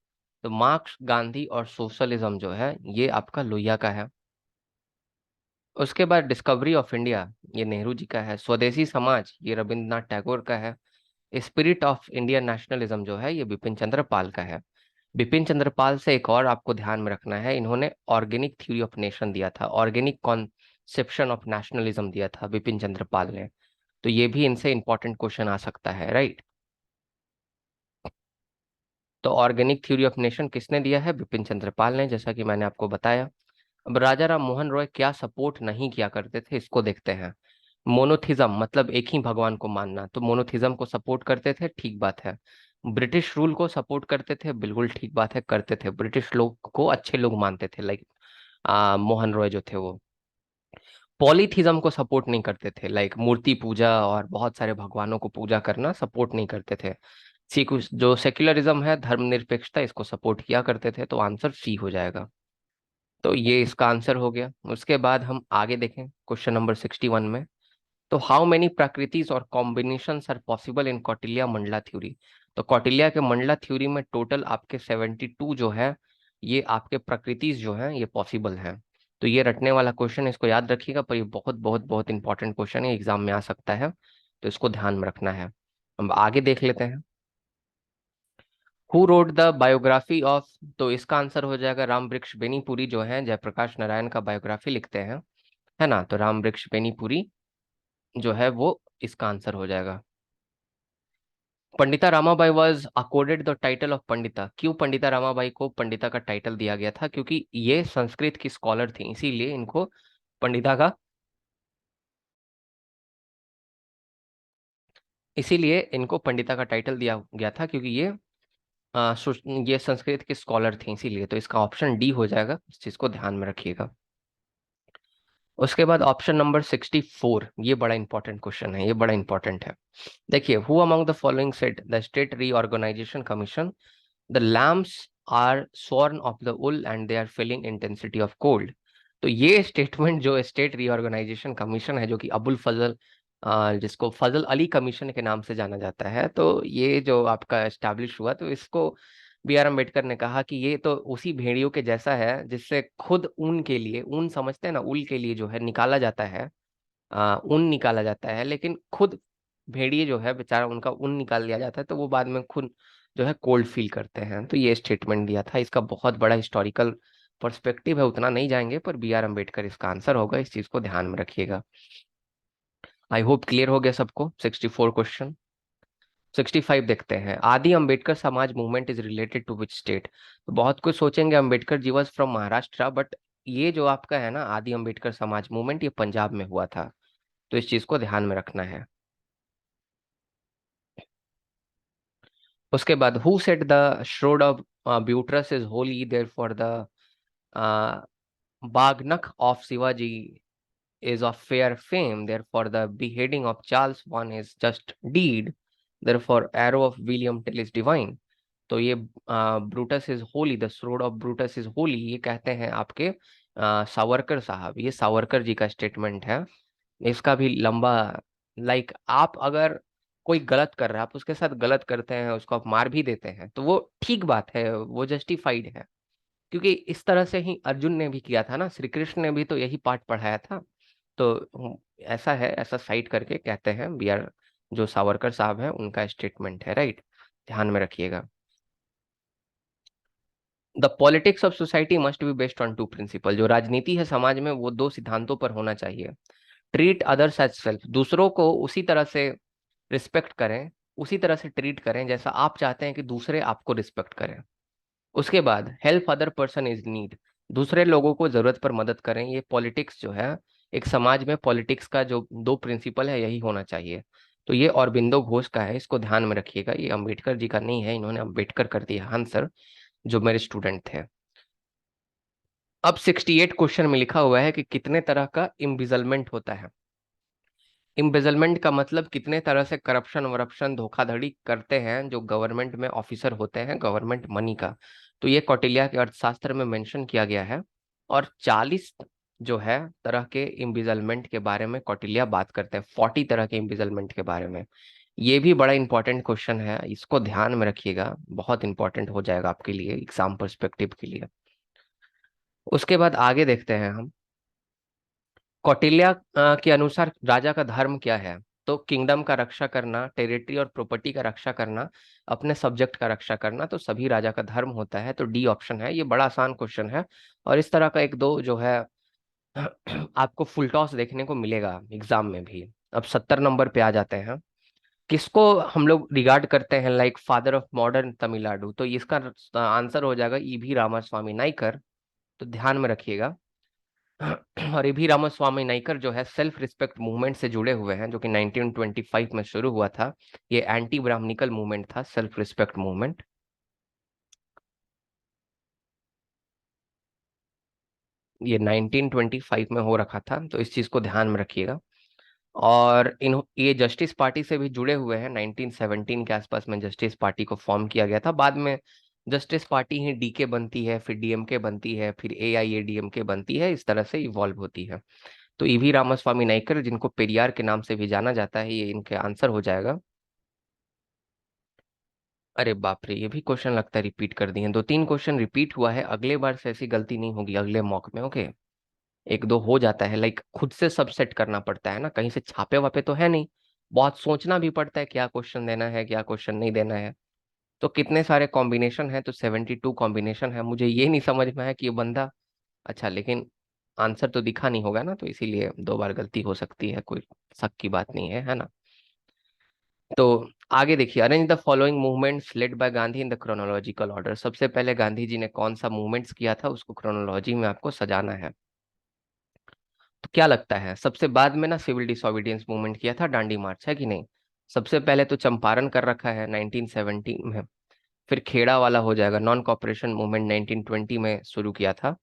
तो मार्क्स, गांधी और सोशलिज्म जो है, ये आपका लोहिया का है। उसके बाद डिस्कवरी ऑफ इंडिया, ये नेहरू जी का है। स्वदेशी समाज, ये रविंद्रनाथ टैगोर का है। स्पिरिट ऑफ इंडियन नेशनलिज्म जो है, ये बिपिन चंद्र पाल का है। बिपिन चंद्र पाल से एक और आपको ध्यान में रखना है, इन्होंने ऑर्गेनिक थ्योरी ऑफ नेशन दिया था, ऑर्गेनिक कॉन्सेप्शन ऑफ नेशनलिज्म दिया था बिपिन चंद्र पाल ने। तो ये भी इनसे इंपॉर्टेंट क्वेश्चन आ सकता है, राइट। तो ऑर्गेनिक थ्योरी ऑफ नेशन किसने दिया है, बिपिन चंद्र पाल ने, जैसा कि मैंने आपको बताया। अब राजा राम मोहन रॉय क्या सपोर्ट नहीं किया करते थे, इसको देखते हैं। मोनोथिज्म मतलब एक ही भगवान को मानना, तो मोनोथिज्म को सपोर्ट करते थे, ठीक बात है। ब्रिटिश रूल को सपोर्ट करते थे, बिल्कुल ठीक बात है, करते थे। ब्रिटिश लोग को अच्छे लोग मानते थे, लाइक मोहन रॉय जो थे वो। पॉलीथिज्म को सपोर्ट नहीं करते थे, लाइक मूर्ति पूजा और बहुत सारे भगवानों को पूजा करना सपोर्ट नहीं करते थे। सी कुछ जो सेक्युलरिज्म है, धर्मनिरपेक्षता, इसको सपोर्ट किया करते थे। तो आंसर सी हो जाएगा। तो ये इसका आंसर हो गया। उसके बाद हम आगे देखें क्वेश्चन नंबर 61 में। तो हाउ मेनी प्रकृतिज और combinations are possible in Kautilya mandala theory. तो कौटिल्य के मंडला थ्योरी में टोटल आपके 72 जो है, ये आपके प्रकृतिज जो है, ये पॉसिबल है। तो ये रटने वाला क्वेश्चन, इसको याद रखिएगा, पर ये बहुत बहुत बहुत इंपॉर्टेंट क्वेश्चन है, एग्जाम में आ सकता है। तो इसको ध्यान में रखना है। हम आगे देख लेते हैं। Who wrote the biography of. तो इसका आंसर हो जाएगा राम वृक्ष बेनीपुरी, जो है जयप्रकाश नारायण का बायोग्राफी लिखते हैं, है ना। तो राम वृक्ष बेनीपुरी जो है वो इसका आंसर हो जाएगा। Pandita Ramabai was accorded the title of Pandita. क्यों पंडिता रामाबाई को पंडिता का टाइटल दिया गया था, क्योंकि ये संस्कृत की स्कॉलर थी, इसीलिए इनको पंडिता का, इसीलिए इनको पंडिता का टाइटल दिया गया था, क्योंकि ये संस्कृत की स्कॉलर थी, इसीलिए। तो इसका ऑप्शन डी हो जाएगा, इस चीज को ध्यान में रखिएगा। उसके बाद ऑप्शन नंबर 64, ये बड़ा इंपॉर्टेंट क्वेश्चन है, ये बड़ा इंपॉर्टेंट है। देखिए, who among the following said the state reorganisation commission the lamps are sworn of the wool and they are feeling intensity of cold. तो ये स्टेटमेंट जो स्टेट रीऑर्गेनाइजेशन कमीशन है, जो कि अबुल फजल जिसको फजल अली कमीशन के नाम से जाना जाता है, तो ये जो आपका एस्टैब्लिश हुआ, तो इसको बी आर अम्बेडकर ने कहा कि ये तो उसी भेड़ियों के जैसा है जिससे खुद ऊन के लिए, ऊन समझते हैं ना, उल के लिए जो है निकाला जाता है, ऊन निकाला जाता है, लेकिन खुद भेड़िए जो है बेचारा, उनका ऊन निकाल लिया जाता है तो वो बाद में खुद जो है कोल्ड फील करते हैं। तो ये स्टेटमेंट दिया था। इसका बहुत बड़ा हिस्टोरिकल पर्सपेक्टिव है, उतना नहीं जाएंगे, पर बी आर अम्बेडकर इसका आंसर होगा, इस चीज को ध्यान में रखिएगा। आई होप क्लियर हो गया सबको 64 क्वेश्चन। 65 देखते हैं। Adi Ambedkar Samaj movement is related to which state. तो बहुत कुछ सोचेंगे Ambedkar ji was from Maharashtra, but ये जो आपका है ना आदि अम्बेडकर समाज मूवमेंट, ये पंजाब में हुआ था, तो इस चीज को ध्यान में रखना है। उसके बाद who set the shroud of buttress is holy there for the बागनक of Shivaji is of fair fame, therefore the beheading of Charles I is just deed, therefore arrow of William Tell is divine। तो ये Brutus is Holi, the sword of Brutus is Holi, ये कहते हैं आपके सावरकर साहब। ये सावरकर जी का स्टेटमेंट है। इसका भी लंबा, लाइक आप अगर कोई गलत कर रहा है, आप उसके साथ गलत करते हैं, उसको आप मार भी देते हैं, तो वो ठीक बात है, वो जस्टिफाइड है, क्योंकि इस तरह से ही अर्जुन ने भी किया था ना, श्री कृष्ण ने भी तो यही पाठ पढ़ाया था। तो ऐसा है, ऐसा साइड करके कहते हैं बी आर, जो सावरकर साहब है उनका स्टेटमेंट है, राइट, ध्यान में रखिएगा। The politics of society must be based on two principle. जो राजनीति है समाज में, वो दो सिद्धांतों पर होना चाहिए। ट्रीट अदर्स एज सेल्फ, दूसरों को उसी तरह से रिस्पेक्ट करें, उसी तरह से ट्रीट करें जैसा आप चाहते हैं कि दूसरे आपको रिस्पेक्ट करें। उसके बाद help other person is need, दूसरे लोगों को जरूरत पर मदद करें। ये पॉलिटिक्स जो है, एक समाज में पॉलिटिक्स का जो दो प्रिंसिपल है, यही होना चाहिए। तो ये अरबिंदो घोष का है, इसको ध्यान में रखिएगा, ये अंबेडकर जी का नहीं है, इन्होंने अंबेडकर कर दिया आंसर, जो मेरे स्टूडेंट थे। अब 68 क्वेश्चन में लिखा हुआ है कि कितने तरह का इम्बिजलमेंट होता है। इम्बेजलमेंट का मतलब कितने तरह से करप्शन वरप्शन धोखाधड़ी करते हैं जो गवर्नमेंट में ऑफिसर होते हैं, गवर्नमेंट मनी का। तो ये कौटिल्य के अर्थशास्त्र में मेंशन किया गया है। और 40 जो है तरह के इम्बिजलमेंट के बारे में कौटिल्य बात करते हैं, 40 तरह के इम्बिजलमेंट के बारे में। ये भी बड़ा इंपॉर्टेंट क्वेश्चन है, इसको ध्यान में रखिएगा, बहुत इंपॉर्टेंट हो जाएगा आपके लिए एग्जाम पर्सपेक्टिव के लिए। उसके बाद आगे देखते हैं हम। कौटिल्य के अनुसार राजा का धर्म क्या है। तो किंगडम का रक्षा करना, टेरिटरी और प्रॉपर्टी का रक्षा करना, अपने सब्जेक्ट का रक्षा करना, तो सभी राजा का धर्म होता है। तो डी ऑप्शन है। ये बड़ा आसान क्वेश्चन है, और इस तरह का एक दो जो है आपको फुल टॉस देखने को मिलेगा एग्जाम में भी। अब 70 नंबर पे आ जाते हैं। किसको हम लोग रिगार्ड करते हैं like father of modern Tamil Nadu. तो इसका आंसर हो जाएगा ईवी रामास्वामी नाइकर। तो ध्यान में रखिएगा। और भी रामास्वामी नाइकर जो है सेल्फ रिस्पेक्ट मूवमेंट से जुड़े हुए हैं, जो कि 1925 में शुरू हुआ था। ये एंटी ब्राह्मणिकल मूवमेंट था, सेल्फ रिस्पेक्ट मूवमेंट। ये 1925 में हो रखा था, तो इस चीज को ध्यान में रखिएगा। और इन ये जस्टिस पार्टी से भी जुड़े हुए हैं। 1917 के आसपास में जस्टिस पार्टी को फॉर्म किया गया था। बाद में जस्टिस पार्टी ही डीके बनती है, फिर डीएमके बनती है, फिर एआईएडीएमके बनती है, इस तरह से इवॉल्व होती है। तो ईवी रामास्वामी नाइकर, जिनको पेरियार के नाम से भी जाना जाता है, ये इनके आंसर हो जाएगा। अरे बाप रे, ये भी क्वेश्चन लगता है रिपीट कर दिए, दो तीन क्वेश्चन रिपीट हुआ है। अगले बार से ऐसी गलती नहीं होगी अगले मॉक में, ओके। एक दो हो जाता है, लाइक खुद से सब सेट करना पड़ता है ना, कहीं से छापे वापे तो है नहीं। बहुत सोचना भी पड़ता है क्या क्वेश्चन देना है, क्या क्वेश्चन नहीं देना है। तो कितने सारे कॉम्बिनेशन है, तो 72 कॉम्बिनेशन है। मुझे ये नहीं समझ में आया कि ये बंदा, अच्छा, लेकिन आंसर तो दिखा नहीं होगा ना, तो इसीलिए दो बार गलती हो सकती है, कोई शक की बात नहीं है ना। तो आगे देखिए, arrange the following movements led by Gandhi in the chronological order. सबसे पहले गांधी जी ने कौन सा मूवमेंट्स किया था, उसको क्रोनोलॉजी में आपको सजाना है। तो क्या लगता है, सबसे बाद में ना सिविल डिसोबीडियंस मूवमेंट किया था, दांडी मार्च, है कि नहीं। सबसे पहले तो चंपारण कर रखा है 1917 में। फिर खेड़ा वाला हो जाएगा, नॉन कॉपरेशन मूवमेंट 1920 में शुरू किया था।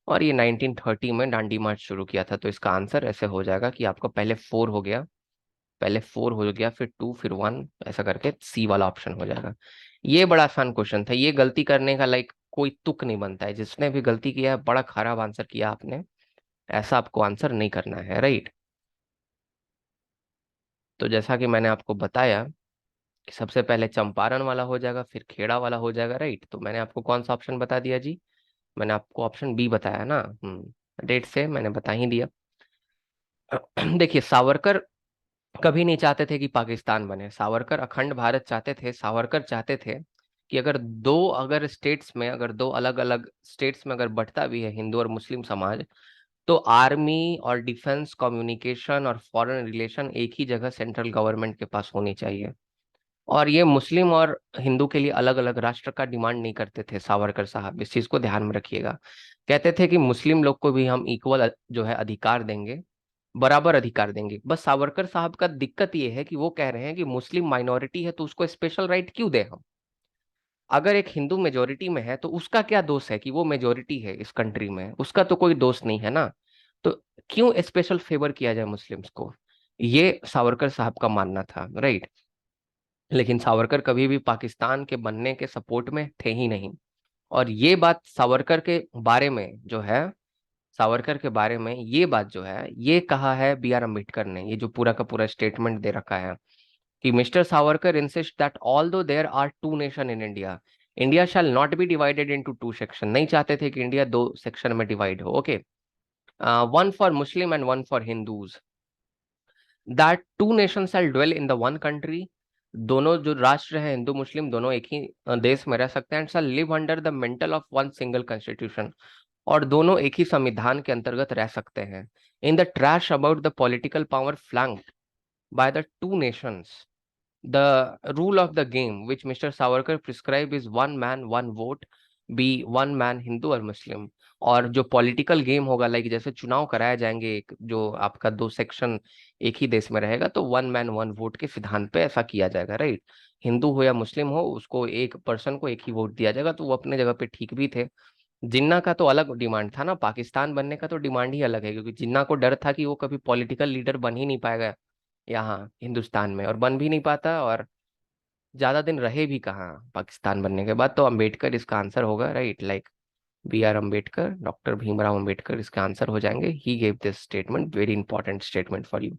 और ये 1930 में दांडी मार्च शुरू किया था। तो इसका आंसर ऐसे हो जाएगा कि आपका पहले 4 हो गया, पहले 4 हो गया, फिर 2, फिर 1, ऐसा करके सी वाला ऑप्शन हो जाएगा। ये बड़ा आसान क्वेश्चन था, ये गलती करने का लाइक कोई तुक नहीं बनता है। जिसने भी गलती किया है बड़ा खराब आंसर किया आपने, ऐसा आपको आंसर नहीं करना है, राइट। तो जैसा कि मैंने आपको बताया कि सबसे पहले चंपारण वाला हो जाएगा, फिर खेड़ा वाला हो जाएगा, राइट। तो मैंने आपको कौन सा ऑप्शन बता दिया जी? मैंने आपको ऑप्शन बी बताया ना। डेट से मैंने बता ही दिया। देखिए, सावरकर कभी नहीं चाहते थे कि पाकिस्तान बने। सावरकर अखंड भारत चाहते थे। सावरकर चाहते थे कि अगर स्टेट्स में, अगर दो अलग अलग स्टेट्स में अगर बंटता भी है हिंदू और मुस्लिम समाज, तो आर्मी और डिफेंस, कम्युनिकेशन और फॉरेन रिलेशन एक ही जगह सेंट्रल गवर्नमेंट के पास होनी चाहिए। और ये मुस्लिम और हिंदू के लिए अलग अलग राष्ट्र का डिमांड नहीं करते थे सावरकर साहब, इस चीज को ध्यान में रखिएगा। कहते थे कि मुस्लिम लोग को भी हम इक्वल जो है अधिकार देंगे, बराबर अधिकार देंगे। बस सावरकर साहब का दिक्कत ये है कि वो कह रहे हैं कि मुस्लिम माइनॉरिटी है तो उसको स्पेशल राइट क्यों दे हम? अगर एक हिंदू मेजोरिटी में है तो उसका क्या दोष है कि वो मेजोरिटी है इस कंट्री में? उसका तो कोई दोष नहीं है ना। तो क्यों स्पेशल फेवर किया जाए मुस्लिम्स को? ये सावरकर साहब का मानना था, राइट। लेकिन सावरकर कभी भी पाकिस्तान के बनने के सपोर्ट में थे ही नहीं। और ये बात सावरकर के बारे में जो है, सावरकर के बारे में ये बात जो है, ये कहा है बी आर अम्बेडकर ने। ये जो पूरा का पूरा स्टेटमेंट दे रखा है कि mister Savarkar insist that although there are two nation in India, India shall not be divided into two section. नहीं चाहते थे कि इंडिया दो सेक्शन में डिवाइड हो, okay. One for Muslim and one for Hindus, that two nation shall dwell in the one country. दोनों जो राष्ट्र हैं हिंदू मुस्लिम दोनों एक ही देश में रह सकते हैं, and shall live under the mental of one single constitution. और दोनों एक ही संविधान के अंतर्गत रह सकते हैं। In the trash about the political power flanked by the two nations, the rule of the game which mister Savarkar prescribe is one man one vote, be one man Hindu और मुस्लिम। और जो पॉलिटिकल गेम होगा, like जैसे चुनाव कराए जाएंगे, एक जो आपका दो सेक्शन एक ही देश में रहेगा, तो वन मैन वन वोट के सिद्धांत पे ऐसा किया जाएगा, राइट। हिंदू हो या मुस्लिम हो, उसको एक पर्सन को एक ही वोट दिया जाएगा। तो वो अपने जगह पे ठीक भी थे। जिन्ना का तो अलग डिमांड था ना, पाकिस्तान बनने का तो डिमांड ही अलग है, क्योंकि जिन्ना को डर था कि वो कभी पॉलिटिकल लीडर बन ही नहीं पाएगा यहाँ हिंदुस्तान में, और बन भी नहीं पाता, और ज्यादा दिन रहे भी कहाँ पाकिस्तान बनने के बाद। तो अम्बेडकर इसका आंसर होगा, right. Like B R Ambedkar, doctor Bhimrao Ambedkar इसका आंसर हो जाएंगे। He gave this statement, very important statement for you.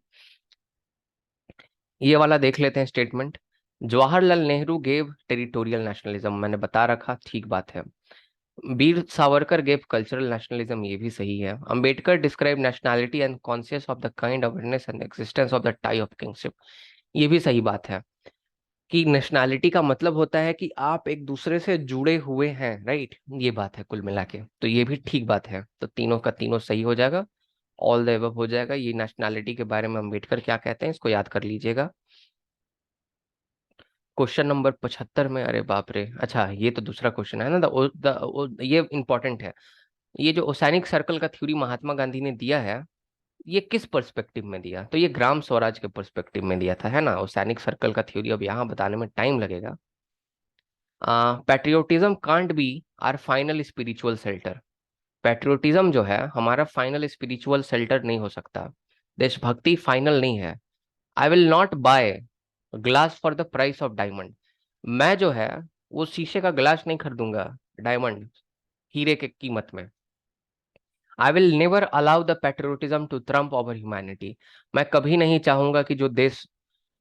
ये वाला देख लेते हैं statement. Jawaharlal Nehru gave territorial nationalism, मैंने बता रखा, ठीक बात है। Veer Savarkar gave cultural nationalism, ये भी सही है। Ambedkar describe nationality and conscious of the kind awareness and existence of the tie of kingship, ये भी सही बात है। कि नेशनैलिटी का मतलब होता है कि आप एक दूसरे से जुड़े हुए हैं, राइट। ये बात है कुल मिला के, तो ये भी ठीक बात है। तो तीनों का तीनों सही हो जाएगा, ऑल द एबव हो जाएगा। ये नेशनैलिटी के बारे में अम्बेडकर क्या कहते हैं इसको याद कर लीजिएगा। क्वेश्चन नंबर 75 में, अरे बाप रे, अच्छा ये तो दूसरा क्वेश्चन है ना। ये इंपॉर्टेंट है। ये जो ओसैनिक सर्कल का थ्योरी महात्मा गांधी ने दिया है, ये किस पर्सपेक्टिव में दिया? तो ये ग्राम स्वराज के पर्सपेक्टिव में दिया था, है ना। ओसैनिक सर्कल का थ्योरी अब यहाँ बताने में टाइम लगेगा। Patriotism can't be our final spiritual shelter. Patriotism जो है हमारा फाइनल स्पिरिचुअल शेल्टर नहीं हो सकता। देशभक्ति फाइनल नहीं है। I will not buy glass for the price of diamond. मैं जो है वो शीशे का ग्लास नहीं खरीदूंगा डायमंड, हीरे के कीमत में। I will never allow the patriotism to trump over humanity. मैं कभी नहीं चाहूंगा कि जो देश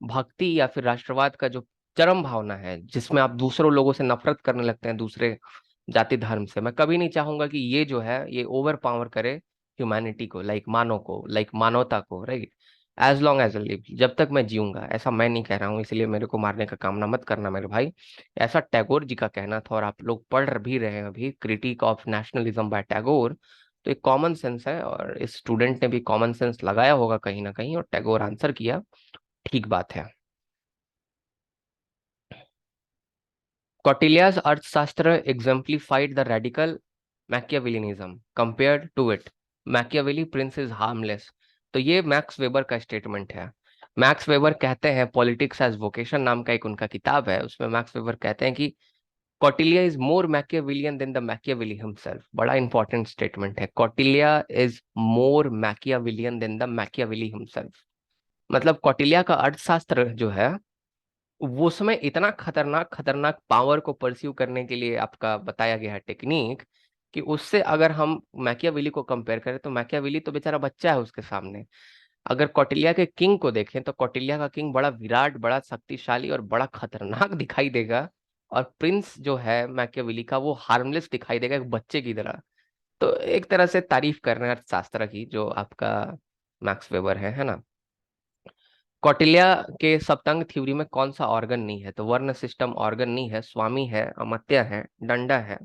भक्ति या फिर राष्ट्रवाद का जो चरम भावना है, जिसमें आप दूसरों लोगों से नफरत करने लगते हैं, दूसरे जाति धर्म से, मैं कभी नहीं चाहूंगा कि ये जो है ये ओवर पावर करे ह्यूमैनिटी को, लाइक मानव को, लाइक मानवता को, right. As long as live, जब तक मैं जीऊंगा, ऐसा मैं नहीं कह रहा हूँ, इसलिए मेरे को मारने का कामना मत करना मेरे भाई। ऐसा टैगोर जी का कहना था, और आप लोग पढ़ भी रहे हैं अभी critic of nationalism by Tagore. तो एक कॉमन सेंस है, और इस स्टूडेंट ने भी कॉमन सेंस लगाया होगा कहीं ना कहीं, और टैगोर आंसर किया, ठीक बात है। Cautilya's अर्थशास्त्र exemplified the radical Machiavellianism. Compared to it, Machiavelli Prince is harmless. तो ये मैक्स वेबर का स्टेटमेंट है। मैक्स वेबर कहते हैं, पॉलिटिक्स एज वोकेशन नाम का एक उनका किताब है, उसमें मैक्स वेबर कहते हैं कि Kautilya is more Machiavellian than the Machiavelli himself. बड़ा इंपॉर्टेंट स्टेटमेंट है, Kautilya is more Machiavellian than the Machiavelli himself. मतलब कौटिल्य का अर्थशास्त्र जो है वो उसमें इतना खतरनाक खतरनाक पावर को परस्यू करने के लिए आपका बताया गया है टेक्निक, कि उससे अगर हम मैकियावेली को कंपेयर करें तो मैकियावेली तो बेचारा बच्चा है उसके सामने। अगर कौटिल्य के किंग को देखें तो कौटिल्य का किंग बड़ा विराट, बड़ा शक्तिशाली और बड़ा खतरनाक दिखाई देगा, और प्रिंस जो है मैकियावेली का वो हार्मलेस दिखाई देगा, एक बच्चे की तरह। तो एक तरह से तारीफ कर रहे हैं अर्थशास्त्र की जो आपका मैक्स वेबर है ना। कौटिल्य के सप्तंग थ्योरी में कौन सा ऑर्गन नहीं है? तो वर्ण सिस्टम ऑर्गन नहीं है, स्वामी है, अमात्य है, डंडा है,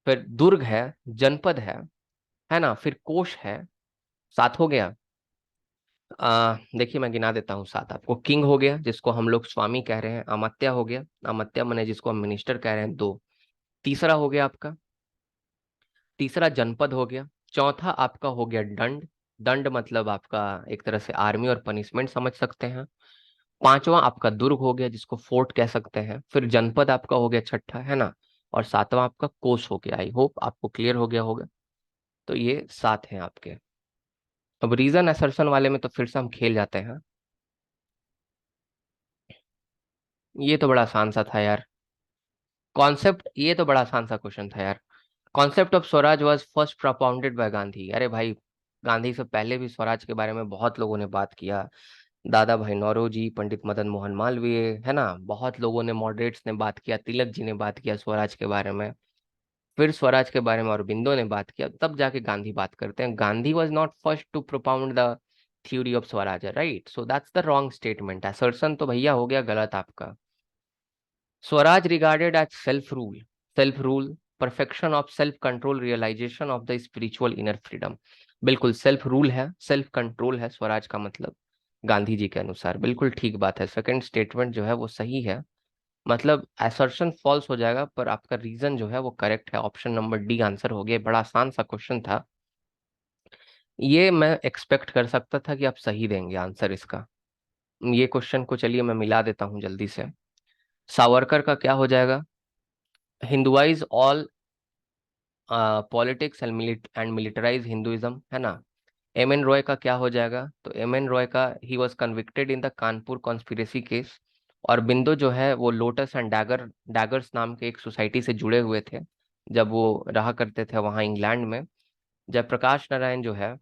फिर दुर्ग जनपद है ना, फिर कोश है। सात हो गया। देखिए मैं गिना देता हूँ सात आपको। किंग हो गया जिसको हम लोग स्वामी कह रहे हैं, अमात्य हो गया, अमात्य मने जिसको हम मिनिस्टर कह रहे हैं, दो। तीसरा हो गया आपका, तीसरा जनपद हो गया। चौथा आपका हो गया दंड, दंड मतलब आपका एक तरह से आर्मी और पनिशमेंट समझ सकते हैं। पांचवा आपका दुर्ग हो गया जिसको फोर्ट कह सकते हैं, फिर जनपद आपका हो गया छठा, है ना, और सातवां आपका कोस हो गया। आई होप आपको क्लियर हो गया होगा। तो ये सात हैं आपके। अब रीजन असर्शन वाले में तो फिर से हम खेल जाते हैं। ये तो बड़ा आसान सा था यार। कॉन्सेप्ट, ये तो बड़ा आसान सा क्वेश्चन था यार। Concept of Swaraj was first propounded bye Gandhi. अरे भाई, गांधी से पहले भी स्वराज के बारे में बहुत लोगों ने बात किया। दादा भाई नौरोजी, पंडित मदन मोहन मालवीय, है ना, बहुत लोगों ने, मॉडरेट्स ने बात किया, तिलक जी ने बात किया स्वराज के बारे में। फिर स्वराज के बारे में अरबिंदो ने बात किया, तब जाके गांधी बात करते हैं। Gandhi was not first to propound the theory of swaraj, right? So that's the wrong statement. Assertion तो भैया हो गया गलत आपका। Swaraj regarded as self rule, self rule, perfection of self control, realisation of the spiritual inner freedom. बिल्कुल self rule है, self control है स्वराज का मतलब, गांधी जी के अनुसार। बिल्कुल ठीक बात है, सेकंड स्टेटमेंट जो है वो सही है। मतलब असर्शन फॉल्स हो जाएगा, पर आपका रीजन जो है वो करेक्ट है। ऑप्शन नंबर डी आंसर हो गया। बड़ा आसान सा क्वेश्चन था ये, मैं एक्सपेक्ट कर सकता था कि आप सही देंगे आंसर इसका। ये क्वेश्चन को चलिए मैं मिला देता हूँ जल्दी से। सावरकर का क्या हो जाएगा? Hinduised all politics and militarise Hinduism, है ना। एम एन रॉय का क्या हो जाएगा? तो एम एन रॉय का, he was convicted in the Kanpur conspiracy case. और बिंदु जो है वो लोटस एंड डैगर्स नाम के एक सोसाइटी से जुड़े हुए थे जब वो रहा करते थे वहाँ इंग्लैंड में। जयप्रकाश नारायण जो है,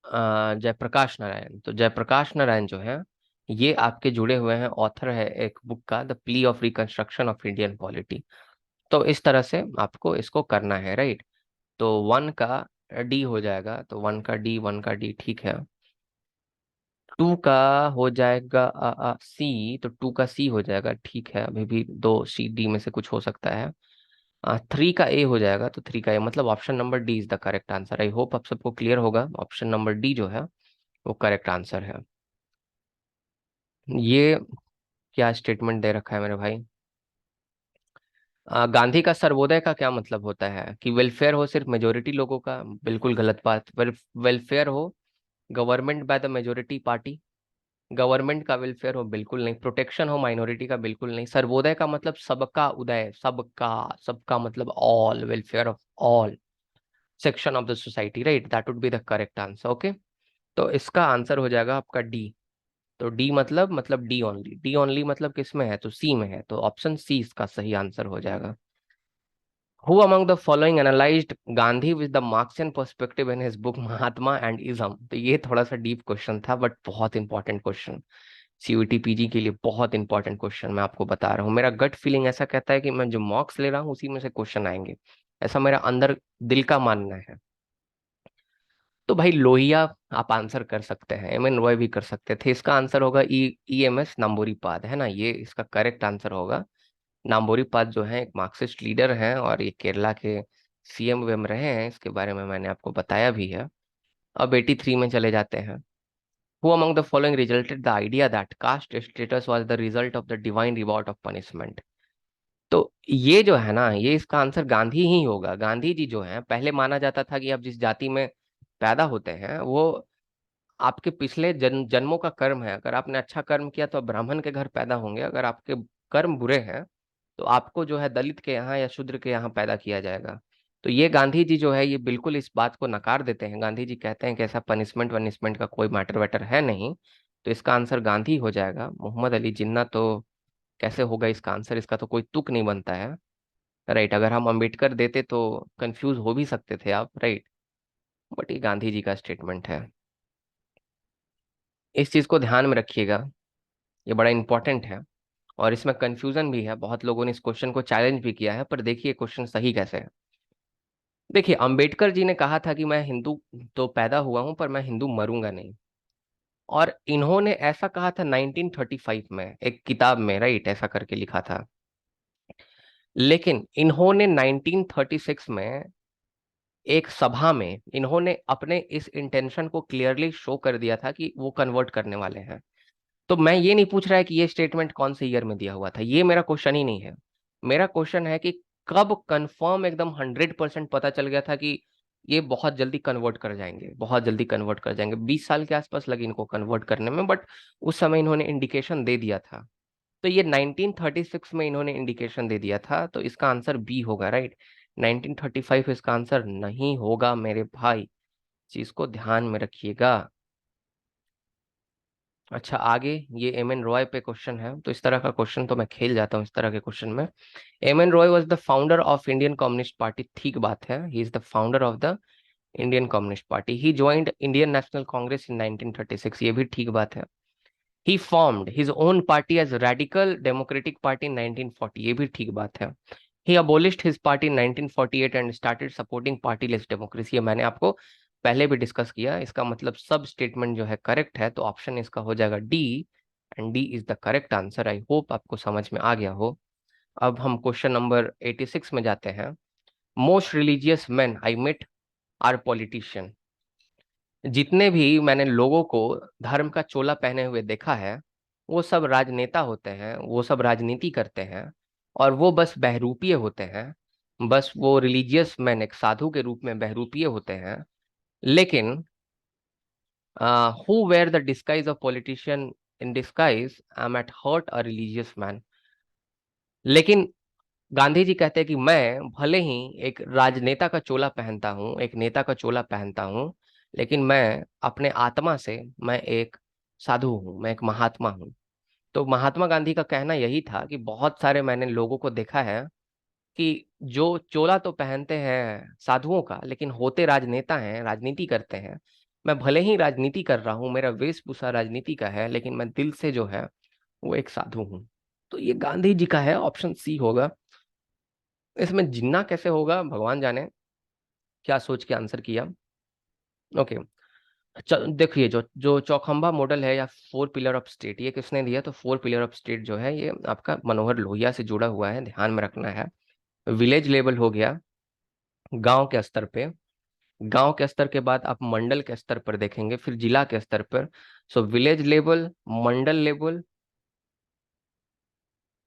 जयप्रकाश नारायण, तो जयप्रकाश नारायण जो है ये आपके जुड़े हुए हैं, ऑथर है एक बुक का, the plea of reconstruction of Indian polity. तो इस तरह से आपको इसको करना है, राइट। तो वन का डी हो जाएगा, तो वन का डी, वन का डी ठीक है। टू का हो जाएगा सी, तो टू का सी हो जाएगा, ठीक है। अभी भी दो सी डी में से कुछ हो सकता है। थ्री का ए हो जाएगा, तो थ्री का ए मतलब option number D is the correct answer. I hope आप सबको क्लियर होगा, ऑप्शन नंबर डी जो है वो करेक्ट आंसर है। ये क्या स्टेटमेंट दे रखा है मेरे भाई? गांधी का सर्वोदय का क्या मतलब होता है? कि वेलफेयर हो सिर्फ मेजोरिटी लोगों का? बिल्कुल गलत बात। वेलफेयर हो government by the majority party, government का वेलफेयर हो? बिल्कुल नहीं। प्रोटेक्शन हो माइनॉरिटी का? बिल्कुल नहीं। सर्वोदय का मतलब सबका उदय, सबका, सबका मतलब all, welfare of all section of the society, right, that would be the correct answer. Okay, तो इसका आंसर हो जाएगा आपका डी। तो डी मतलब डी ओनली, डी ओनली मतलब किस में है? तो सी में है, तो ऑप्शन सी इसका सही आंसर हो जाएगा। Who among the following analyzed Gandhi with the Marxian perspective in his book Mahatma and ism? तो ये थोड़ा सा डीप क्वेश्चन था, बट बहुत इंपॉर्टेंट क्वेश्चन, सीयूटी पीजी के लिए बहुत इंपॉर्टेंट क्वेश्चन। मैं आपको बता रहा हूँ, मेरा गट फीलिंग ऐसा कहता है कि मैं जो मॉक्स ले रहा हूँ उसी में से क्वेश्चन आएंगे, ऐसा मेरा अंदर दिल का मानना है। तो भाई लोहिया आप आंसर कर सकते हैं, एम एन रॉय भी कर सकते थे। इसका आंसर होगा ई एम एस नंबूरीपाद, है ना, ये इसका करेक्ट आंसर होगा। नाम्बूरीपाद जो है एक मार्क्सिस्ट लीडर हैं और ये केरला के सीएम वेम रहे हैं, इसके बारे में मैंने आपको बताया भी है। अब 83 में चले जाते हैं। Who among the following resulted the idea that caste status was the result of the divine reward of punishment? तो ये जो है ना, ये इसका आंसर गांधी ही होगा। गांधी जी जो है, पहले माना जाता था कि आप जिस जाति में पैदा होते हैं वो आपके पिछले जन्मों का कर्म है। अगर आपने अच्छा कर्म किया तो आप ब्राह्मण के घर पैदा होंगे, अगर आपके कर्म बुरे हैं तो आपको जो है दलित के यहाँ या शूद्र के यहाँ पैदा किया जाएगा। तो ये गांधी जी जो है ये बिल्कुल इस बात को नकार देते हैं। गांधी जी कहते हैं कि ऐसा पनिशमेंट वनिशमेंट का कोई मैटर वैटर है नहीं। तो इसका आंसर गांधी हो जाएगा। मोहम्मद अली जिन्ना तो कैसे होगा इसका आंसर, इसका तो कोई तुक नहीं बनता है। राइट, अगर हम अंबेडकर देते तो कंफ्यूज हो भी सकते थे आप, राइट। बट ये गांधी जी का स्टेटमेंट है। इस चीज को ध्यान में रखिएगा, ये बड़ा इंपॉर्टेंट है। और इसमें कंफ्यूजन भी है, बहुत लोगों ने इस क्वेश्चन को चैलेंज भी किया है, पर देखिए क्वेश्चन सही कैसे है। देखिए, अंबेडकर जी ने कहा था कि मैं हिंदू तो पैदा हुआ हूं पर मैं हिंदू मरूंगा नहीं। और इन्होंने ऐसा कहा था 1935 में एक किताब में, राइट, ऐसा करके लिखा था। लेकिन इन्होंने 1936 में एक सभा में इन्होंने अपने इस इंटेंशन को क्लियरली शो कर दिया था कि वो कन्वर्ट करने वाले हैं। तो मैं ये नहीं पूछ रहा है कि ये स्टेटमेंट कौन से ईयर में दिया हुआ था, ये मेरा क्वेश्चन ही नहीं है। मेरा क्वेश्चन है कि कब कंफर्म एकदम 100% पता चल गया था कि ये बहुत जल्दी कन्वर्ट कर जाएंगे, बहुत जल्दी कन्वर्ट कर जाएंगे। 20 साल के आसपास लगे इनको कन्वर्ट करने में, बट उस समय इन्होंने इंडिकेशन दे दिया था। तो ये 1936 में इन्होंने इंडिकेशन दे दिया था, तो इसका आंसर बी होगा, राइट। 1935 इसका आंसर नहीं होगा मेरे भाई, चीज को ध्यान में रखिएगा। अच्छा, आगे ये एम एन रॉय पे क्वेश्चन है, तो इस तरह का क्वेश्चन तो मैं खेल जाता हूँ इस तरह के क्वेश्चन में। M N Roy was the founder of Indian communist party, ठीक बात है, he is the founder of the Indian communist party. He joined Indian national Congress in 1936, ये भी ठीक बात है। He formed his own party as radical democratic party in 1940, ये भी ठीक बात है। He abolished his party in 1948 and started supporting partyless democracy, ये मैंने आपको पहले भी डिस्कस किया। इसका मतलब सब स्टेटमेंट जो है करेक्ट है, तो ऑप्शन इसका हो जाएगा D, and D is the correct answer. I hope आपको समझ में आ गया हो। अब हम क्वेश्चन नंबर 86 में जाते हैं। Most religious man I met are politician, जितने भी मैंने लोगों को धर्म का चोला पहने हुए देखा है वो सब राजनेता होते हैं, वो सब राजनीति करते हैं, और वो बस बहरूपीय होते हैं। बस वो रिलीजियस मैन एक साधु के रूप में बहरूपीय होते हैं। लेकिन who wear the disguise of politician in disguise I am at heart a religious man. लेकिन गांधी जी कहते हैं कि मैं भले ही एक राजनेता का चोला पहनता हूँ, एक नेता का चोला पहनता हूँ, लेकिन मैं अपने आत्मा से मैं एक साधु हूँ, मैं एक महात्मा हूँ। तो महात्मा गांधी का कहना यही था कि बहुत सारे मैंने लोगों को देखा है कि जो चोला तो पहनते हैं साधुओं का, लेकिन होते राजनेता हैं, राजनीति करते हैं। मैं भले ही राजनीति कर रहा हूँ, मेरा वेशभूषा राजनीति का है, लेकिन मैं दिल से जो है वो एक साधु हूँ। तो ये गांधी जी का है, ऑप्शन सी होगा। इसमें जिन्ना कैसे होगा भगवान जाने, क्या सोच के आंसर किया। ओके, देखिए जो जो चौखंबा मॉडल है या 4 पिलर ऑफ स्टेट, ये किसने दिया? तो 4 पिलर ऑफ स्टेट जो है ये आपका मनोहर लोहिया से जुड़ा हुआ है, ध्यान में रखना है। विलेज लेवल हो गया, गांव के स्तर पे। गांव के स्तर के बाद आप मंडल के स्तर पर देखेंगे, फिर जिला के स्तर पर। सो विलेज लेवल, मंडल लेवल,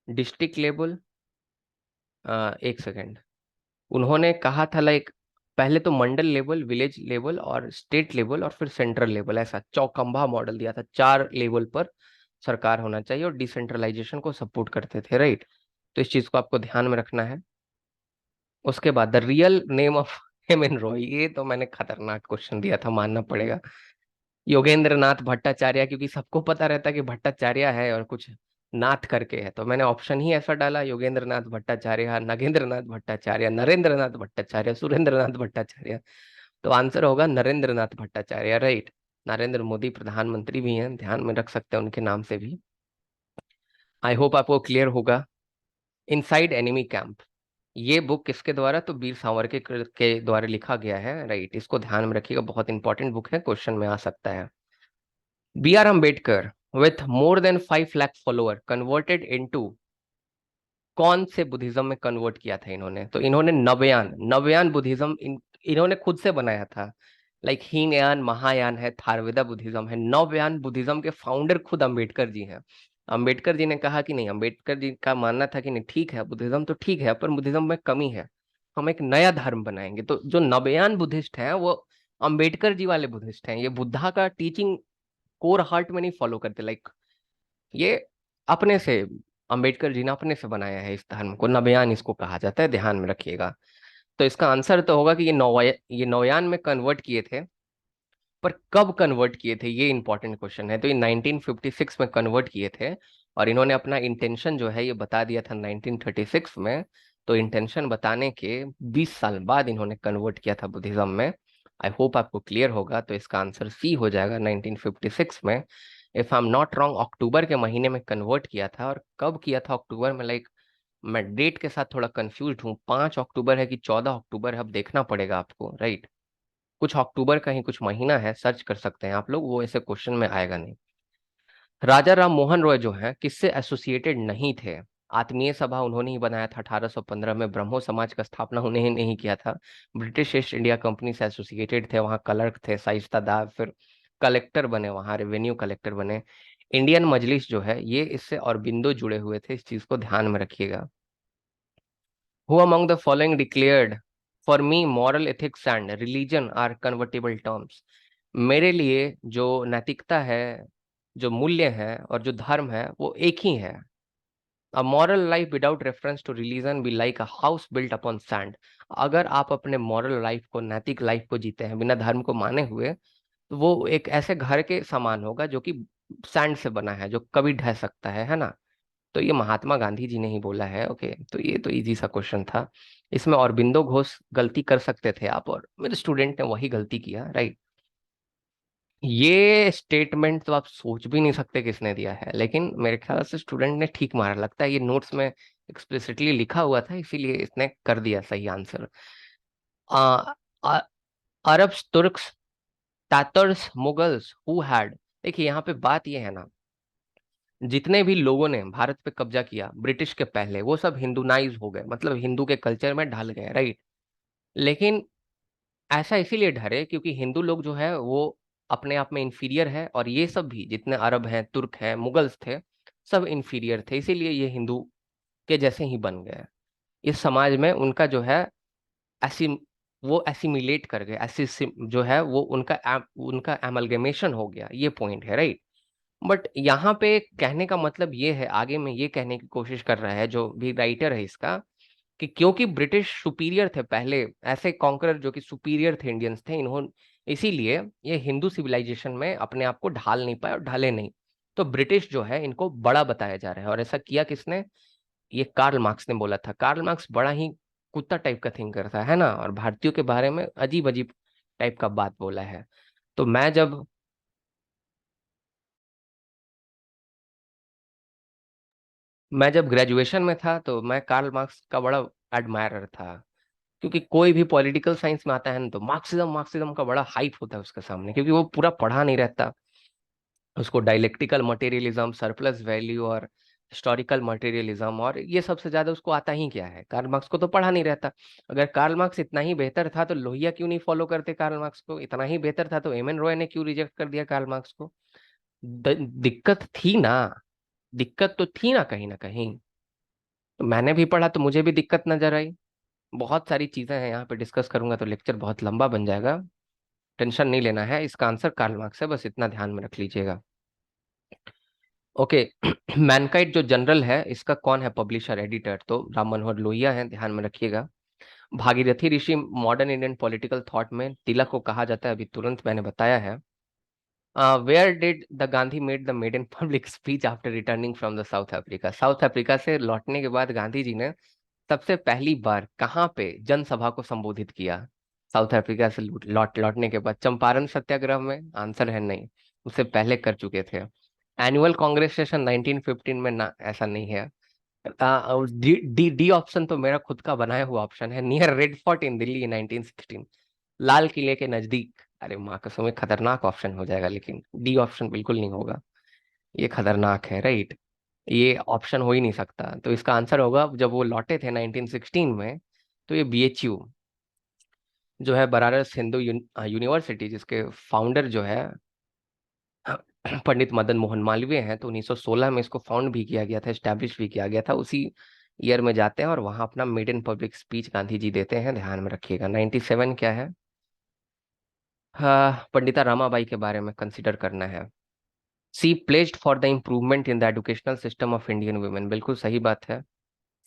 डिस्ट्रिक्ट लेवल। एक सेकेंड, उन्होंने कहा था लाइक पहले तो मंडल लेवल, विलेज लेवल और स्टेट लेवल और फिर सेंट्रल लेवल, ऐसा चौकंबा मॉडल दिया था। 4 लेवल पर सरकार होना चाहिए और डिसेंट्रलाइजेशन को सपोर्ट करते थे, राइट। तो इस चीज को आपको ध्यान में रखना है। उसके बाद the real name of M N Roy, ये तो मैंने खतरनाक क्वेश्चन दिया था, मानना पड़ेगा। योगेंद्र नाथ भट्टाचार्य, क्योंकि सबको पता रहता है कि भट्टाचार्य है और कुछ नाथ करके है, तो मैंने ऑप्शन ही ऐसा डाला, योगेंद्र नाथ भट्टाचार्य, नागेंद्र नाथ भट्टाचार्य, नरेंद्र नाथ भट्टाचार्य, सुरेंद्र नाथ भट्टाचार्य। तो आंसर होगा नरेंद्र नाथ भट्टाचार्य, राइट। नरेंद्र मोदी प्रधानमंत्री भी हैं, ध्यान में रख सकते हैं उनके नाम से भी। आई होप आपको क्लियर होगा। इनसाइड एनिमी कैंप, ये बुक किसके द्वारा? तो वीर सावरकर के द्वारा लिखा गया है, राइट। इसको ध्यान में रखिएगा, बहुत इंपॉर्टेंट बुक है, क्वेश्चन में आ सकता है। B R Ambedkar with more than 5 lakh follower converted into, कौन से बुद्धिज्म में कन्वर्ट किया था इन्होंने? तो इन्होंने नवयान, नवयान बुद्धिज्म इन्होंने खुद से बनाया था। लाइक हीनयान, महायान है, थारवेदा बुद्धिज्म है, नवयान बुद्धिज्म के फाउंडर खुद अंबेडकर जी हैं। अंबेडकर जी ने कहा कि नहीं, अंबेडकर जी का मानना था कि नहीं ठीक है बुद्धिज्म तो ठीक है, पर बुद्धिज्म में कमी है, हम एक नया धर्म बनाएंगे। तो जो नवयान बुद्धिस्ट हैं वो अंबेडकर जी वाले बुद्धिस्ट हैं, ये बुद्धा का टीचिंग कोर हार्ट में नहीं फॉलो करते। लाइक ये अपने से, अंबेडकर जी ने अपने से बनाया है इस धर्म को, नवयान इसको कहा जाता है, ध्यान में रखिएगा। तो इसका आंसर तो होगा कि ये नौयान में कन्वर्ट किए थे। पर कब कन्वर्ट किए थे, ये इंपॉर्टेंट क्वेश्चन है। तो ये 1956 में कन्वर्ट किए थे, और इन्होंने अपना इंटेंशन जो है ये बता दिया था 1936 में। तो इंटेंशन बताने के 20 साल बाद इन्होंने कन्वर्ट किया था बुद्धिज्म में। आई होप आपको क्लियर होगा। तो इसका आंसर सी हो जाएगा, 1956 में। If I am not wrong, अक्टूबर के महीने में कन्वर्ट किया था। और कब किया था अक्टूबर में, लाइक मैं डेट के साथ थोड़ा कंफ्यूज हूँ, 5 अक्टूबर है कि 14 अक्टूबर है, अब देखना पड़ेगा आपको, राइट। कुछ अक्टूबर का ही कुछ महीना है, सर्च कर सकते हैं आप लोग, वो ऐसे क्वेश्चन में आएगा नहीं। राजा राम मोहन रॉय जो है किससे एसोसिएटेड नहीं थे? आत्मीय सभा उन्होंने ही बनाया था 1815 में, ब्रह्मो समाज का स्थापना उन्हें नहीं किया था। ब्रिटिश ईस्ट इंडिया कंपनी से एसोसिएटेड थे, वहाँ क्लर्क थे, शाइस्तादार, फिर कलेक्टर बने, वहाँ रेवेन्यू कलेक्टर बने। इंडियन मजलिस जो है ये इससे अरबिंदो जुड़े हुए थे, इस चीज को ध्यान में रखिएगा। Who among the following declared, for me moral ethics and religion are convertible terms? मेरे लिए जो नैतिकता है, जो मूल्य है और जो धर्म है वो एक ही है। A moral life without reference to religion be like a house built upon sand. अगर आप अपने moral लाइफ को, नैतिक लाइफ को जीते हैं बिना धर्म को माने हुए, तो वो एक ऐसे घर के समान होगा जो कि सैंड से बना है, जो कभी ढह सकता है ना। तो ये महात्मा गांधी जी ने ही बोला है। ओके, तो ये तो इजी सा क्वेश्चन था। इसमें अरबिंदो घोष गलती कर सकते थे आप, और मेरे स्टूडेंट ने वही गलती किया, राइट। ये स्टेटमेंट तो आप सोच भी नहीं सकते किसने दिया है, लेकिन मेरे ख्याल से स्टूडेंट ने ठीक मारा, लगता है ये नोट्स में एक्सप्लिसिटली लिखा हुआ था, इसीलिए इसने कर दिया सही answer. Ah, ah, Arabs, Turks, Tatars, Mughals, who had. देखिए यहाँ पे बात ये है ना, जितने भी लोगों ने भारत पे कब्जा किया ब्रिटिश के पहले, वो सब हिंदुनाइज हो गए, मतलब हिंदू के कल्चर में ढल गए, राइट। लेकिन ऐसा इसीलिए ढरे क्योंकि हिंदू लोग जो है वो अपने आप में इंफीरियर है, और ये सब भी जितने अरब हैं, तुर्क हैं, मुगल्स थे, सब इंफीरियर थे, इसीलिए ये हिंदू के जैसे ही बन गए। इस समाज में उनका जो है ऐसी, वो एसिमिलेट कर गए, ऐसी जो है वो उनका एमलगेमेशन हो गया, ये पॉइंट है, राइट। बट यहाँ पे कहने का मतलब ये है, आगे में ये कहने की कोशिश कर रहा है जो भी राइटर है इसका, कि क्योंकि ब्रिटिश सुपीरियर थे पहले, ऐसे कॉन्करर जो कि सुपीरियर थे, इंडियंस थे, इन्होंने इसीलिए ये हिंदू सिविलाइजेशन में अपने आप को ढाल नहीं पाए और ढले नहीं। तो ब्रिटिश जो है इनको बड़ा बताया जा रहा है, और ऐसा किया किसने? ये कार्ल मार्क्स ने बोला था। कार्ल मार्क्स बड़ा ही कुत्ता टाइप का थिंकर था, है ना, और भारतीयों के बारे में अजीब अजीब टाइप का बात बोला है। तो मैं जब ग्रेजुएशन में था तो मैं कार्ल मार्क्स का बड़ा एडमायरर था, क्योंकि कोई भी पॉलिटिकल साइंस में आता है ना तो मार्क्सिज्म मार्क्सिज्म का बड़ा हाइप होता है उसके सामने, क्योंकि वो पूरा पढ़ा नहीं रहता। उसको डायलेक्टिकल मटेरियलिज्म, सरप्लस वैल्यू और हिस्टोरिकल मटेरियलिज्म, और ये सबसे ज्यादा उसको आता ही क्या है, कार्ल मार्क्स को तो पढ़ा नहीं रहता। अगर कार्ल मार्क्स इतना ही बेहतर था तो लोहिया क्यों नहीं फॉलो करते कार्ल मार्क्स को? इतना ही बेहतर था तो एम एन रॉय ने क्यों रिजेक्ट कर दिया कार्ल मार्क्स को? दिक्कत थी ना, दिक्कत तो थी ना कहीं ना कहीं। तो मैंने भी पढ़ा तो मुझे भी दिक्कत नजर आई। बहुत सारी चीजें हैं, यहाँ पे डिस्कस करूंगा तो लेक्चर बहुत लंबा बन जाएगा। टेंशन नहीं लेना है, इसका आंसर कार्ल मार्क्स है, बस इतना ध्यान में रख लीजिएगा। ओके। मैनकाइट जो जनरल है इसका कौन है पब्लिशर, एडिटर? तो राम मनोहर लोहिया है, ध्यान में रखिएगा। भागीरथी ऋषि मॉडर्न इंडियन पॉलिटिकल थॉट में तिलक को कहा जाता है, अभी तुरंत मैंने बताया है। Where did the Gandhi made the made in public speech after returning from the South Africa? South Africa से लौटने के बाद गांधी जी ने सबसे पहली बार कहाँ पे जनसभा को संबोधित किया? साउथ अफ्रीका से लौटने के बाद चंपारण सत्याग्रह में? आंसर है नहीं, उससे पहले कर चुके थे। एनुअल कांग्रेस सेशन 1915 में? ना, ऐसा नहीं है। डी डी डी ऑप्शन तो मेरा खुद का बनाया हुआ ऑप्शन है, नियर रेड फोर्ट इन दिल्ली इन 1916, लाल किले के नजदीक। अरे माँ कसम, में खतरनाक ऑप्शन हो जाएगा, लेकिन डी ऑप्शन बिल्कुल नहीं होगा, ये खतरनाक है, राइट। ये ऑप्शन हो ही नहीं सकता। तो इसका आंसर होगा, जब वो लौटे थे 1916 में, तो ये बीएचयू जो है, बनारस हिंदू यूनिवर्सिटी, जिसके फाउंडर जो है पंडित मदन मोहन मालवीय हैं, तो 1916 में इसको फाउंड भी किया गया था, एस्टैब्लिश भी किया गया था, उसी ईयर में जाते हैं और वहां अपना made in public speech Gandhi ji देते हैं, ध्यान में रखिएगा। 97 क्या है? हाँ, पंडिता रामाबाई के बारे में कंसिडर करना है। She pledged for the improvement in the educational system of Indian women, बिल्कुल सही बात है।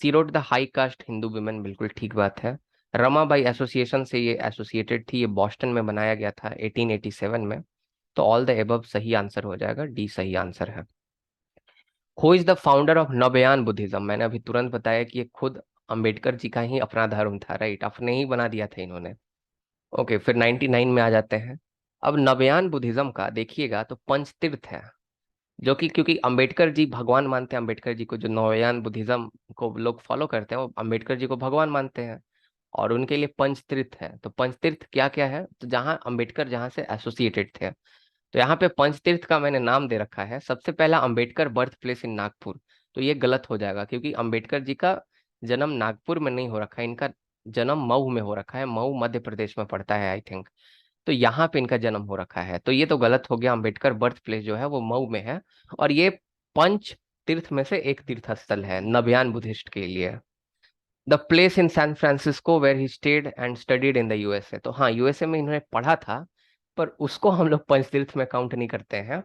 She wrote the high caste Hindu women, बिल्कुल ठीक बात है। रमाबाई एसोसिएशन से ये एसोसिएटेड थी, ये बॉस्टन में बनाया गया था 1887 में। तो ऑल द एबव सही आंसर हो जाएगा, डी सही आंसर है। Who is the founder of Navayana Buddhism? मैंने अभी तुरंत बताया कि ये खुद अंबेडकर जी का ही अपना धर्म था, राइट, अपने ही बना दिया था इन्होंने। ओके, फिर 99 में आ जाते हैं। अब नवयान बुद्धिज्म का देखिएगा तो पंचतीर्थ है, जो कि क्योंकि अंबेडकर जी भगवान मानते हैं, अंबेडकर जी को जो नवयान बुद्धिज्म को लोग फॉलो करते हैं वो अंबेडकर जी को भगवान मानते हैं, और उनके लिए पंचतीर्थ है। तो पंचतीर्थ क्या क्या है? तो जहाँ अंबेडकर जहाँ से एसोसिएटेड थे, तो यहाँ पे पंचतीर्थ का मैंने नाम दे रखा है। सबसे पहला Ambedkar birth place in Nagpur, तो ये गलत हो जाएगा क्योंकि अंबेडकर जी का जन्म नागपुर में नहीं हो रखा है, इनका जन्म मऊ में हो रखा है। मऊ मध्य प्रदेश में पड़ता है आई थिंक। तो यहाँ पे इनका जन्म हो रखा है, तो ये तो गलत हो गया। अंबेडकर बर्थ प्लेस जो है वो मऊ में है, और ये पंच तीर्थ में से एक तीर्थ स्थल है नब्यान बुद्धिस्ट के लिए। The place in San Francisco where he stayed and studied in the USA, तो हाँ यूएसए में इन्होंने पढ़ा था, पर उसको हम लोग पंचतीर्थ में काउंट नहीं करते हैं।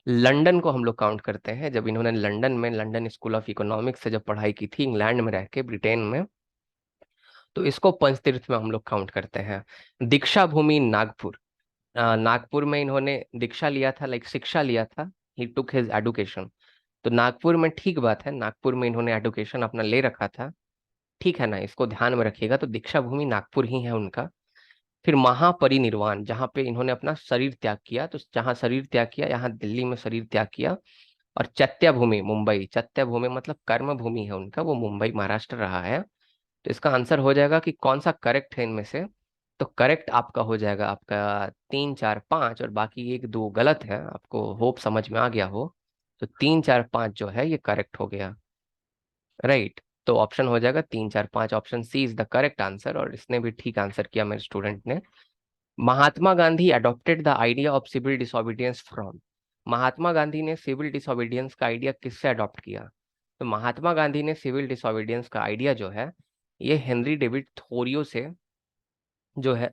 लंदन को हम लोग काउंट करते हैं, जब इन्होंने लंदन में लंदन स्कूल ऑफ इकोनॉमिक्स से जब पढ़ाई की थी इंग्लैंड में रह के, ब्रिटेन में, तो इसको पंचतीर्थ में हम लोग काउंट करते हैं। दीक्षा भूमि नागपुर, नागपुर में इन्होंने दीक्षा लिया था, लाइक शिक्षा लिया था, ही टुक हिज एडुकेशन। तो नागपुर में ठीक बात है, नागपुर में इन्होंने एडुकेशन अपना ले रखा था, ठीक है ना, इसको ध्यान में रखिएगा। तो दीक्षा भूमि नागपुर ही है उनका। फिर महापरिनिर्वाण, जहाँ पे इन्होंने अपना शरीर त्याग किया, तो जहाँ शरीर त्याग किया यहाँ दिल्ली में शरीर त्याग किया। और चैत्य भूमि मुंबई, चैत्य भूमि मतलब कर्म भूमि है उनका, वो मुंबई महाराष्ट्र रहा है। तो इसका आंसर हो जाएगा कि कौन सा करेक्ट है इनमें से। तो करेक्ट आपका हो जाएगा आपका 3 4 5, और बाकी 1 2 गलत है। आपको होप समझ में आ गया हो। तो 3 4 5 जो है ये करेक्ट हो गया, राइट। तो ऑप्शन हो जाएगा 3 4 5, option C is the correct answer, और इसने भी ठीक आंसर किया मेरे स्टूडेंट ने। Mahatma Gandhi adopted the idea of civil disobedience from, Mahatma Gandhi ने सिविल डिसोबीडियंस का आइडिया किससे अडॉप्ट किया? तो महात्मा गांधी ने सिविल डिसोबीडियंस का आइडिया जो है ये हेनरी डेविड थोरियो से जो है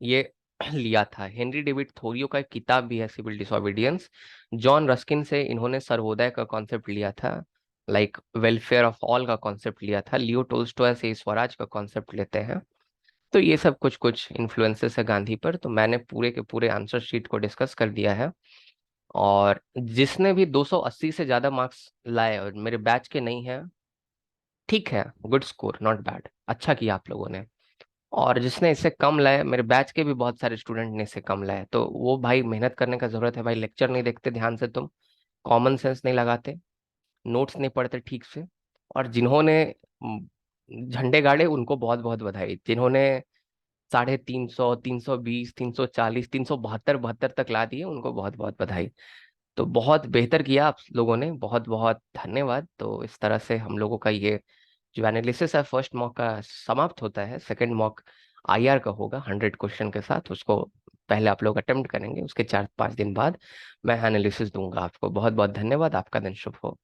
ये लिया था। हेनरी डेविड थोरियो का एक किताब भी है सिविल डिसोबीडियंस। जॉन रस्किन से इन्होंने सर्वोदय का कॉन्सेप्ट लिया था, लाइक वेलफेयर ऑफ ऑल का कॉन्सेप्ट लिया था। लियो टोल्स्टॉय से स्वराज का कॉन्सेप्ट लेते हैं। तो ये सब कुछ कुछ इन्फ्लुएंसेस है गांधी पर। तो मैंने पूरे के पूरे आंसर शीट को डिस्कस कर दिया है, और जिसने भी 280 से ज्यादा मार्क्स लाए और मेरे बैच के नहीं है, ठीक है, गुड स्कोर, नॉट बैड, अच्छा किया आप लोगों ने। और जिसने इससे कम लाए, मेरे बैच के भी बहुत सारे स्टूडेंट ने इससे कम लाए, तो वो भाई मेहनत करने का जरूरत है भाई। लेक्चर नहीं देखते ध्यान से तुम, कॉमन सेंस नहीं लगाते, नोट्स नहीं पढ़ते ठीक से। और जिन्होंने झंडे गाड़े उनको बहुत बहुत बधाई, जिन्होंने 350 320 340 372 72 तक ला दिए उनको बहुत बहुत बधाई। तो बहुत बेहतर किया आप लोगों ने, बहुत बहुत धन्यवाद। तो इस तरह से हम लोगों का ये जो एनालिसिस है फर्स्ट मॉक का समाप्त होता है। सेकंड मॉक आईआर का होगा 100 क्वेश्चन के साथ, उसको पहले आप लोग अटेम्प्ट करेंगे, उसके 4 5 दिन बाद मैं एनालिसिस दूंगा आपको। बहुत बहुत धन्यवाद, आपका दिन शुभ हो।